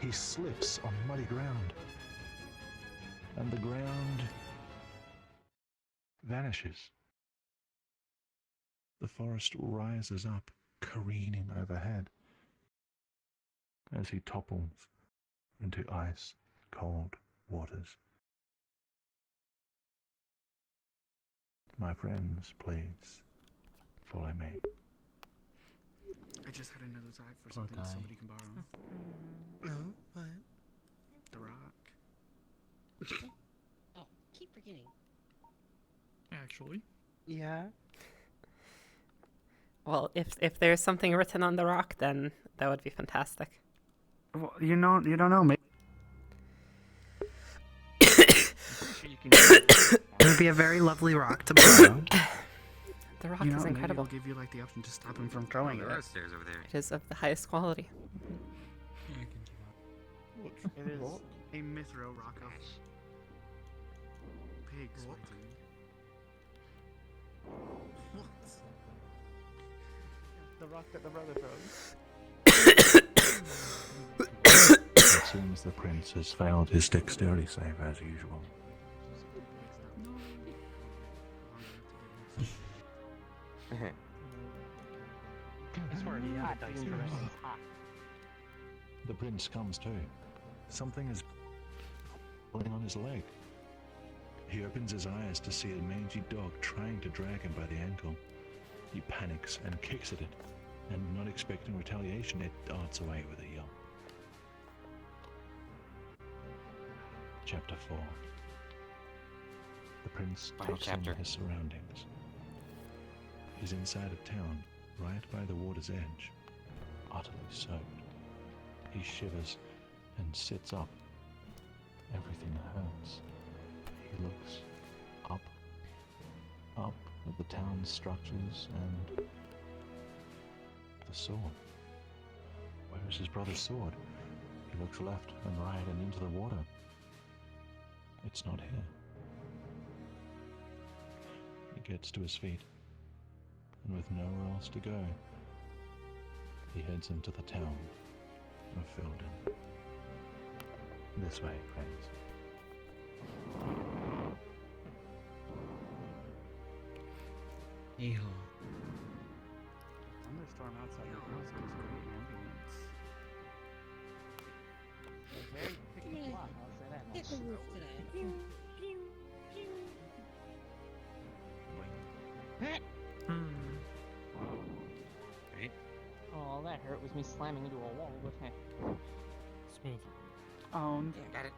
he slips on muddy ground. And the ground vanishes. The forest rises up, careening overhead, as he topples into ice-cold waters. My friends, please, follow me. I just had another tag for something somebody can borrow. No, what? The rock. Oh, keep forgetting. Actually. Yeah. Well, if there's something written on the rock, then that would be fantastic. Well, you don't know, mate. It would be a very lovely rock to borrow. The rock You know, is maybe incredible. we'll give you like the option to stop him from throwing it. Upstairs over there. It is of the highest quality. It is a mithril rock of pigs. The rock that the brother throws. It seems the prince has failed his dexterity save as usual. The prince comes to. Something is pulling on his leg. He opens his eyes to see a mangy dog trying to drag him by the ankle. He panics and kicks at it, and not expecting retaliation, it darts away with a yelp. Chapter 4. The prince takes in his surroundings. He's inside of town, right by the water's edge, utterly soaked. He shivers and sits up. Everything hurts. He looks up at the town's structures and the sword. Where is his brother's sword? He looks left and right and into the water. It's not here. He gets to his feet, and with nowhere else to go, he heads into the town of Felden. This way, friends. Yeehaw. Thunderstorm outside the house gives great ambience. Very picky block, I'll say that Hit much. the roof today. Right. Oh, all that hurt was me slamming into a wall, but hey. Smooth. Got it.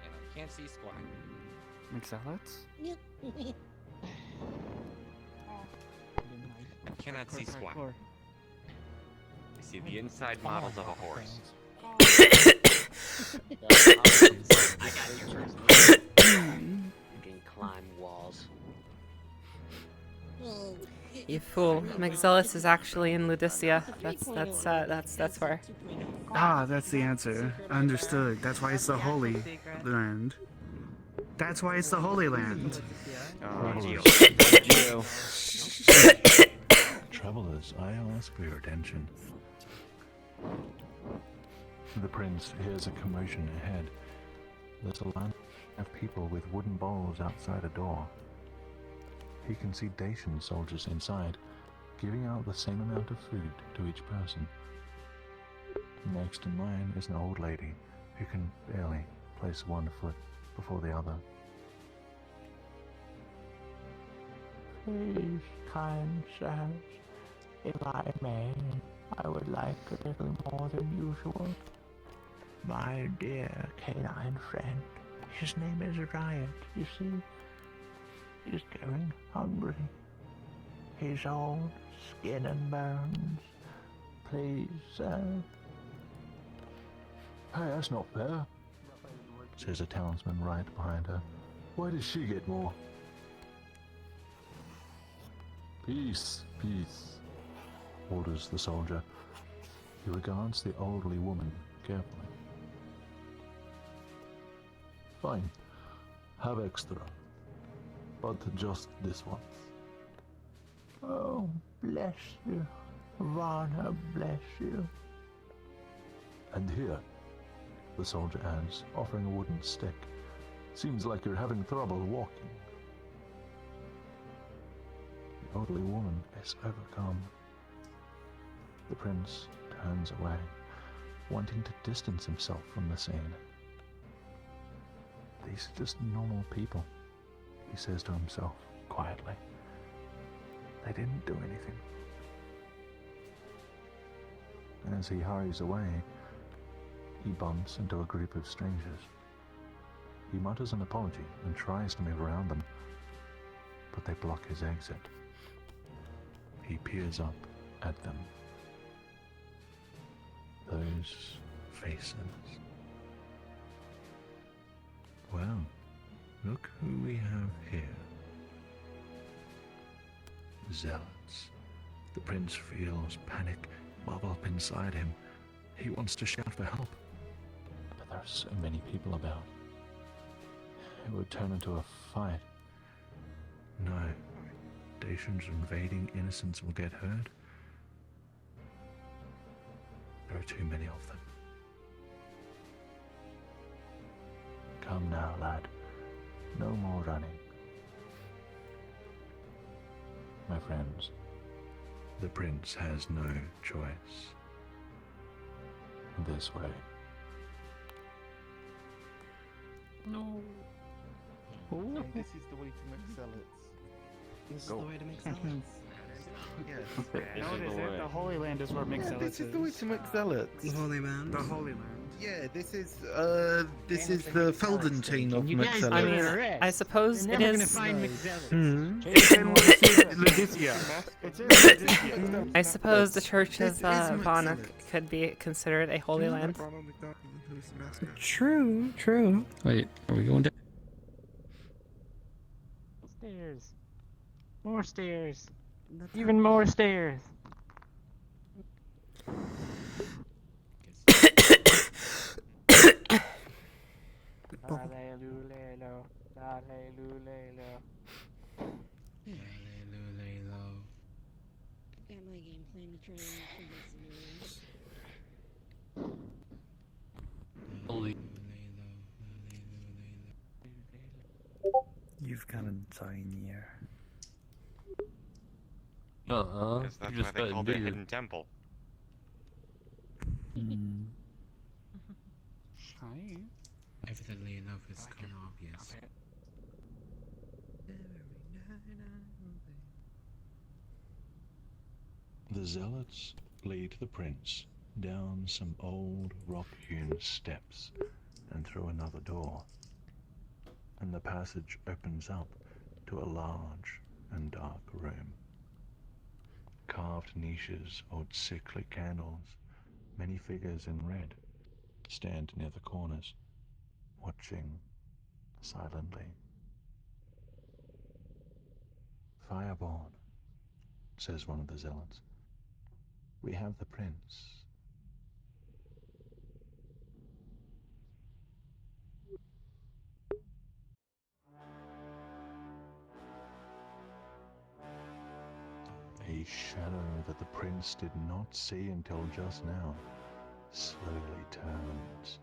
And I can't see squat. McSalads? Yep. Cannot see squat. I see the inside models of a horse. I got you first. You can climb walls. You fool. Magzellus is actually in Ludicia. That's where. Ah, that's the answer. Understood. That's why it's the Holy Land. That's why it's the Holy Land. Travelers, I ask for your attention. The prince hears a commotion ahead. There's a line of people with wooden bowls outside a door. He can see Dacian soldiers inside, giving out the same amount of food to each person. Next in line is an old lady who can barely place one foot before the other. Please, kind sirs, if I may, I would like a little more than usual. My dear canine friend, his name is Riot, you see. He's going hungry. He's old, skin and bones. Please, sir. Hey, that's not fair, says a townsman right behind her. Why does she get more? Peace, peace, orders the soldier. He regards the elderly woman carefully. Fine, have extra, but just this once. Oh, bless you. Varna bless you. And here, the soldier adds, offering a wooden stick. Seems like you're having trouble walking. The elderly woman is overcome. The prince turns away, wanting to distance himself from the scene. These are just normal people, he says to himself quietly. They didn't do anything. As he hurries away, he bumps into a group of strangers. He mutters an apology and tries to move around them, but they block his exit. He peers up at them. Those faces. Well, look who we have here. Zealots. The prince feels panic bubble up inside him. He wants to shout for help, but there are so many people about. It would turn into a fight. No, Dacian's invading innocents will get hurt. There are too many of them. Come now, lad. No more running. My friends, the prince has no choice. This way. No. And this is the way to make zealots. This is the way to make zealots. Yes. No, it isn't. The Holy Land is where Mixelis This is the way to make zealots. The Holy Land. The Holy Land. Yeah, this is the Felden chain of You guys McZealots. I mean, I suppose You're it never is. gonna find McZealots. Hmm. It's in Laetitia. It's in Laetitia. I suppose the Church This of is Vonuk McZealots. could be considered a holy land. True, true. Wait, are we going down? Stairs. More stairs. Even more stairs. Hallelujah. Hallelujah. Got my game plan to try and figure this You've got a tinier. Because that's why they called it a hidden temple. Hi. Evidently enough, it's kind of obvious. The zealots lead the prince down some old rock-hewn steps and through another door, and the passage opens up to a large and dark room. Carved niches hold sickly candles. Many figures in red stand near the corners, watching silently. Fireborn, says one of the zealots. We have the prince. A shadow that the prince did not see until just now slowly turns.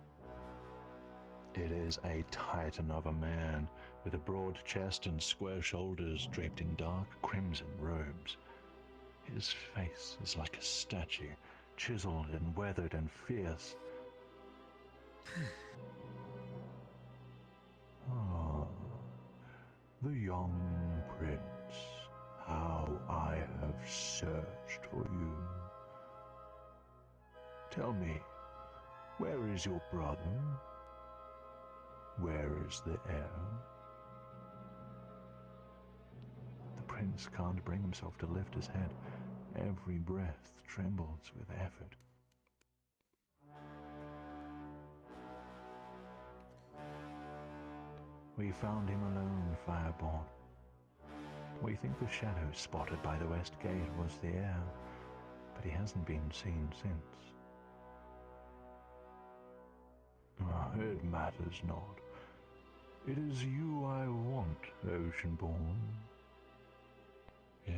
It is a titan of a man, with a broad chest and square shoulders draped in dark crimson robes. His face is like a statue, chiseled and weathered and fierce. Ah, the young prince. How I have searched for you. Tell me, where is your brother? Where is the heir? The prince can't bring himself to lift his head. Every breath trembles with effort. We found him alone, Fireborn. We think the shadow spotted by the west gate was the heir, but he hasn't been seen since. It matters not. It is you I want, Oceanborn. Yes,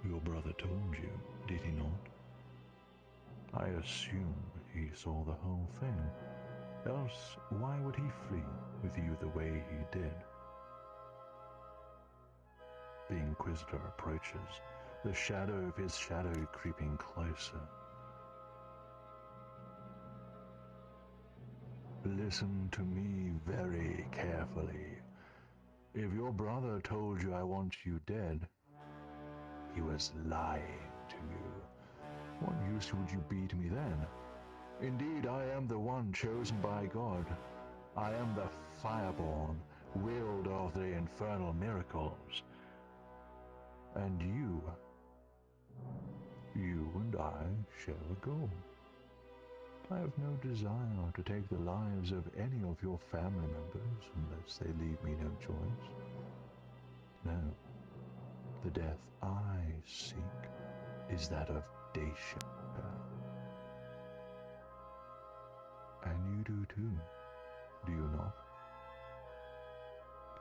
your brother told you, did he not? I assume he saw the whole thing. Else, why would he flee with you the way he did? The Inquisitor approaches, the shadow of his shadow creeping closer. Listen to me very carefully. If your brother told you I want you dead, he was lying to you. What use would you be to me then? Indeed, I am the one chosen by God. I am the Fireborn, wielder of the infernal miracles. And you and I share a goal. I have no desire to take the lives of any of your family members unless they leave me no choice. No, the death I seek is that of Dacia. And you do too, do you not?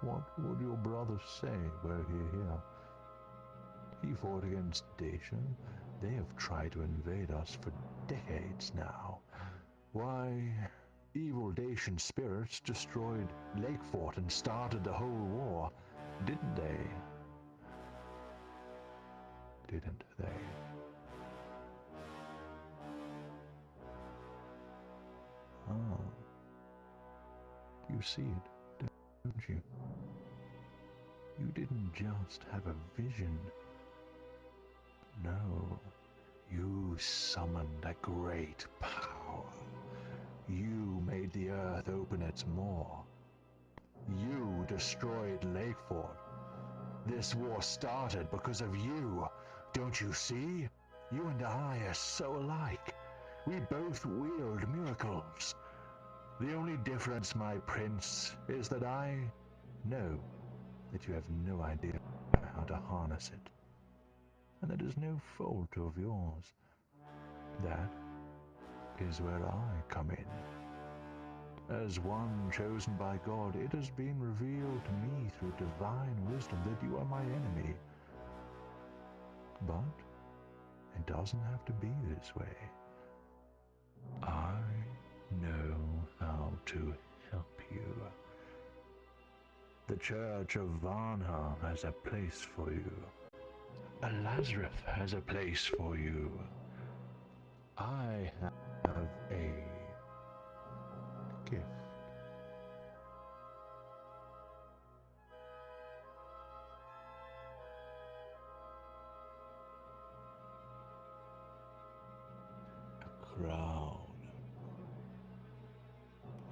What would your brother say were he here? He fought against Dacia. They have tried to invade us for decades now. Why, evil Dacian spirits destroyed Lakefort and started the whole war, didn't they? Didn't they? Ah. You see it, don't you? You didn't just have a vision. No, you summoned a great power. You made the earth open its maw. You destroyed Lakefort. This war started because of you. Don't you see? You and I are so alike. We both wield miracles. The only difference, my prince, is that I know that you have no idea how to harness it. And that is no fault of yours. That is where I come in. As one chosen by God, it has been revealed to me through divine wisdom that you are my enemy. But it doesn't have to be this way. I know how to help you. The Church of Varnha has a place for you. A Lazarus has a place for you. I have a gift. A crown.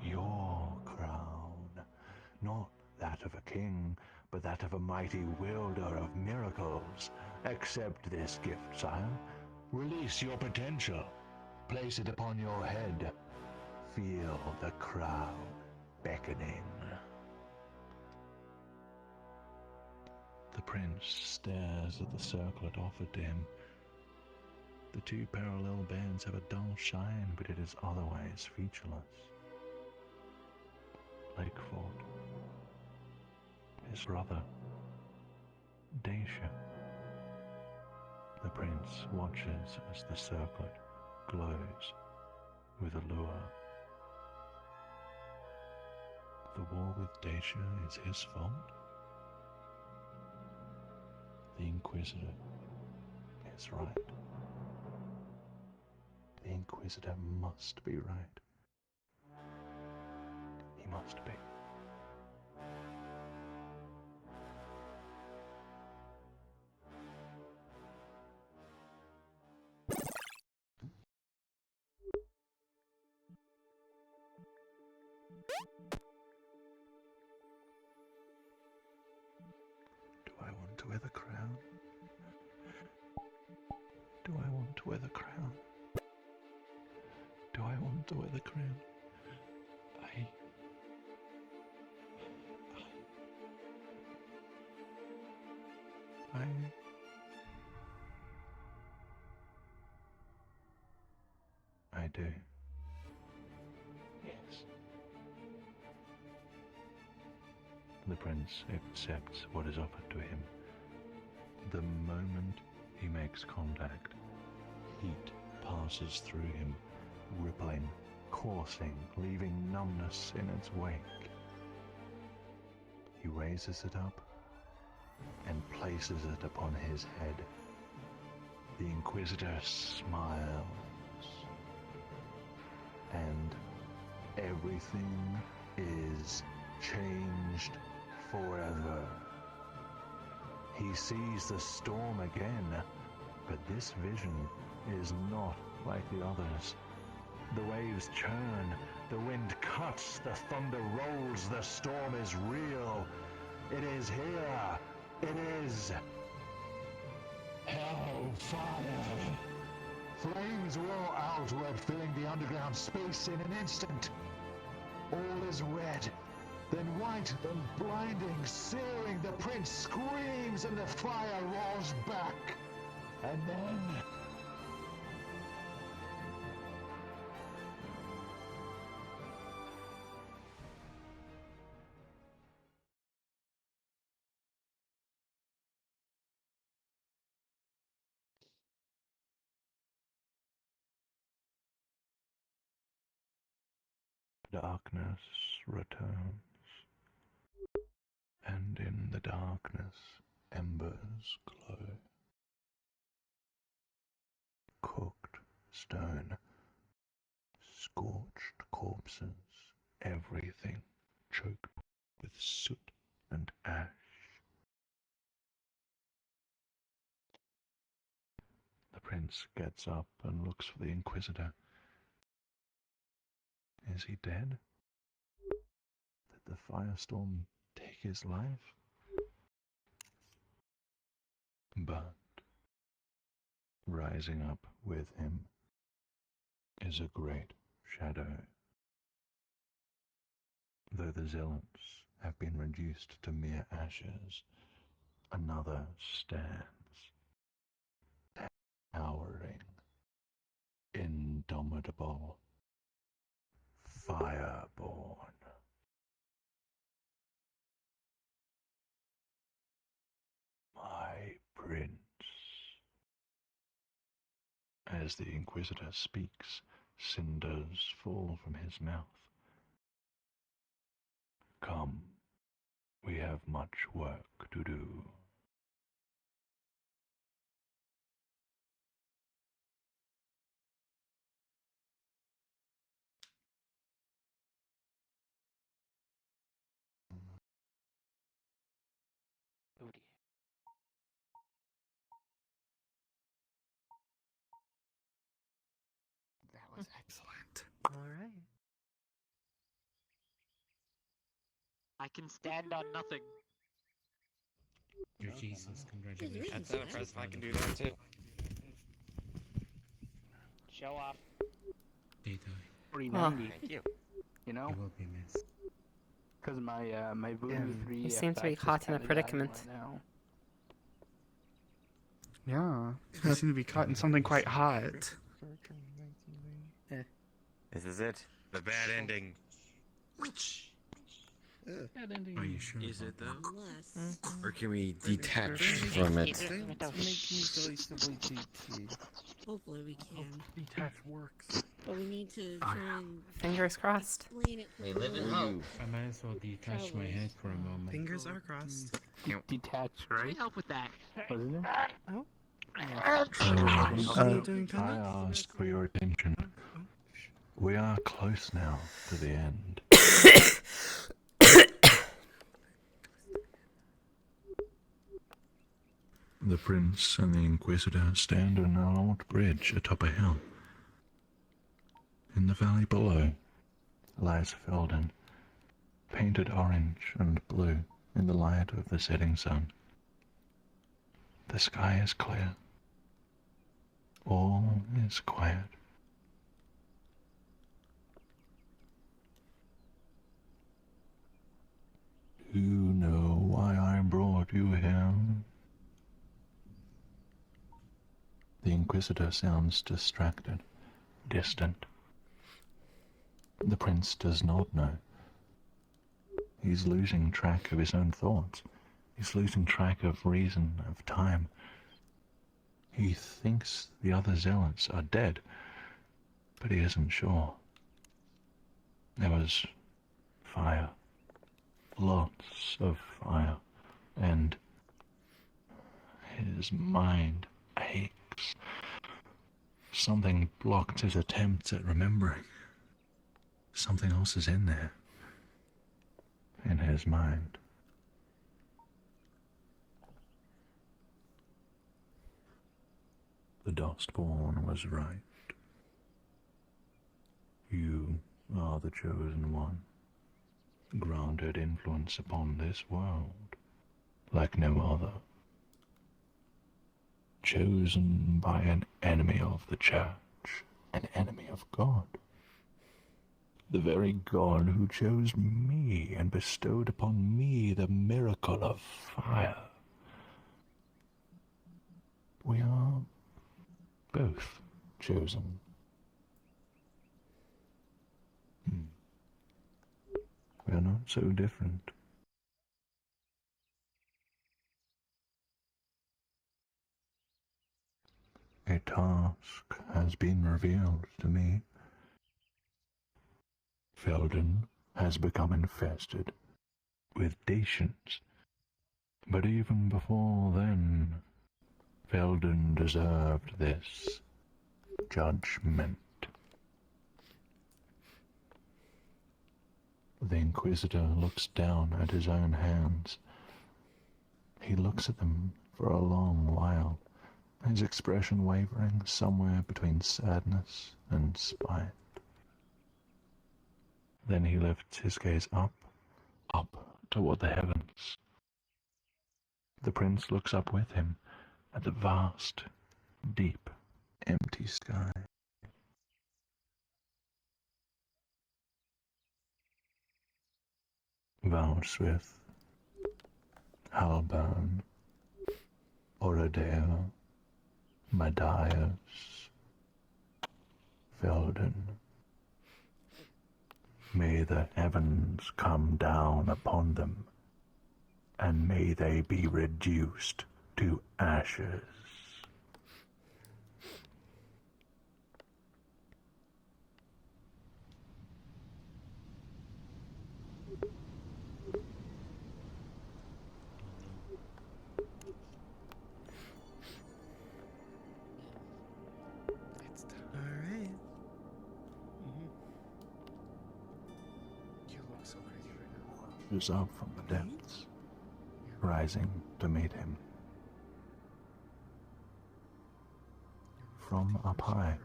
Your crown. Not that of a king, but that of a mighty wielder of miracles. Accept this gift, sire. Release your potential. Place it upon your head. Feel the crown beckoning. The prince stares at the circlet offered to him. The two parallel bands have a dull shine, but it is otherwise featureless. Lakefort. His brother. Dacia. The prince watches as the circlet glows with allure. the war with Dacia is his fault? The Inquisitor is right. The Inquisitor must be right. He must be. Do I want to wear the crown? Do I want to wear the crown? Do I want to wear the crown? I do. Yes. The prince accepts what is offered to him. The moment he makes contact, heat passes through him, rippling, coursing, leaving numbness in its wake. He raises it up and places it upon his head. The Inquisitor smiles, and everything is changed forever. He sees the storm again, but this vision is not like the others. The waves churn, the wind cuts, the thunder rolls, the storm is real. It is here. It is hellfire. Flames roar outward, filling the underground space in an instant. All is red, then white, then blinding, searing. The prince screams and the fire roars back. And then... darkness returns, and in the darkness embers glow. Cooked stone, scorched corpses, everything choked with soot and ash. The prince gets up and looks for the Inquisitor. Is he dead? Did the firestorm take his life? But rising up with him is a great shadow. Though the zealots have been reduced to mere ashes, another stands, towering, indomitable, fireborn. My prince. As the Inquisitor speaks, cinders fall from his mouth. Come, we have much work to do. Booty. That was excellent. Alright. I can stand on nothing. You're Jesus, congratulations. That's not impressive. I can do that too. Show off. Data. 390. Thank you. You know? You will be missed. Because my Voodoo 3 You seem to be FX is caught in a kinda dying predicament. right now. Yeah, I seem to be caught in something quite hot. This is it. The bad ending. Which? Bad ending. Are you sure? Is it though? Or can we detach from it? Don't make me so easily cheat. Hopefully we can. Detach works. But we need to try and Fingers crossed. explain it. We live in hope. I might as well detach my head for a moment. Fingers are crossed. Detach, right? Help with that. Wasn't it? Oh. I ask for your attention. We are close now to the end. The Prince and the Inquisitor stand on an old bridge atop a hill. In the valley below lies Felden, painted orange and blue in the light of the setting sun. The sky is clear. All is quiet. You know why I brought you here? The Inquisitor sounds distracted, distant. The Prince does not know. He's losing track of his own thoughts. He's losing track of reason, of time. He thinks the other zealots are dead, but he isn't sure. There was fire. Lots of fire. And his mind aches. Something blocked his attempts at remembering. Something else is in there. In his mind. The Dustborn was right. You are the chosen one, granted influence upon this world like no other. Chosen by an enemy of the Church, an enemy of God. The very God who chose me and bestowed upon me the miracle of fire. We are both chosen. We are not so different. A task has been revealed to me. Felden has become infested with Dacians. But even before then, Felden deserved this judgment. The Inquisitor looks down at his own hands. He looks at them for a long while, his expression wavering somewhere between sadness and spite. Then he lifts his gaze up toward the heavens. The Prince looks up with him at the vast, deep, empty sky. Valswith, Halburn, Oradea, Matthias, Felden. May the heavens come down upon them, and may they be reduced to ashes. Alright. You look so crazy right now. Is up from the depths, rising to meet him. From up high,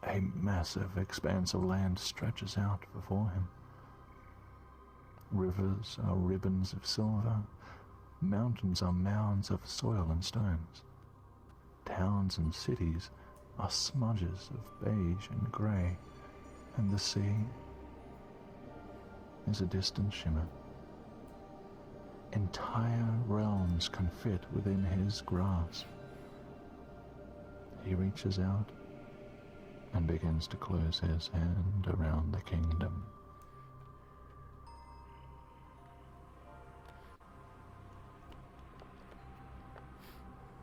a massive expanse of land stretches out before him. Rivers are ribbons of silver, mountains are mounds of soil and stones. Towns and cities are smudges of beige and grey, and the sea is a distant shimmer. Entire realms can fit within his grasp. He reaches out and begins to close his hand around the kingdom.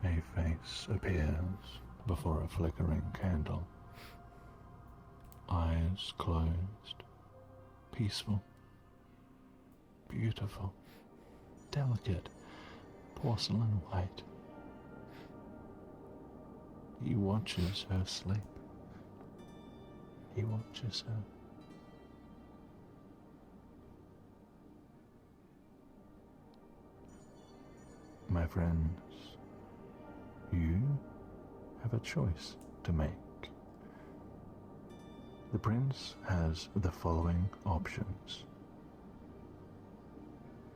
A face appears before a flickering candle. Eyes closed. Peaceful. Beautiful. Delicate. Porcelain white. He watches her sleep. He watches her. My friends, you have a choice to make. The prince has the following options.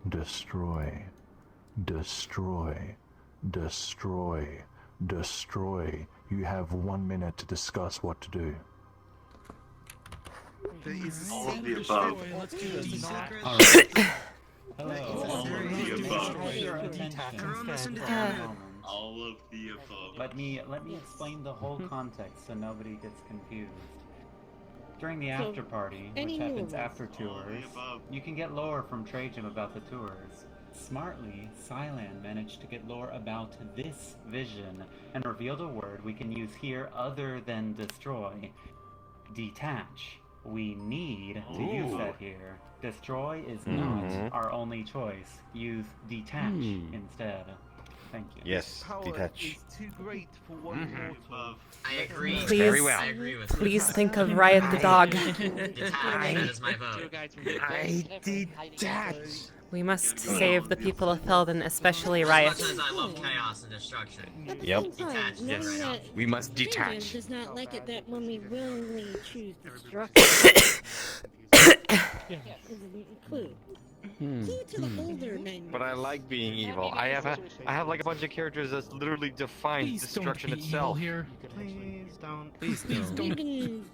Destroy, destroy, destroy, destroy. You have 1 minute to discuss what to do. There is a All of the secret above. destroy. Let's do this. Hello. All of the above. All of the above. Let me explain the whole context so nobody gets confused. During the after party, which happens after tours, you can get lore from Trajan about the tours. Smartly, Silan managed to get lore about this vision and revealed a word we can use here other than destroy. Detach. We need to use that here. Destroy is not our only choice. Use detach instead. Thank you. Yes, detach. Is too great for one mortal. I agree. Please, Very well. I agree with please this. think of Riot the dog. That is my vote. I detach. We must save the people of Felden, especially Riot. As much as I love chaos and destruction. Yep. Detach. Yes. We must detach. does not like it that when we willingly choose destruction. Is an clue. Clue to the older menu. But I like being evil. I have like a bunch of characters that literally define destruction itself. Here. Please don't. Please You can.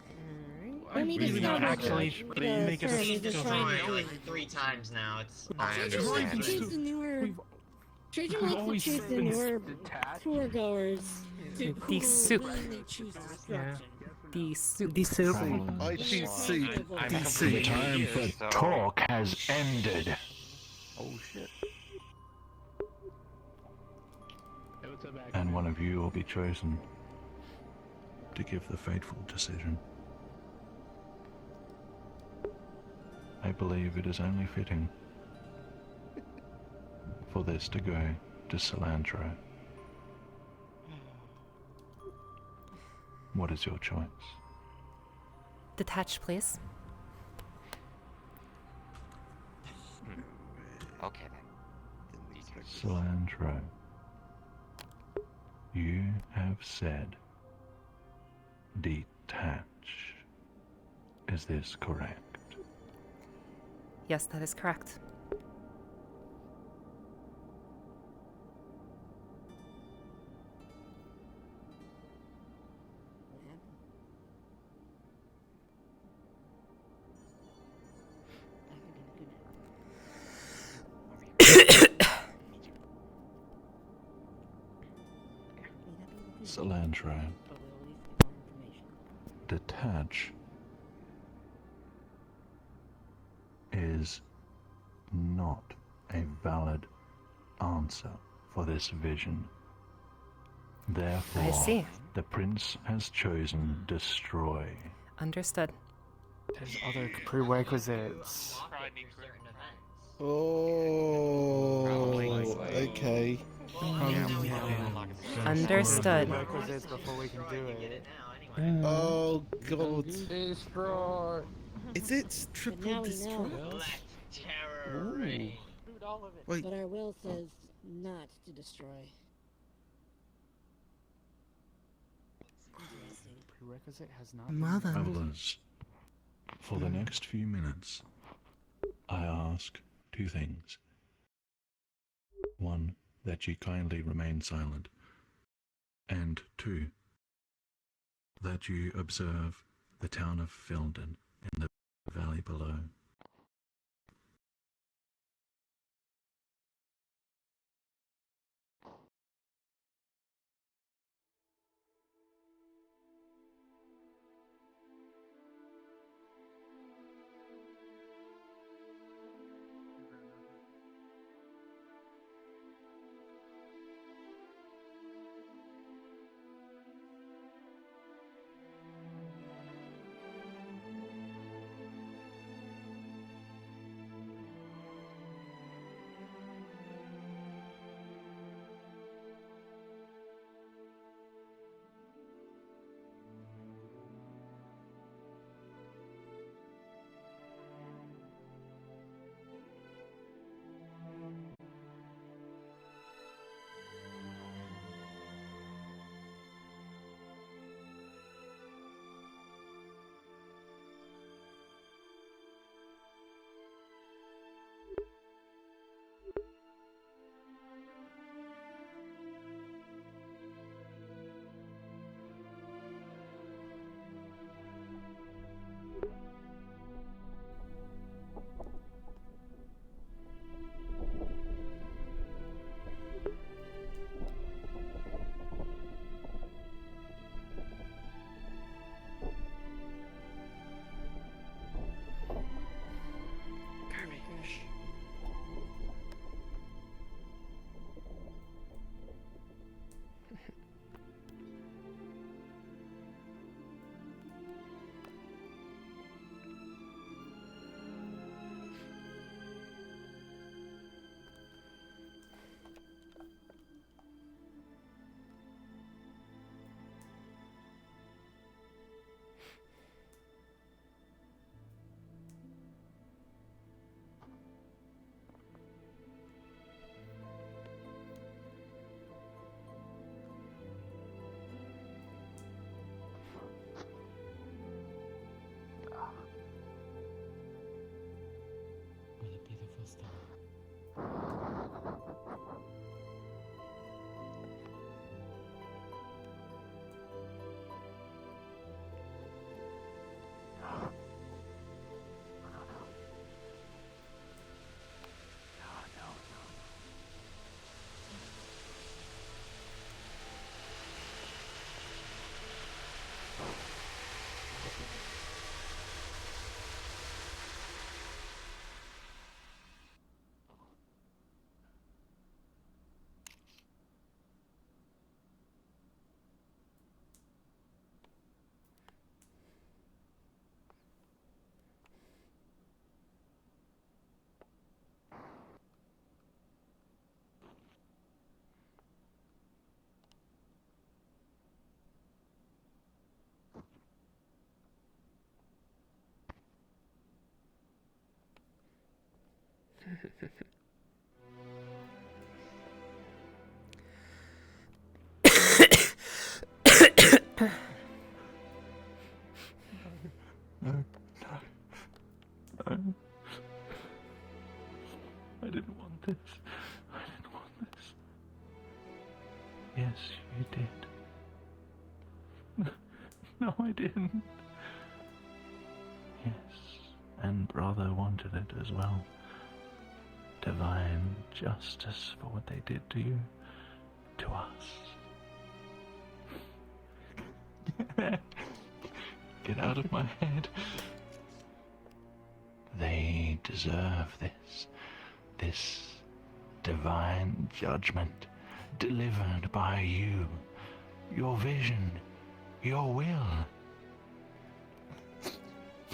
I mean, it's We not don't what actually the make us term is Destroy trying to do. like 3 times now. It's. I Trajan wants to understand. choose the newer. Trajan wants to choose the newer tour goers. The soup. Willingly choose destruction. The soup. The soup. I choose soup. I'm The time for so- talk has ended. Oh shit. And one of you will be chosen to give the fateful decision. I believe it is only fitting for this to go to Cilantro. What is your choice? Detach, please. Okay then. Cilantro, you have said detach. Is this correct? Yes, that is correct. Cilantro, detach is not a valid answer for this vision. Therefore, I see. the prince has chosen destroy. Understood. There's other prerequisites. Oh, okay. Understood. Prerequisites before we can do it. Oh god. Destroy. Is it But triple now we destroy? know. Terror rain. Wait. But our will says not to destroy. Prerequisite has not. Mother. Travelers, for the next few minutes, I ask 2 things. 1, that you kindly remain silent. And 2, that you observe the town of Felden in the valley below. No, no, no. I didn't want this. I didn't want this. Yes, you did. No, I didn't. Yes, and brother wanted it as well. Divine justice for what they did to you, to us. Get out of my head. They deserve this. This divine judgment delivered by you. Your vision. Your will.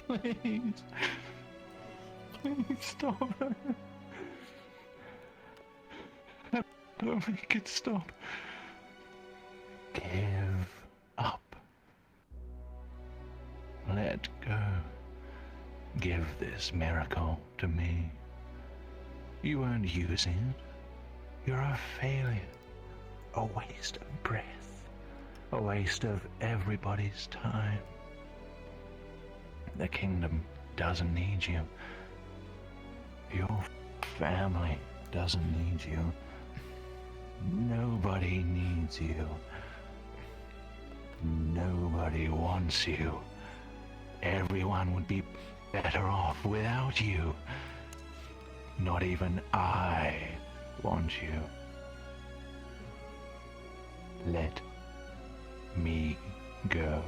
Please. Please stop. Don't make it stop. Give up. Let go. Give this miracle to me. You won't use it. You're a failure. A waste of breath. A waste of everybody's time. The kingdom doesn't need you. Your family doesn't need you. Nobody needs you. Nobody wants you. Everyone would be better off without you. Not even I want you. Let me go.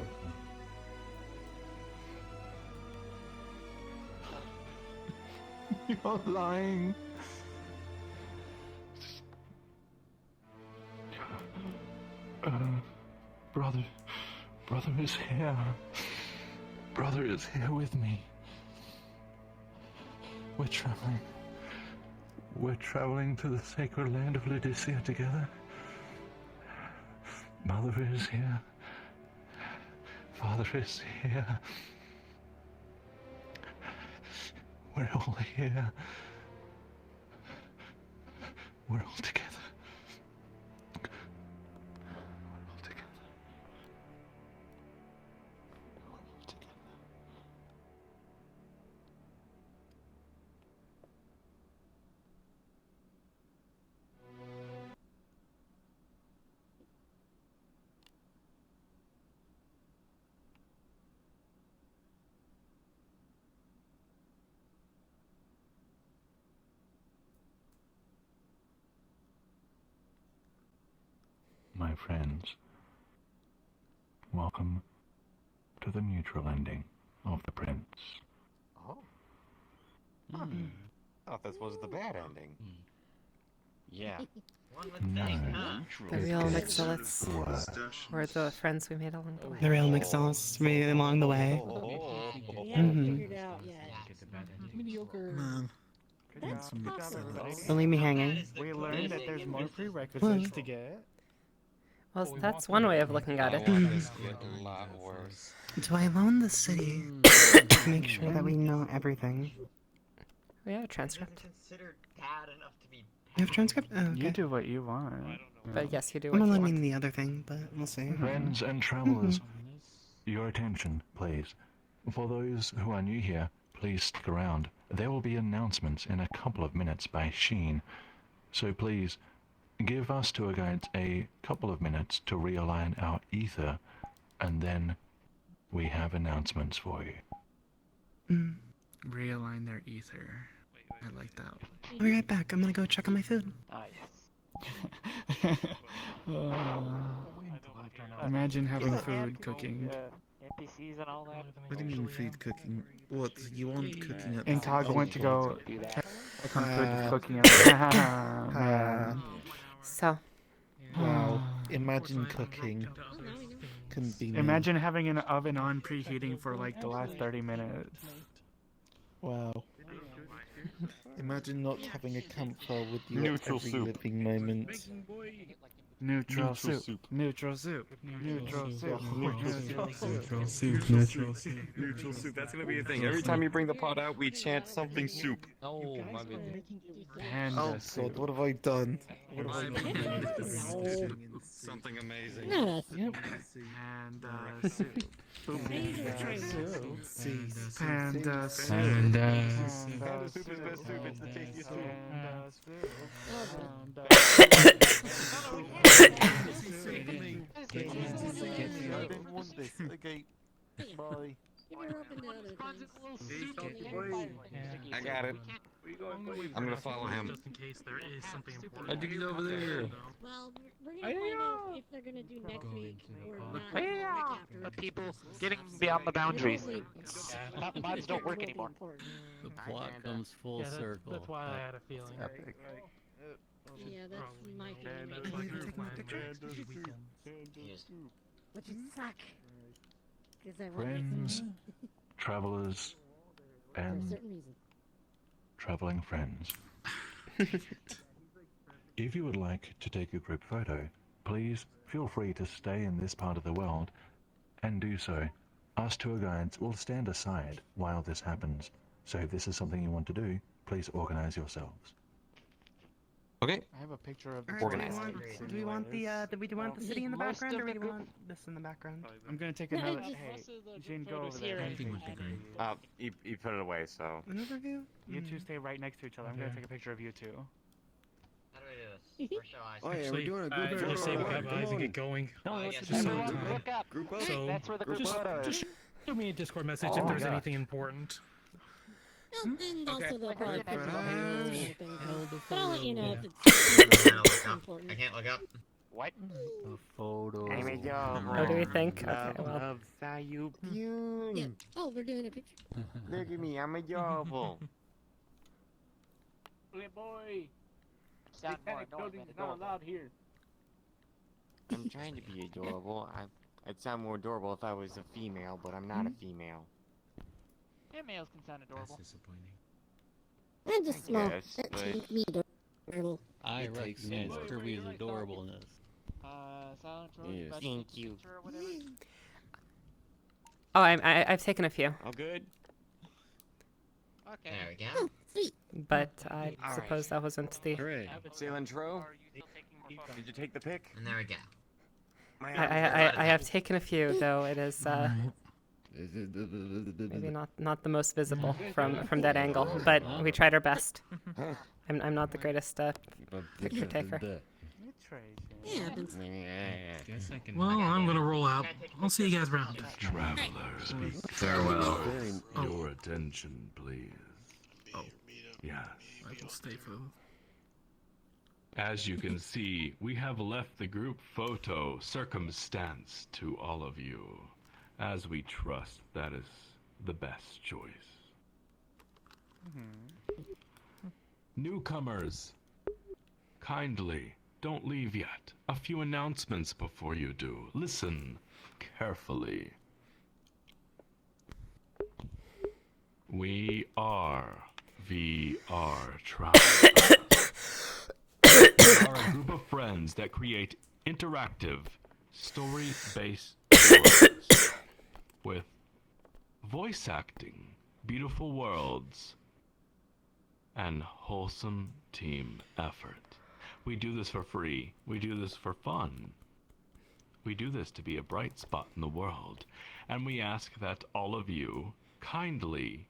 You're lying. Brother is here. Brother is here with me. We're traveling. We're traveling to the sacred land of Laodicea together. Mother is here. Father is here. We're all here. We're all together. My friends, welcome to the neutral ending of The Prince. Oh. Thought this was the bad ending. Yeah. No. The real McSillets were the friends we made along the way. The real McSillis made along the way. We haven't figured out yet. Man. That's possible. Don't leave me hanging. We learned that there's more prerequisites to get. Well, that's one way of looking at it. This get a lot worse. Do I loan the city to make sure that we know everything? We have a transcript. You have a transcript? Oh, okay. You do what you want. But yes, you do I'm what not you want. learning the other thing, but we'll see. Friends and travelers, your attention, please. For those who are new here, please stick around. There will be announcements in a couple of minutes by Sheen. So please, give us tour guides a couple of minutes to realign our ether, and then we have announcements for you. Realign their ether. I like that. I'll be right back. I'm gonna go check on my food. Imagine having food cooking. NPCs and all that. What do you mean food cooking? What, you want cooking at And Tog went to go check on food is cooking man. So. Wow. Imagine cooking. Couldn't be me. Imagine having an oven on preheating for like the last 30 minutes. Wow. Imagine not having a campfire with you Neutral at every soup. living moment. Neutral soup. Neutral soup. Neutral soup. Neutral soup. Neutral soup. That's gonna be a thing. Every time you bring the pot out, we chant something soup. Oh, my goodness. Panda soup. God, what have I done? What have I done? Something amazing. No. Panda soup. Panda soup. Panda soup. Panda soup is best soup. It's the tastiest soup. I didn't want this. Okay. Bye. I got it. I'm gonna follow him. Just in case there is something important. I think he's over there. Well, we're gonna find out if they're gonna do next week or not. Week after. The people getting beyond the boundaries. Mods don't work anymore. The plot comes full circle. That's why I had a feeling. Epic. Yeah, that's my And feeling. that's like your plan. Which would suck. Because I want Friends, travelers, for a and certain reason. traveling friends. If you would like to take a group photo, please feel free to stay in this part of the world and do so. Us tour guides will stand aside while this happens, so if this is something you want to do, please organize yourselves. Okay. I have a picture of the Organized. Do we want the city in the background, or do we want this in the background? I'm gonna take No, another. just- Hey, Eugene, go over there. You put it away, so. An overview? You two stay right next to each other. I'm gonna Okay. take a picture of you two. How do we do this? Where shall I Oh yeah, Actually, we're doing a group just say we photo. have eyes and get going. No, I it's guess just so everyone time. look up. Group up. So, That's where the group photo is. just shoot me a Discord message Oh if my there's gosh. anything important. And also they'll probably put But the I- thing. But I'll let you know if I it's can't look up. important. I can't look up. What? A photo. What do we think? Okay, well. Of Sayupune. Yeah. Oh, we're doing a picture. Look at me, I'm adorable. Hey boy. Sound more annoying than adorable. here. I'm trying to be adorable. I'd sound more adorable if I was a female, but I'm not a female. Yeah, males can sound adorable. disappointing. I'm just small. guess, That but- makes me adorable. I recognize Kirby's adorableness. Silent Yes. Road, Thank you. or whatever. Oh, I've taken a few, All good? Okay. There we go. Oh, sweet. but I All suppose that wasn't the. Hooray. Cilantro? Are you still taking more photos? Did you take the pic? And there we go. My I have taken a few, though it is maybe not the most visible from that angle, but we tried our best. I'm not the greatest picture taker. Yeah, happens. Guess I can. Well, I'm gonna roll out. I'll see you guys around. Travelers, be Farewell. Your attention, please. Oh. Yes. I will stay for. As you can see, we have left the group photo circumstance to all of you, as we trust that is the best choice. Newcomers, kindly don't leave yet. A few announcements before you do. Listen carefully. We are VRTravelers. We are a group of friends that create interactive, story-based stories with voice acting, beautiful worlds, and wholesome team effort. We do this for free. We do this for fun. We do this to be a bright spot in the world. And we ask that all of you kindly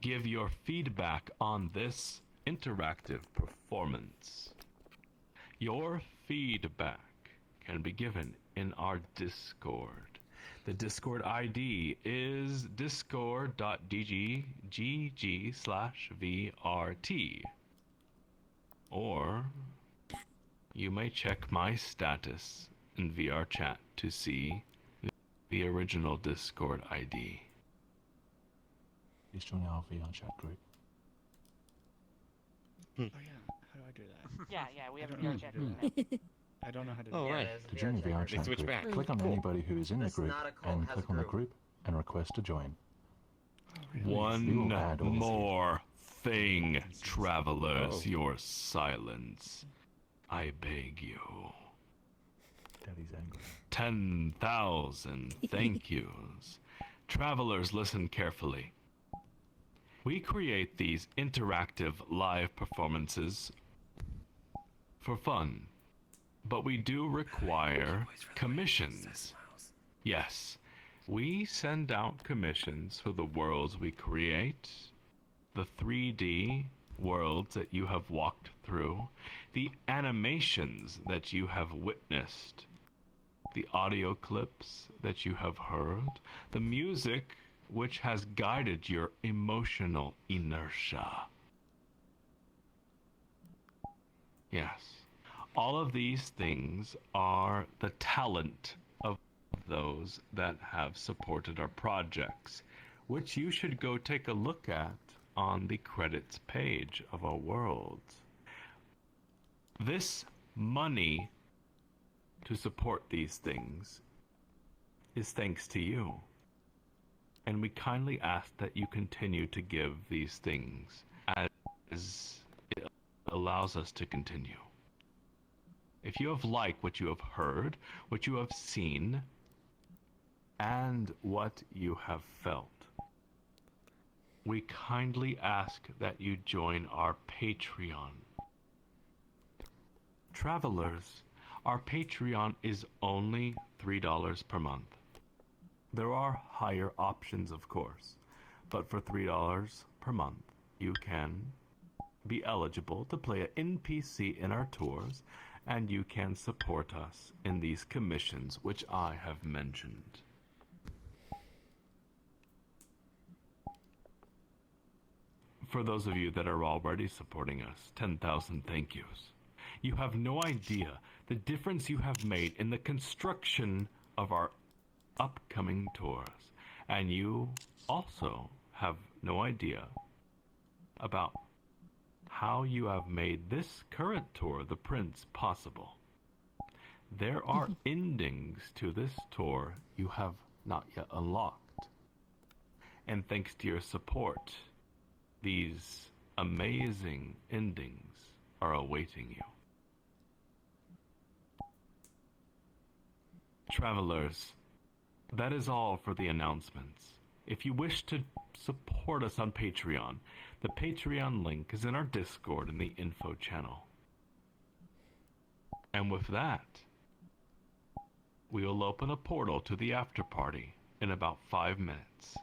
give your feedback on this interactive performance. Your feedback can be given in our Discord. The Discord ID is discord.gg/VRT. Or you may check my status in VR chat to see the original Discord ID. Please join our VR chat group. Oh yeah, how do I do that? Yeah, we have a I VR don't chat know. group. I don't know how to do Oh, that. right. To join the VR chat switch group, back. click on anybody who is in the That's group not a cult, and has click a on the group. group and request to join. One We will add all of you. more thing, travelers, Oh. your silence. I beg you. Daddy's angry. 10,000 thank yous. Travelers, listen carefully. We create these interactive live performances for fun, but we do require commissions. Yes, we send out commissions for the worlds we create, the 3D worlds that you have walked through, the animations that you have witnessed, the audio clips that you have heard, the music which has guided your emotional inertia. Yes, all of these things are the talent of those that have supported our projects, which you should go take a look at on the credits page of our worlds. This money to support these things is thanks to you. And we kindly ask that you continue to give these things as it allows us to continue. If you have liked what you have heard, what you have seen, and what you have felt, we kindly ask that you join our Patreon. Travelers, our Patreon is only $3 per month. There are higher options, of course, but for $3 per month, you can be eligible to play an NPC in our tours, and you can support us in these commissions which I have mentioned. For those of you that are already supporting us, 10,000 thank yous. You have no idea the difference you have made in the construction of our upcoming tours, and you also have no idea about how you have made this current tour, The Prince, possible. There are endings to this tour you have not yet unlocked, and thanks to your support, these amazing endings are awaiting you. Travelers, that is all for the announcements. If you wish to support us on Patreon, the Patreon link is in our Discord in the info channel. And with that, we will open a portal to the after party in about 5 minutes.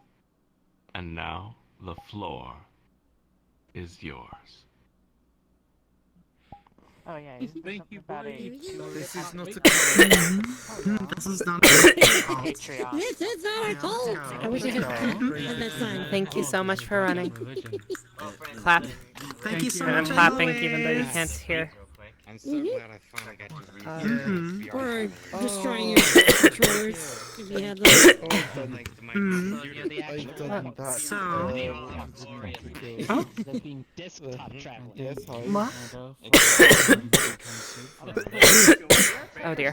And now, the floor is yours. Oh yeah, thank you, buddy. This is not a This is not a Patreon. This is not a cult! I wish I could have that sign. Thank you so much for running. Clap. Thank you so And I'm much, clapping Eloise. even though you can't hear. I'm so glad I finally got to read Or destroying your controllers if you have those. Being desktop traveling. What? Oh dear.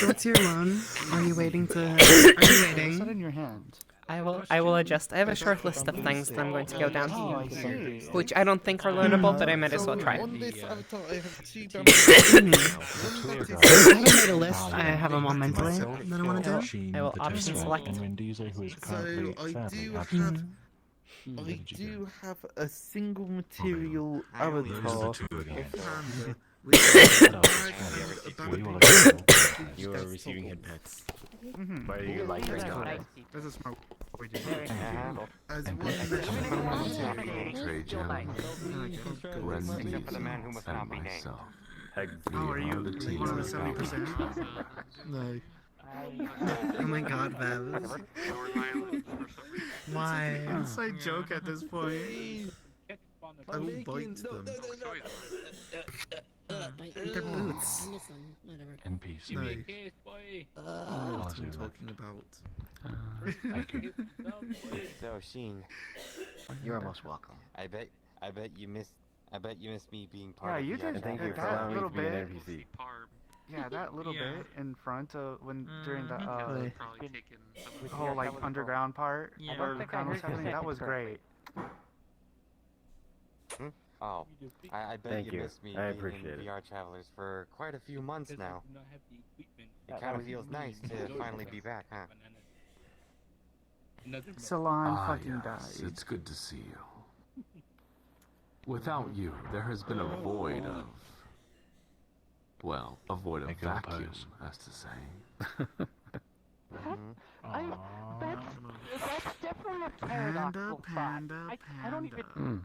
What's your loan? Are you waiting to... Are you waiting? Put it in your hand. I will adjust. I have a short list of things that I'm going to go down, Oh, I see. which I don't think are learnable, but I might as well try. On this avatar, I have two I haven't made a list. I have them all mentally that I want to do. I will option select. I do have a single material avatar. You are receiving head pets. Where do you like your daughter? There's a smoke. As Except for the man who must not be named. Oh, are you one of the 70%? No. Oh my god, Babs. Why? Inside joke at this point. I will bite them. They're boots. NPC. No. I know what I'm talking about. So, Sheen, You're most welcome. I bet you missed me being Yeah, part you of did the that little bit. Yeah, that little bit in front of when during the whole like underground part where the crown was happening, that was great. Oh, I bet Thank you. missed me I being appreciate in it. VRTravelers for quite a few months now. It kind of feels nice to finally be back, huh? Salon Ah, fucking yes, died. it's good to see you. Without you, there has been a void of... Well, a void of Make your own vacuum, pose. as to say. That's definitely a paradoxical thought. I don't even...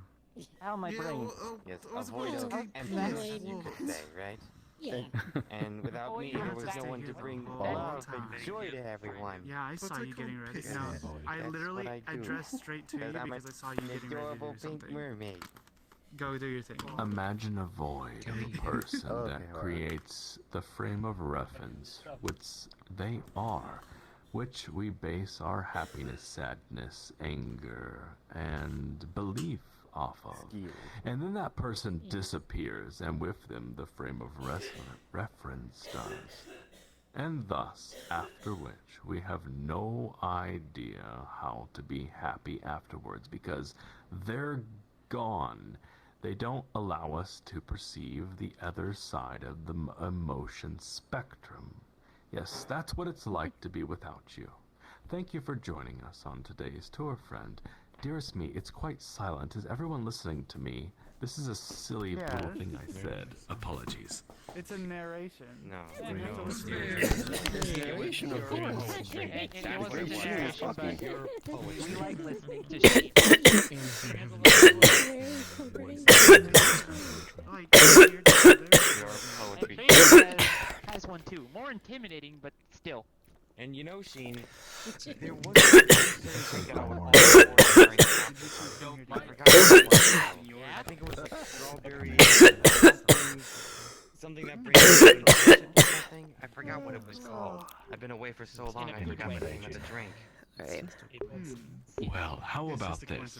How my brain... Yes, a void of emptiness, you could say, right? Yeah. And without me, there was no one to bring love and joy to everyone. Yeah, I saw you getting ready. No, I literally addressed straight to you I'm because I saw you getting ready to adorable do pink something. mermaid. Go do your thing. Imagine a void of a person Okay, that alright. creates the frame of reference which they are, which we base our happiness, sadness, anger, and belief off of. And then that person disappears, and with them the frame of reference does. And thus, after which, we have no idea how to be happy afterwards, because they're gone. They don't allow us to perceive the other side of the emotion spectrum. Yes, that's what it's like to be without you. Thank you for joining us on today's tour, friend. Dearest me, it's quite silent. Is everyone listening to me? This is a silly little thing I said. Apologies. It's a narration. No. Narration, of course. It wasn't a narration, but we like listening to shit. Has one too. More intimidating, but still. And you know, Sheen, there was I think it was like strawberry something that brings something. I forgot what it was called. I've been away for so long, I forgot the name of the drink. Right. Well, how about this?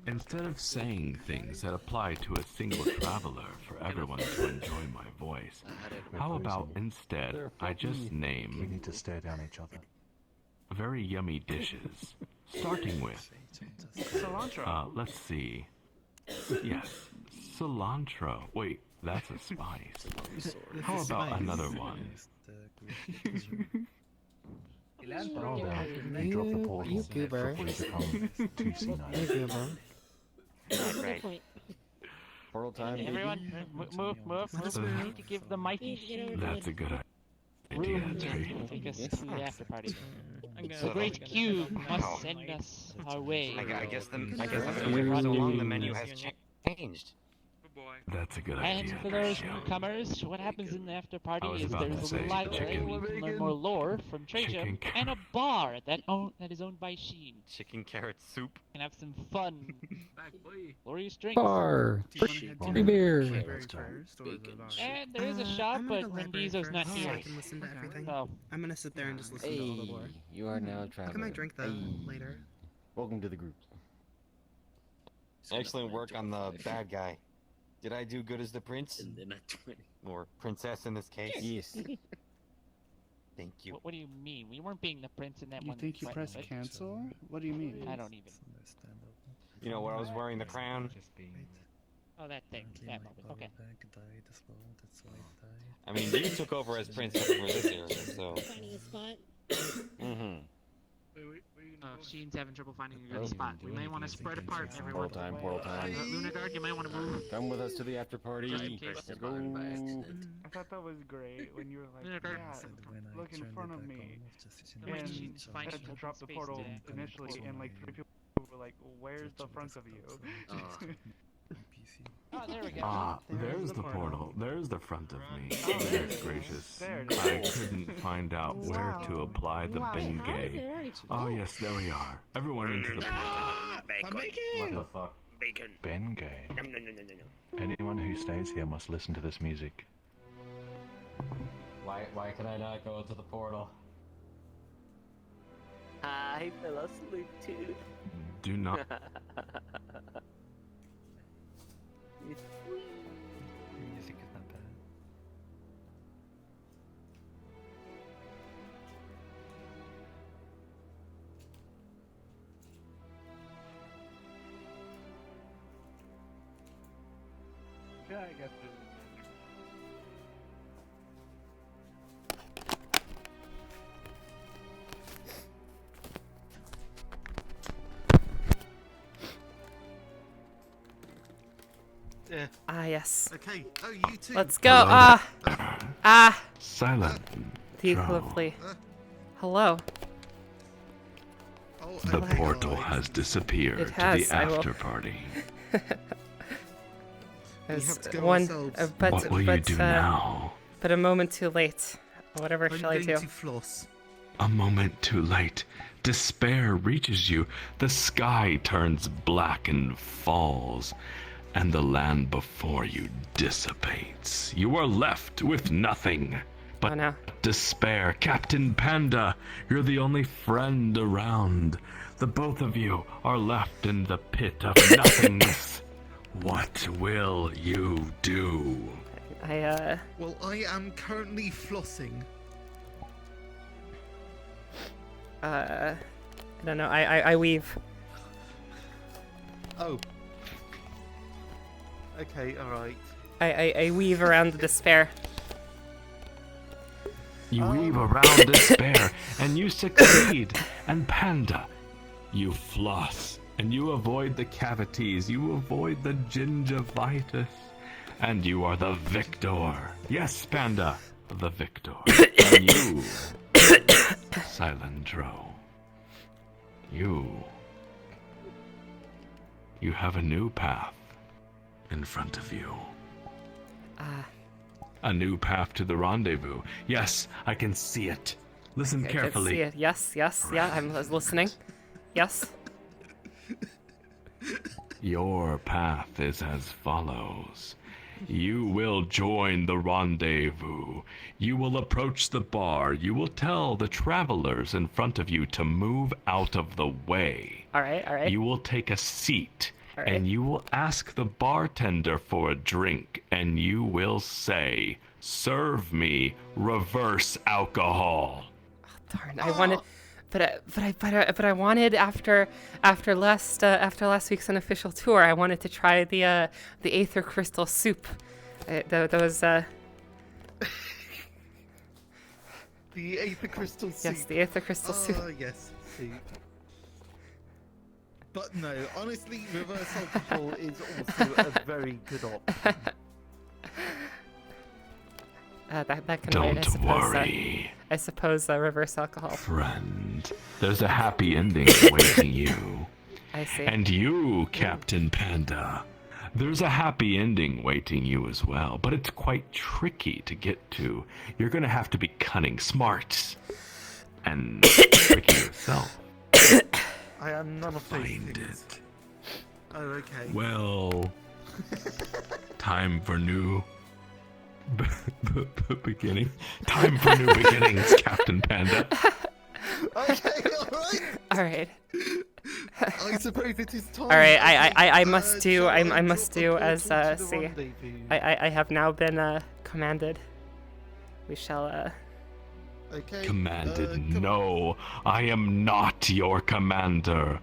Instead of saying things that apply to a single traveler for everyone to enjoy my voice, how about instead I just We name need to stare down each other. very yummy dishes, starting with, Cilantro. let's see, yes, cilantro. Wait, that's a spice. How about another one? You drop the portal You goober. before you become too senile. You goober. Right. Portal time. Everyone, move. We need to give the mighty Sheen That's a good idea, room Tree. to take us to the after party. The great cube must send us our way. I guess I've been away for so long, the menu has changed. That's a good And idea. for those newcomers, what happens in the after party I was is about to there's a say library chicken. where you can learn more lore from Trajan, and a bar that is owned by Sheen. Chicken carrot soup. You can have some fun, glorious drinks. Bar. Free beer. And there is a shop, I'm gonna but go library Rendizo's not first, here. So I can listen to everything. So, I'm gonna sit there and just listen to all the lore. You are now Look at traveling. my drink though later. Welcome to the group. Excellent work on the bad guy. Did I do good as the prince? Or princess in this case? Yes. Thank you. what do you mean? We weren't being the prince in that You one. think you fight, press but- cancel? What do you mean? I don't even. You know where I was wearing the crown? Oh, that thing. That moment. Okay. I mean, you took over as princess for this area, so. Finding a spot. Mm-hmm. Sheen's having trouble finding a good spot. We may want to spread apart, everyone. Portal time. Lunagard, you might want to move. Come with us to the after party. Just in case. Let's go. I thought that was great when you were like, Lunagard. yeah, look in front of me. When And Sheen's I finding had to open drop the space portal today. initially, and like 3 people were like, where's the front of you? Oh, there we go. Ah, there's the portal. There's the front of me. Goodness gracious. I couldn't find out where to apply the Bengay. Oh yes, there we are. Everyone into the portal. What the fuck? Bengay. Anyone who stays here must listen to this music. Why can I not go into the portal? I fell asleep too. Do not. Music is not bad. guess. Yeah. Ah, yes. Okay. Oh, you too. Let's go. Hello. Silent. The equilibly. Hello. The portal has disappeared It has, to the I will- after party. There's to go one, ourselves. What will you do now? But a moment too late. Whatever I'm shall I going do? to floss. A moment too late. Despair reaches you. The sky turns black and falls, and the land before you dissipates. You are left with nothing but despair. Captain Panda, you're the only friend around. The both of you are left in the pit of nothingness. What will you do? Well, I am currently flossing. I don't know. I weave. Oh. Okay, alright. I weave around the despair. You weave around despair, and you succeed. And Panda, you floss, and you avoid the cavities, you avoid the gingivitis, and you are the victor. Yes, Panda, the victor. And you, Silentro, you have a new path in front of you. A new path to the rendezvous. Yes, I can see it. Listen carefully. I can see it. Yes, yes, yeah, I'm listening. Yes. Your path is as follows. You will join the rendezvous. You will approach the bar. You will tell the travelers in front of you to move out of the way. All right. You will take a seat. All right. And you will ask the bartender for a drink, and you will say, "Serve me reverse alcohol." Darn, I wanted, but I wanted after last week's unofficial tour, I wanted to try the Aether Crystal soup. Those The Aether Crystal soup. Yes, the Aether Crystal soup. Oh, yes, soup. But no, honestly, reverse alcohol is also a very good option. That can Don't wait, I suppose. worry. I suppose reverse alcohol. Friend, there's a happy ending awaiting you. I see. And you, Captain Panda, there's a happy ending waiting you as well, but it's quite tricky to get to. You're gonna have to be cunning, smart, and tricky yourself. I am none of those Find things. it. Oh, okay. Well, time for new beginning. Time for new beginnings, Captain Panda. Okay, alright. All right. I suppose it is time. All right. I must do. I must do as see. I have now been commanded. We shall. Okay. Commanded? No, I am not your commander.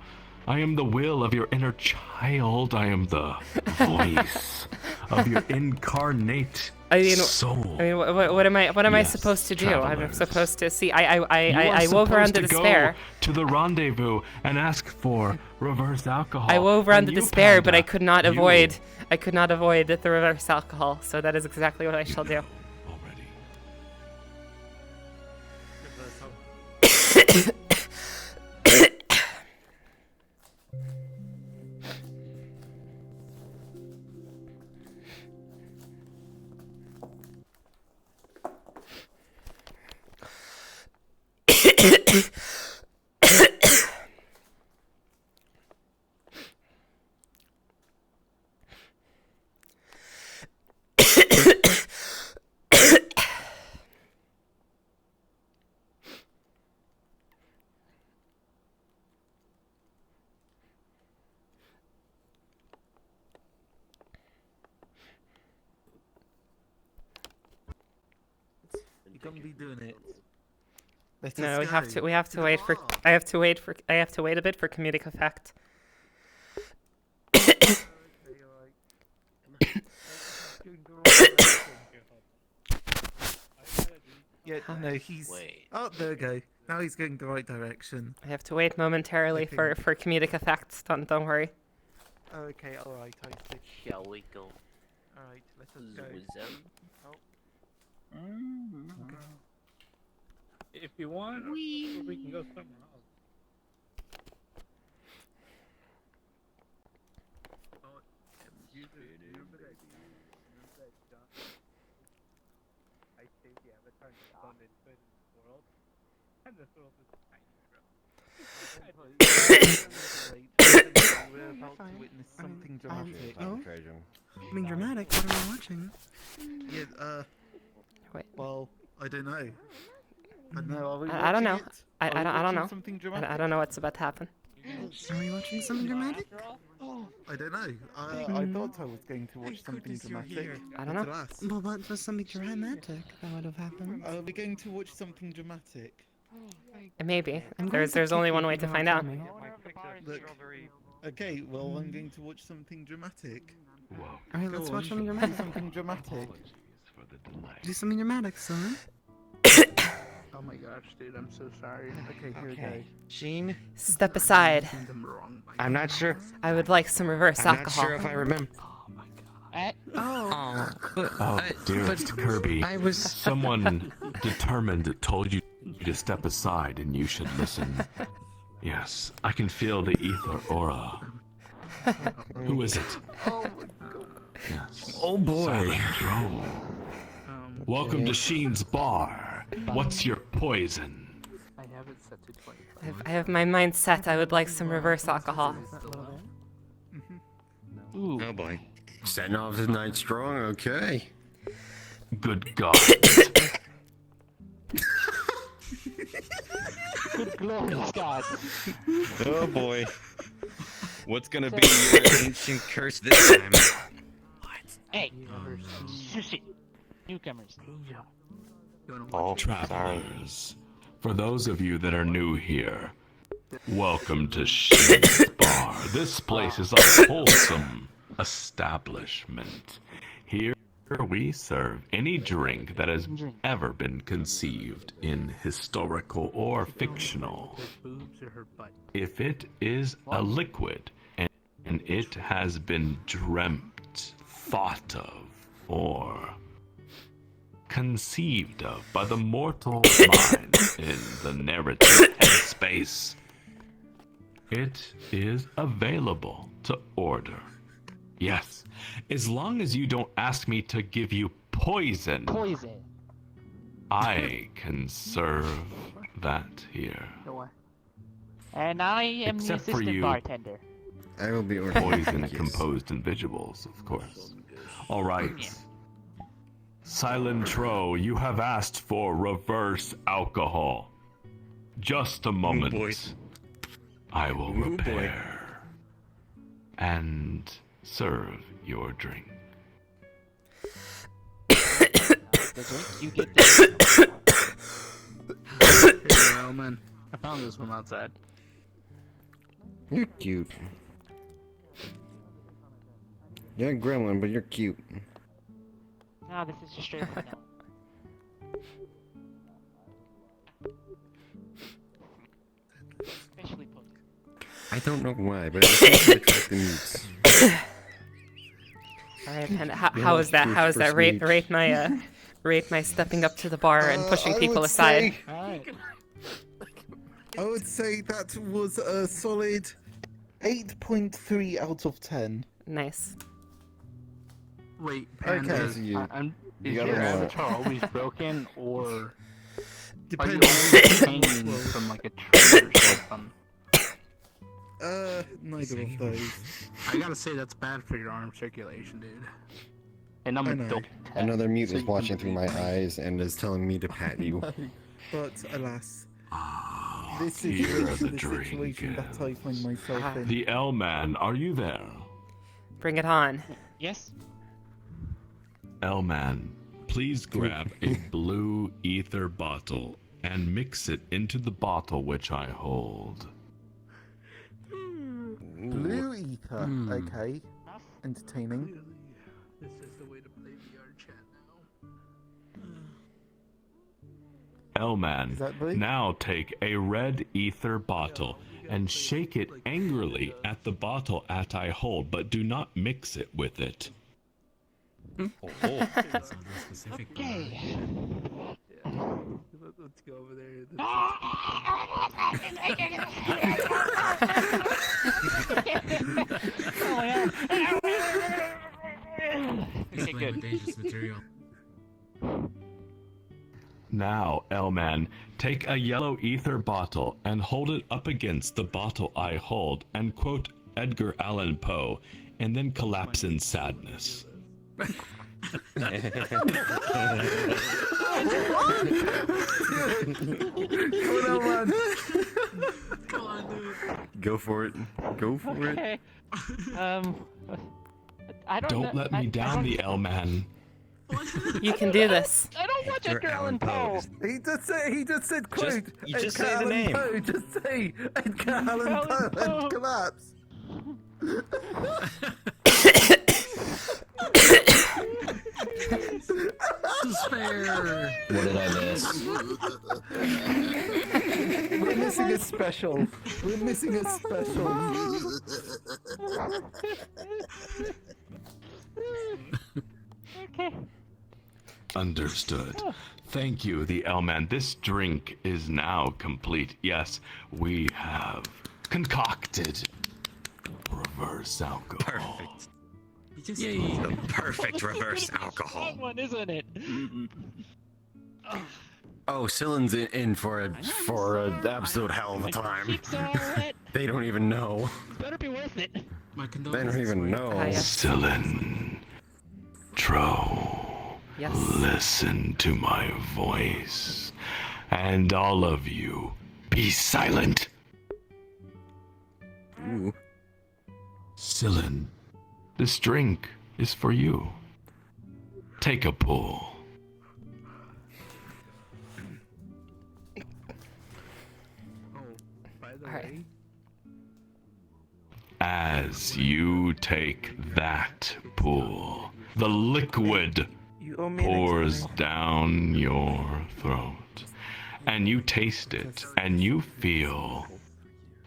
I am the will of your inner child. I am the voice of your incarnate soul. I mean, what am I Yes, supposed to do? travelers. I'm supposed to see. I You are wove around the supposed to despair. Go to the rendezvous and ask for reverse alcohol. I wove around the And you, despair, but I Panda, could not you- avoid. I could not avoid the reverse alcohol. So that is exactly what I shall do. You're gonna be doing it. No, we have to wait for. I have to wait a bit for comedic effect. Yeah, no, he's... Oh, there we go. Now he's going the right direction. I have to wait momentarily for comedic effects. Don't worry. Oh, okay, alright, I see. Shall we go? Alright, let us go. Oh. If you want, or we can go somewhere else. We're about to witness something dramatic. Something dramatic? What are we watching? Yeah, Wait. Well, I don't know. I don't know. Are we I don't know. watching it? I Are we don't watching know. Something I dramatic? don't know what's about to happen. Are we watching something dramatic? I don't know. I thought I was going to watch something dramatic. I don't know. But alas. Well, what was something dramatic that would have happened? Are we going to watch something dramatic? Maybe. There's only one way to find out. Look. Okay, well, I'm going to watch something dramatic. Alright, let's Go watch on. something dramatic. Something dramatic. Do something dramatic, son. Oh my gosh, dude, I'm so sorry. Okay, here we go. Sheen? Step aside. I'm not sure. I would like some reverse I'm alcohol. not sure if I remember. Oh. Dearest Kirby, someone determined told you to step aside and you should listen. Yes, I can feel the ether aura. Who is it? Yes. Oh boy. Silent Drone. Welcome to Sheen's bar. What's your poison? I have it set to 25. I have my mind set. I would like some reverse alcohol. Ooh. Oh boy. Setting off the night strong, okay. Good God. Good glorious God. Oh boy. What's gonna be your ancient curse this time? Hey, sushi. Newcomers. All travelers. For those of you that are new here, welcome to Sheen's Bar. This place is a wholesome establishment. Here we serve any drink that has ever been conceived in historical or fictional. If it is a liquid and it has been dreamt, thought of, or conceived of by the mortal mind in the narrative headspace, it is available to order. Yes, as long as you don't ask me to give you poison. Poison. I can serve that here. Sure. And I am Except the for assistant you. bartender. I will be ordering Poison yes. composed individuals, of course. All right. Silent Tro, you have asked for reverse alcohol. Just a moment. boy. I will Ooh, boy. repair and serve your drink. The drink you get this. Hey, Roman. I found this from outside. You're cute. You're a gremlin, but you're cute. No, this is just straight up vanilla. Especially put. I don't know why, but it seems to attract the mutes. Alright, and how is that? How is that? Rate my stepping up to the bar and pushing I people would aside. say- Alright. I would say that was a solid 8.3 out of 10. Nice. Wait, Okay. Panda, So you- is you your gotta know. avatar always broken, or are you Depends. always hanging from like a tree or something? Neither of those. I gotta say that's bad for your arm circulation, dude. And I'm I a know. dope. Another mute So is you can watching through my eyes and is telling me to pat you. But alas, this Here is the the drink situation that I find myself in. The L-Man, are you there? Bring it on. Yes. L-Man, please grab a blue ether bottle and mix it into the bottle which I hold. Blue ether. Okay. Entertaining. This is the way to play VR chat now. Elman, now take a red ether bottle and shake it angrily at the bottle at I hold, but do not mix it with it. Okay. Let's go over there. Okay, good. Dangerous material. Now, Elman, take a yellow ether bottle and hold it up against the bottle I hold and quote Edgar Allan Poe, and then collapse in sadness. Go for it. Go for it. Okay. I don't Don't know. let me down, the Elman. You can do this. I don't watch Edgar Allan Poe. He just said quote. You just Edgar say the Allan name. Poe, just say Edgar Allan Poe and collapse. Despair. What did I miss? We're missing a special. We're missing a special. Okay. Understood. Thank you, the Elman. This drink is now complete. Yes, we have concocted reverse alcohol. Perfect. Yay. The perfect reverse alcohol. That one, isn't it? Oh, Cylin's in for an absolute hell of a time. They don't even know. Better be worth it. My They condolences. don't even know. Cylindro, Yes. listen to my voice. And all of you, be silent. Ooh. Cylin, this drink is for you. Take a pull. Alright. As you take that pull, the liquid You owe me an pours explanation. down your throat, and you taste it, and you feel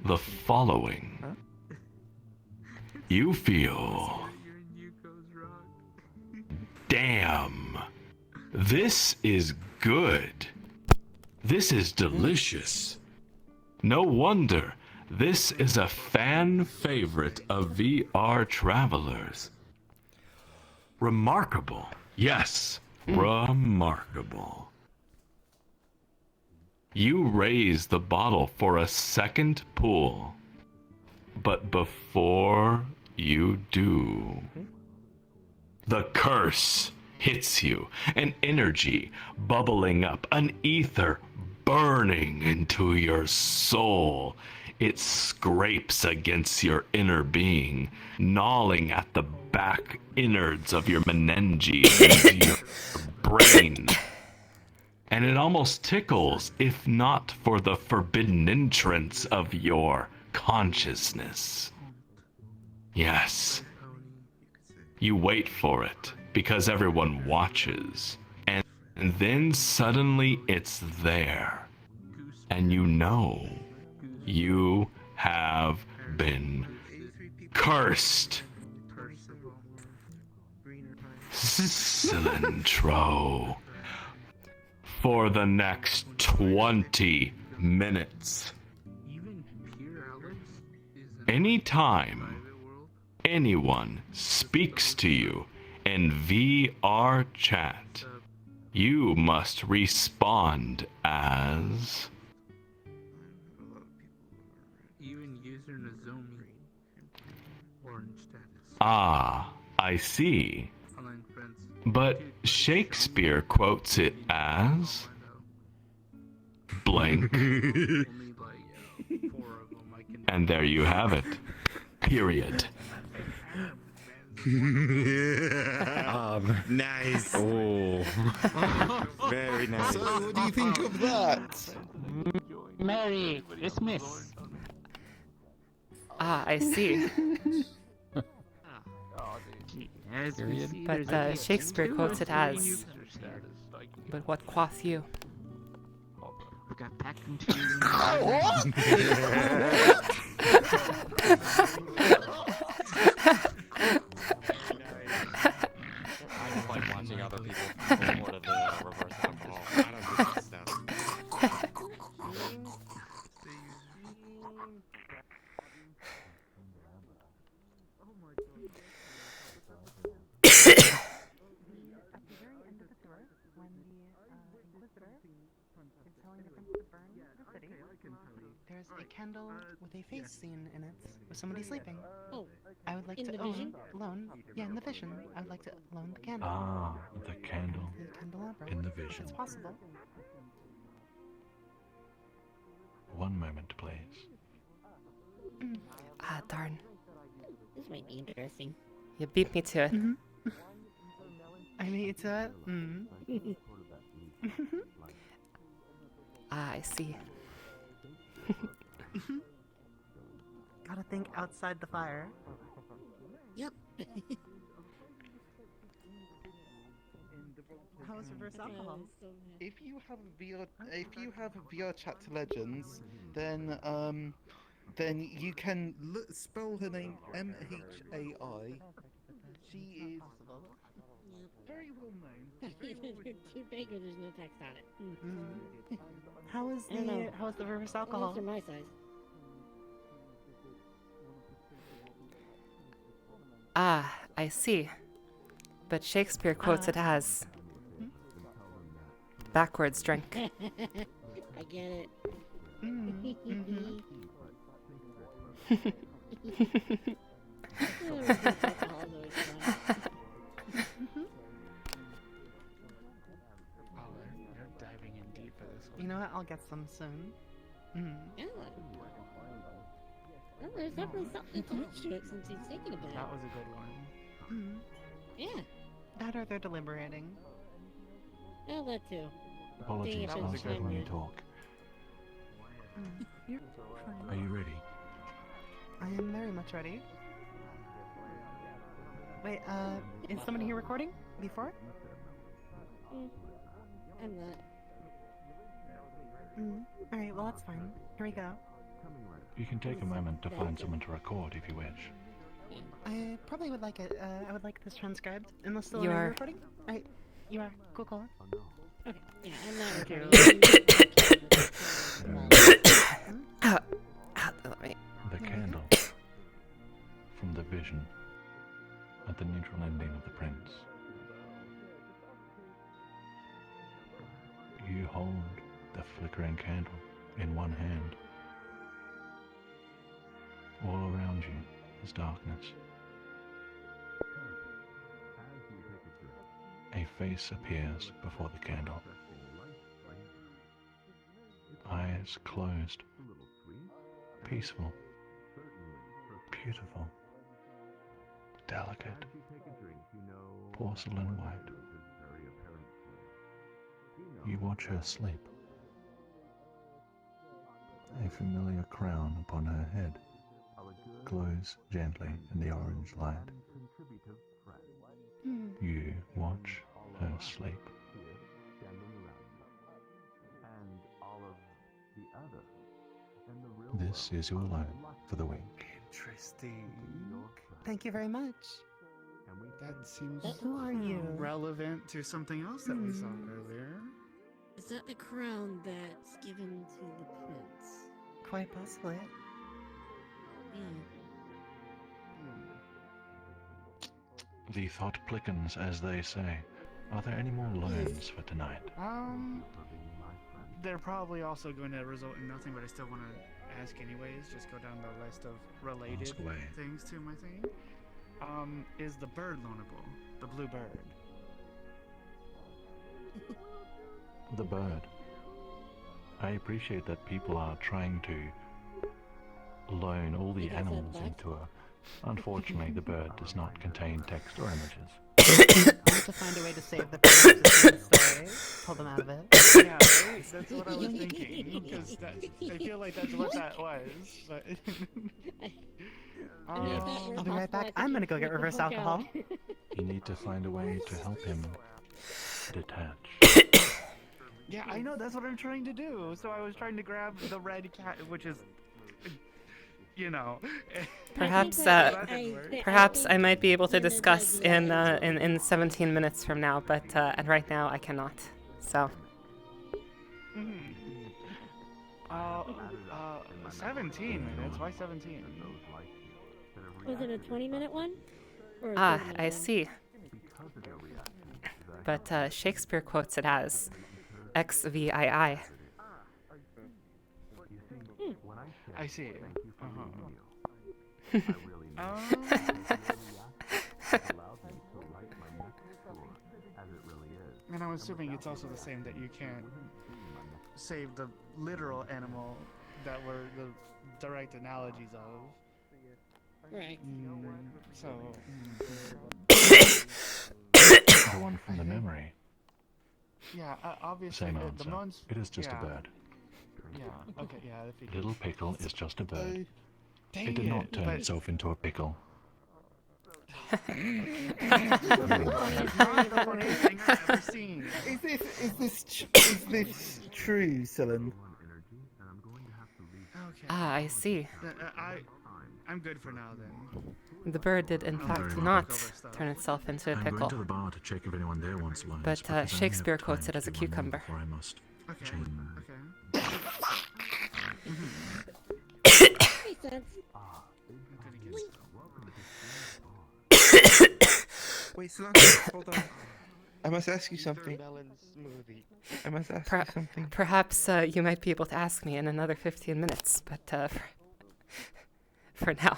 the following. You feel, damn, this is good. This is delicious. No wonder this is a fan favorite of VRTravelers. Remarkable. Yes, remarkable. You raise the bottle for a second pull, but before you do, the curse hits you, an energy bubbling up, an ether burning into your soul. It scrapes against your inner being, gnawing at the back innards of your meninges into your brain. And it almost tickles, if not for the forbidden entrance of your consciousness. Yes. You wait for it, because everyone watches. And then suddenly it's there. And you know you have been cursed. Cylindro. For the next 20 minutes. Anytime anyone speaks to you in VR chat, you must respond as... Even user Nozomi. Orange status. Ah, I see. Online friends. But Shakespeare quotes it as... blank. And there you have it. Period. Nice. Oh. Very nice. So, what do you think of that? Merry Christmas. Ah, I see. As we see, But there's a Shakespeare two quotes it or three as, user status. but what quoth you? got packed into you. I just like watching other people report of the reverse alcohol. I don't do that stuff. There's a candle with a face scene in it with somebody sleeping. Oh, I would like in to the vision? loan. Yeah, in the vision. I would like to loan the candle. Ah, the candle The candelabra. in the If vision. it's possible. One moment, please. Ah, darn. This might be interesting. You beat me to it. I mean, it's a. Ah, I see. Gotta think outside the fire. Yep. How is reverse alcohol? If you have VR chat to Legends, then you can spell her name MHAI. She is very well known. Too big or there's no text on it. How is I don't know. how is the reverse At alcohol? least they're my size. Ah, I see. But Shakespeare quotes it as backwards drink. I get it. You're diving in deep for this one. You know what? I'll get some soon. Yeah. Well, there's definitely something attached to it since he's thinking about it. That was a good one. Yeah. That or they're deliberating. Yeah, that too. Apologies, That was a I'll good say when you one. talk. You're Are you ready? I am very much ready. Wait, is somebody here recording before? I'm not. Alright, well that's fine. Here we go. You can take a moment to find someone to record if you wish. I probably would like it, I would like this transcribed. Unless still You another are. recording? Alright, you are. Cool, cool. Okay, yeah, I'm not Thank you. Let me. The candle from the vision at the neutral ending of the prince. You hold the flickering candle in one hand. All around you is darkness. A face appears before the candle. Eyes closed. Peaceful. Beautiful. Delicate. Porcelain white. You watch her sleep. A familiar crown upon her head glows gently in the orange light. You watch her sleep. This is your loan for the week. Interesting. Thank you very much. That seems Who are you? relevant to something else that we saw earlier. Is that the crown that's given to the prince? Quite possibly. The thought plickens, as they say. Are there any more loans for tonight? They're probably also going to result in nothing, but I still want to ask anyways. Just go down the list of related Ask away. things to my thing. Is the bird loanable? The blue bird. The bird. I appreciate that people are trying to loan all the animals into a... Unfortunately, the bird does not contain text or images. I have to find a way to save the story. Pull them out of it. Yeah, right? That's what I was thinking. Because I feel like that's what that was. But I'll be right back. I'm gonna go get reverse alcohol. You need to find a way to help him detach. Yeah, I know, that's what I'm trying to do. So I was trying to grab the red cat, which is, you know. Perhaps, I perhaps I might be able to discuss in 17 minutes from now, but and right now I cannot. So. 17 minutes? Why 17? Was it a 20-minute one? Or a Ah, 30-minute I one? see. But Shakespeare quotes it as XVII. I see. And I'm assuming it's also the same that you can't save the literal animal that were the direct analogies of. Right. So. The one from the memory. Yeah, obviously Same the answer. moans. It is just a bird. Yeah. Okay. Yeah. The figure. Little pickle is just a bird. Dang It did not turn but- itself into a pickle. Is this true, Celine? Okay. Ah, I see. I'm good for now then. The bird did in fact not turn itself into a I'm pickle. going to the bar to check if anyone there wants loans. But because I only Shakespeare have quotes time it as to a do one more cucumber. before I must change. Makes sense. Wait, Cilantro, hold on. I must ask you something. I must ask you something. Perhaps you might be able to ask me in another 15 minutes, but for now.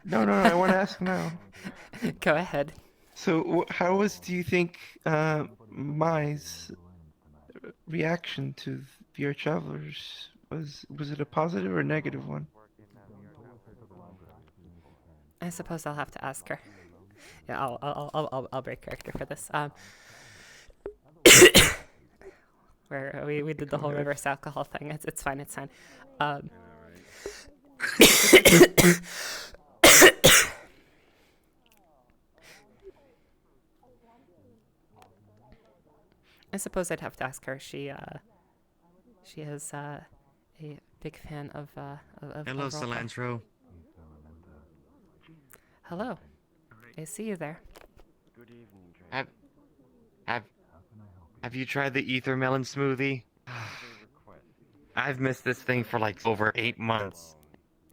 No, I want to ask now. Go ahead. So, how do you think Mai's reaction to VRTravelers was? Was it a positive or negative one? I suppose I'll have to ask her. Yeah, I'll break character for this. Where we did the whole reverse alcohol thing. It's fine. It's fine. I suppose I'd have to ask her. She is a big fan of Hello, of roleplay. Cilantro. Hello. I see you there. Good evening, Have you tried the ether melon smoothie? I've missed this thing for like over 8 months,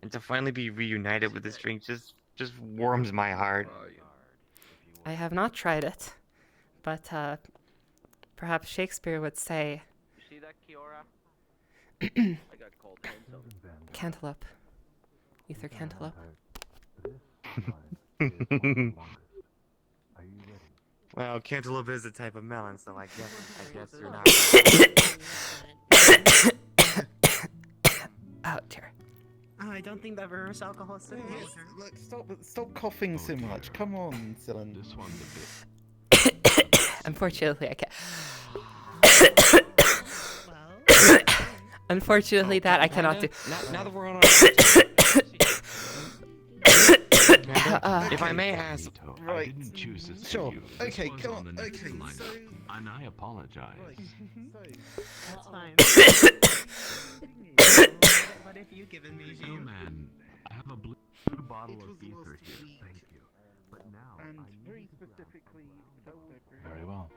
and to finally be reunited with this drink just warms my heart. I have not tried it, but perhaps Shakespeare would say. You see that, Kiora? I got cold. Cantaloupe. Ether cantaloupe. Well, cantaloupe is a type of melon, so I guess you're not. Oh dear. Oh, I don't think that reverse alcohol is Look, stop coughing so much. Come on, Celine. This one's a bit. Unfortunately, I can't. Unfortunately, that I cannot do. Now that we're on our. If I may ask. I didn't choose this Sure. for you. This Okay, was come on on. the next Okay, lineup, so. and I apologize. That's fine. What have you given me, So, man, I have a blue bottle of ether here. Thank you. But now And very specifically, Very well.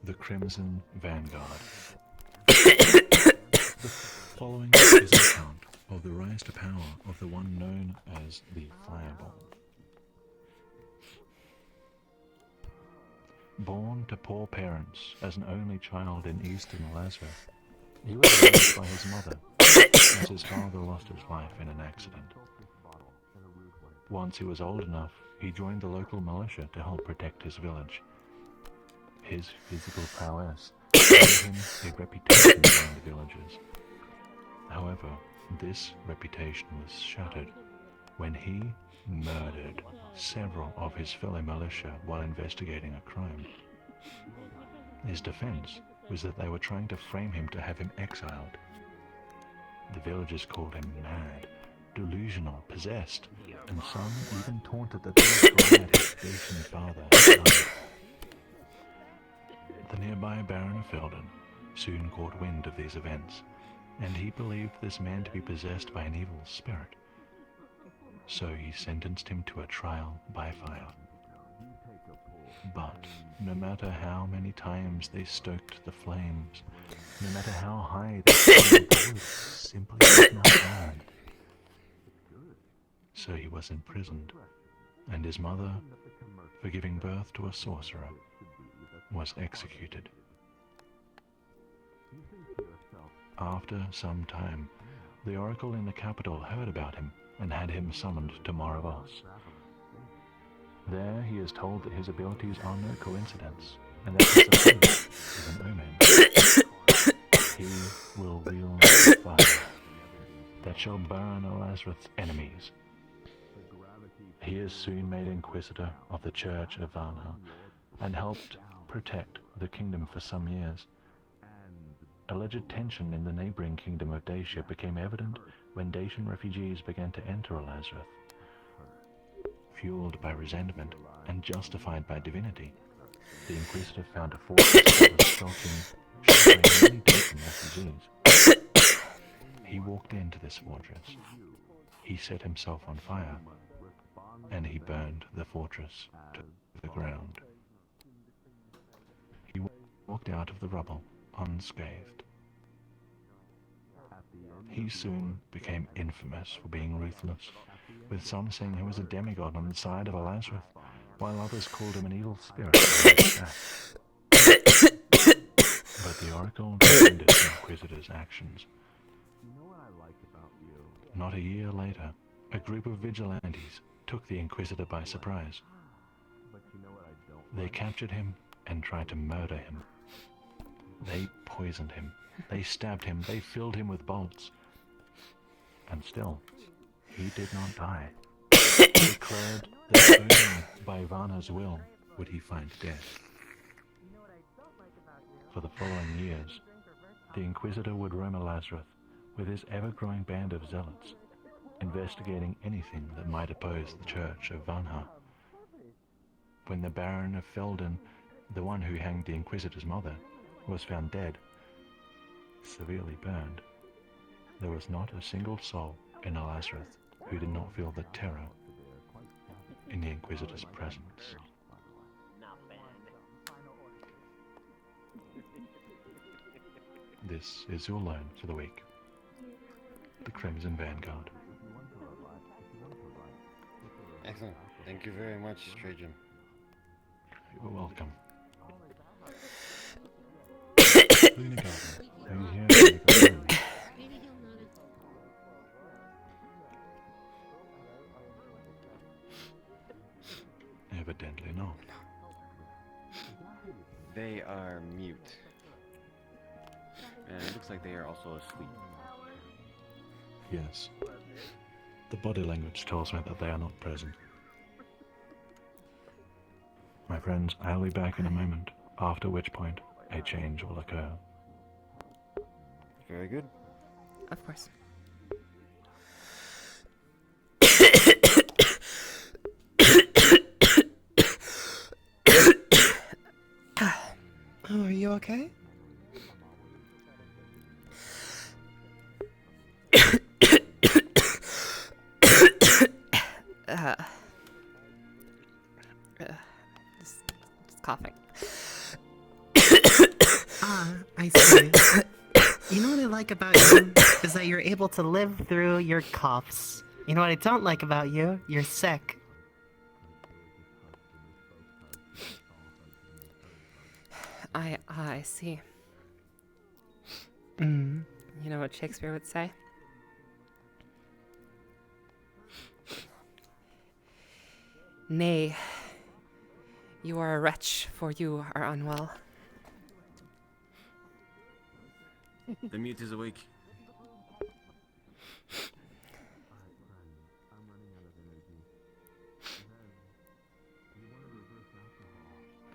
The Crimson Vanguard. The following is an account of the rise to power of the one known as the Fireball. Born to poor parents as an only child in eastern Alaska, he was raised by his mother as his father lost his life in an accident. Once he was old enough, he joined the local militia to help protect his village. His physical prowess gave him a reputation among the villagers. However, this reputation was shattered when he murdered several of his fellow militia while investigating a crime. His defense was that they were trying to frame him to have him exiled. The villagers called him mad, delusional, possessed, and some even taunted that they had his Grecian father had died. The nearby Baron of Felden soon caught wind of these events, and he believed this man to be possessed by an evil spirit. So he sentenced him to a trial by fire. But no matter how many times they stoked the flames, no matter how high they scaled the wood, simply did not burn. So he was imprisoned, and his mother, for giving birth to a sorcerer, was executed. After some time, the oracle in the capital heard about him and had him summoned to Moravos. There he is told that his abilities are no coincidence, and that his opponent is an omen. He will wield fire that shall burn Lazarus' enemies. He is soon made Inquisitor of the Church of Varna, and helped protect the kingdom for some years. Alleged tension in the neighboring kingdom of Dacia became evident when Dacian refugees began to enter Lazarus. Fueled by resentment and justified by divinity, the Inquisitor found a fortress that was sheltering many Dacian refugees. He walked into this fortress. He set himself on fire, and he burned the fortress to the ground. He walked out of the rubble unscathed. He soon became infamous for being ruthless, with some saying he was a demigod on the side of Lazarus, while others called him an evil spirit. But the oracle defended the Inquisitor's actions. Not a year later, a group of vigilantes took the Inquisitor by surprise. They captured him and tried to murder him. They poisoned him, they stabbed him, they filled him with bolts. And still, he did not die. He declared that only by Varna's will would he find death. For the following years, the Inquisitor would roam Lazarus with his ever-growing band of zealots, investigating anything that might oppose the Church of Varna. When the Baron of Felden, the one who hanged the Inquisitor's mother, was found dead, severely burned, there was not a single soul in Lazarus who did not feel the terror in the Inquisitor's presence. This is your loan for the week. The Crimson Vanguard. Excellent. Thank you very much, Trajan. You're welcome. Luna Gardner, are you here? Evidently not. They are mute. And it looks like they are also asleep. Yes. The body language tells me that they are not present. My friends, I'll be back in a moment, after which point a change will occur. Very good. Of course. Oh, are you okay? Just coughing. I see. You know what I like about you is that you're able to live through your coughs. You know what I don't like about you? You're sick. I see. Mm. You know what Shakespeare would say? Nay, you are a wretch, for you are unwell. The mute is awake.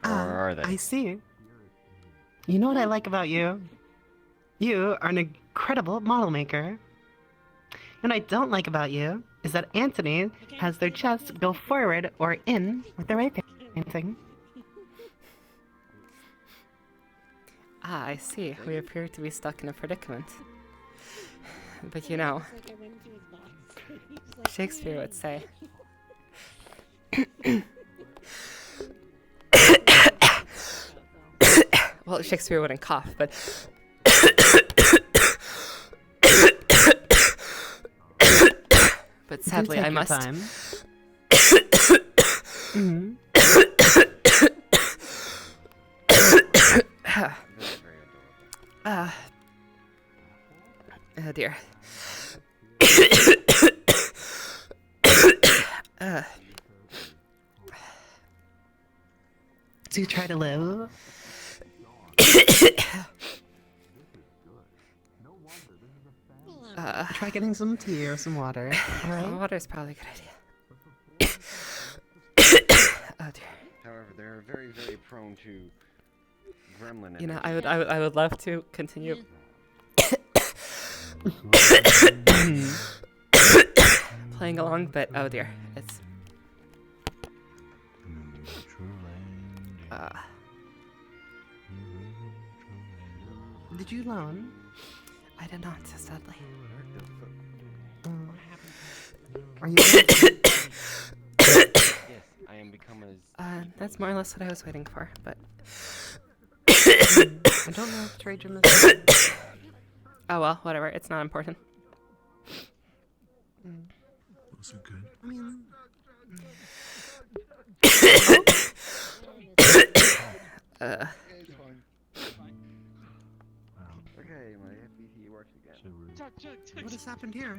Or are they? I see. You know what I like about you? You are an incredible model maker. And what I don't like about you is that Anthony has their chest go forward or in with the right painting. Ah, I see. We appear to be stuck in a predicament. But you know, Shakespeare would say, well, Shakespeare wouldn't cough, but but sadly I must. Oh dear. Do you try to live? Try getting some tea or some water. Alright? Water is probably a good idea. Oh dear. However, they're very, very prone to gremlin. You know, I would love to continue. Playing along, but oh dear, it's. Did you learn? I did not, sadly. Are you? Yes, I am become as. That's more or less what I was waiting for, but. I don't know if Trajan is. Oh well, whatever. It's not important. Also good. I mean. Okay, my FPC works again. What has happened here?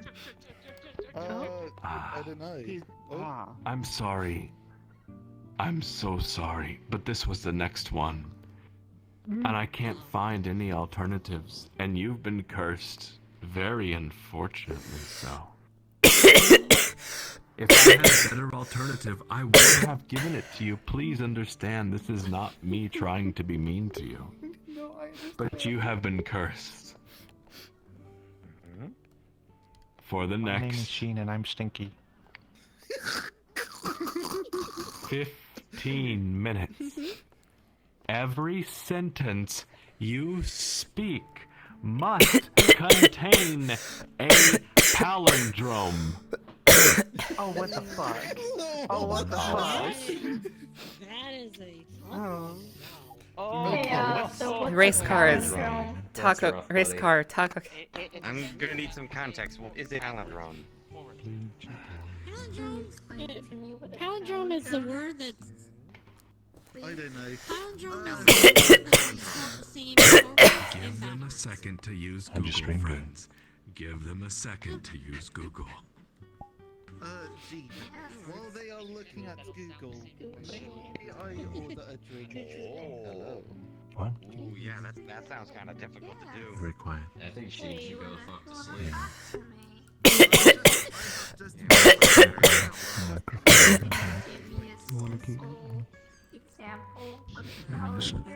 I don't know. I'm sorry. I'm so sorry, but this was the next one. And I can't find any alternatives, and you've been cursed. Very unfortunately so. If I had a better alternative, I would have given it to you. Please understand, this is not me trying to be mean to you. But you have been cursed. For the My name is next Sheen and I'm stinky. 15 minutes. Every sentence you speak must contain a palindrome. Oh, what the fuck? Oh, what the fuck? That is a. Oh. Race cars. Taco. Race car. Taco. I'm gonna need some context. What is a palindrome? Palindrome is the word that's. I don't know. Palindrome is the word that's seen Give them a second to use I'm just Google, streaming. friends. Give them a second to use Google. Gee, while they are looking at Google, maybe I order a drink. Hello. What? Ooh, yeah, that sounds kind of difficult to do. Very quiet. I think she should go the fuck to sleep.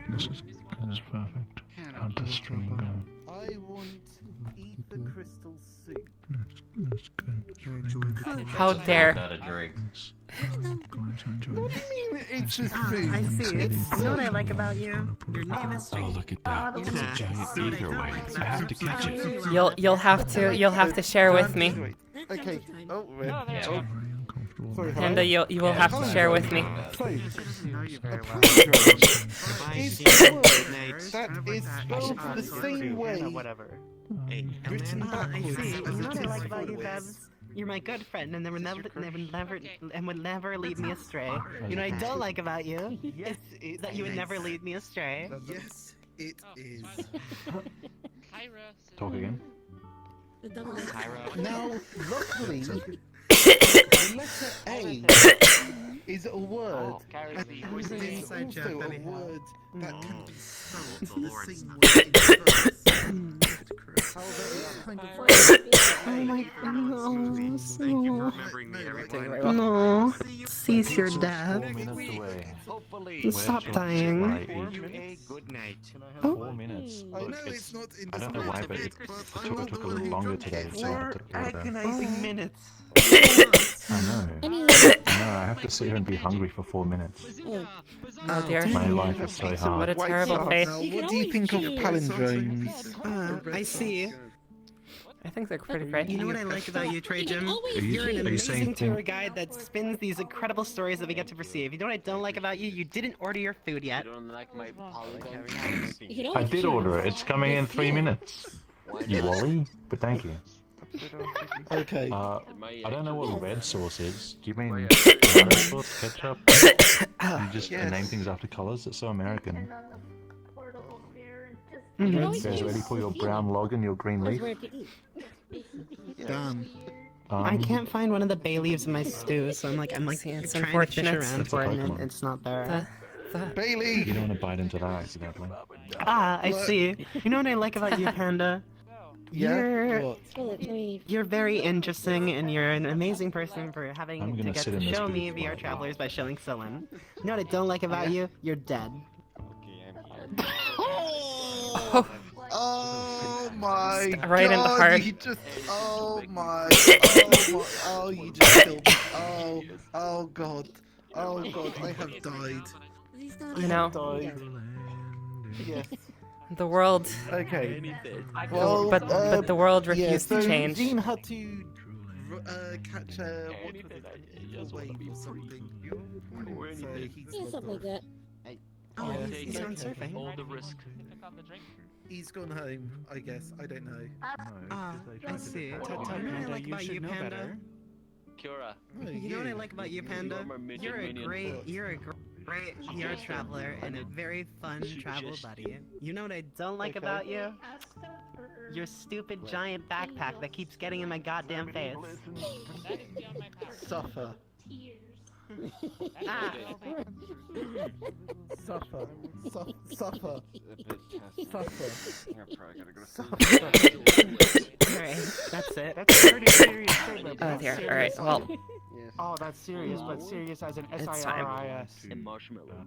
This is perfect. How does stream go? I want ether crystal soup. That's good. How dare. Not a drink. Going to enjoy What it. do you mean it's just food? I see it. You know what I like about you? Your name is. Oh, look at that. It's a giant ether wave. I have to catch it. You'll have to share with me. Okay. Oh, wait. Very uncomfortable. Sorry, Panda, you will have to share with me. Know you very well. It's a word that is spelled the same way. Whatever. Written I backwards see. as You know it what I is like about you, forwards. Bevs? You're my good friend, and would never lead me astray. You know what I don't like about you? Yes, Is that you would never lead me astray. Yes, it is. Talk again. The double. Now, luckily, the letter A is a word, and it is inside joke also that a we have. word that can be spelled the same way in verse. Oh my god. Thank you for remembering me every time. No. Cease your 4 death. minutes away. Stop Where dying. shall I be? A good night. 4 minutes. I know Look, it's not in I the don't know why, script, but it but I took a little believe longer it today. is. So I had 4 to put it agonizing minutes. I know. Anyway. No, I have to sit here and be hungry for 4 minutes. Oh dear. My life is so hard. What a terrible fate. Now, what do you think of palindromes? I see. I think they're pretty great. You know what I like about you, Trey Jim? you- You're an are you saying amazing tour thing- guide that spins these incredible stories that we get to perceive. You know what I don't like about you? You didn't order your food yet. I did order it. It's coming in 3 minutes. You wally? But thank you. Okay. I don't know what red sauce is. Do you mean tomato sauce, ketchup? You just name things after colors. It's so American. You guys ready for your brown log and your green leaf? Damn. I can't find one of the bay leaves in my stew, so I'm like it's trying to fish unfortunate. around It's a for it, and Pokemon. it's not there. Bailey! You don't want to bite into that accidentally. Ah, I see. You know what I like about you, Panda? Yeah? You're very interesting, and you're an amazing person for I'm having gonna to get sit to in this show booth me for VR a Travelers by showing Sylvan. You know what I don't like about you? You're dead. Oh my Right in the god, heart. you just, oh my, oh you just killed me, oh god, I have died. You know, Died. Yes. the world. Okay. Well, but the world yeah, refused so to change. Jean had to catch a, what was it, a wave or something. So he's Yeah, something like that. Oh, Yeah, he's on surfing. All the risk. He's gone home, I guess. I don't know. Ah, I see. You know what I Panda, like you about should you, know Panda? better. Cura. You know what I like about you, Panda? You're a great VR traveler and a very fun travel buddy. You know what I don't like about you? Your stupid giant backpack that keeps getting in my goddamn face. Suffer. Ah. Suffer. Suffer. Alright, that's it. That's a pretty serious statement. Oh dear. All right. Well, Oh, that's serious, but serious as in It's time. SIRIS. Marshmallow.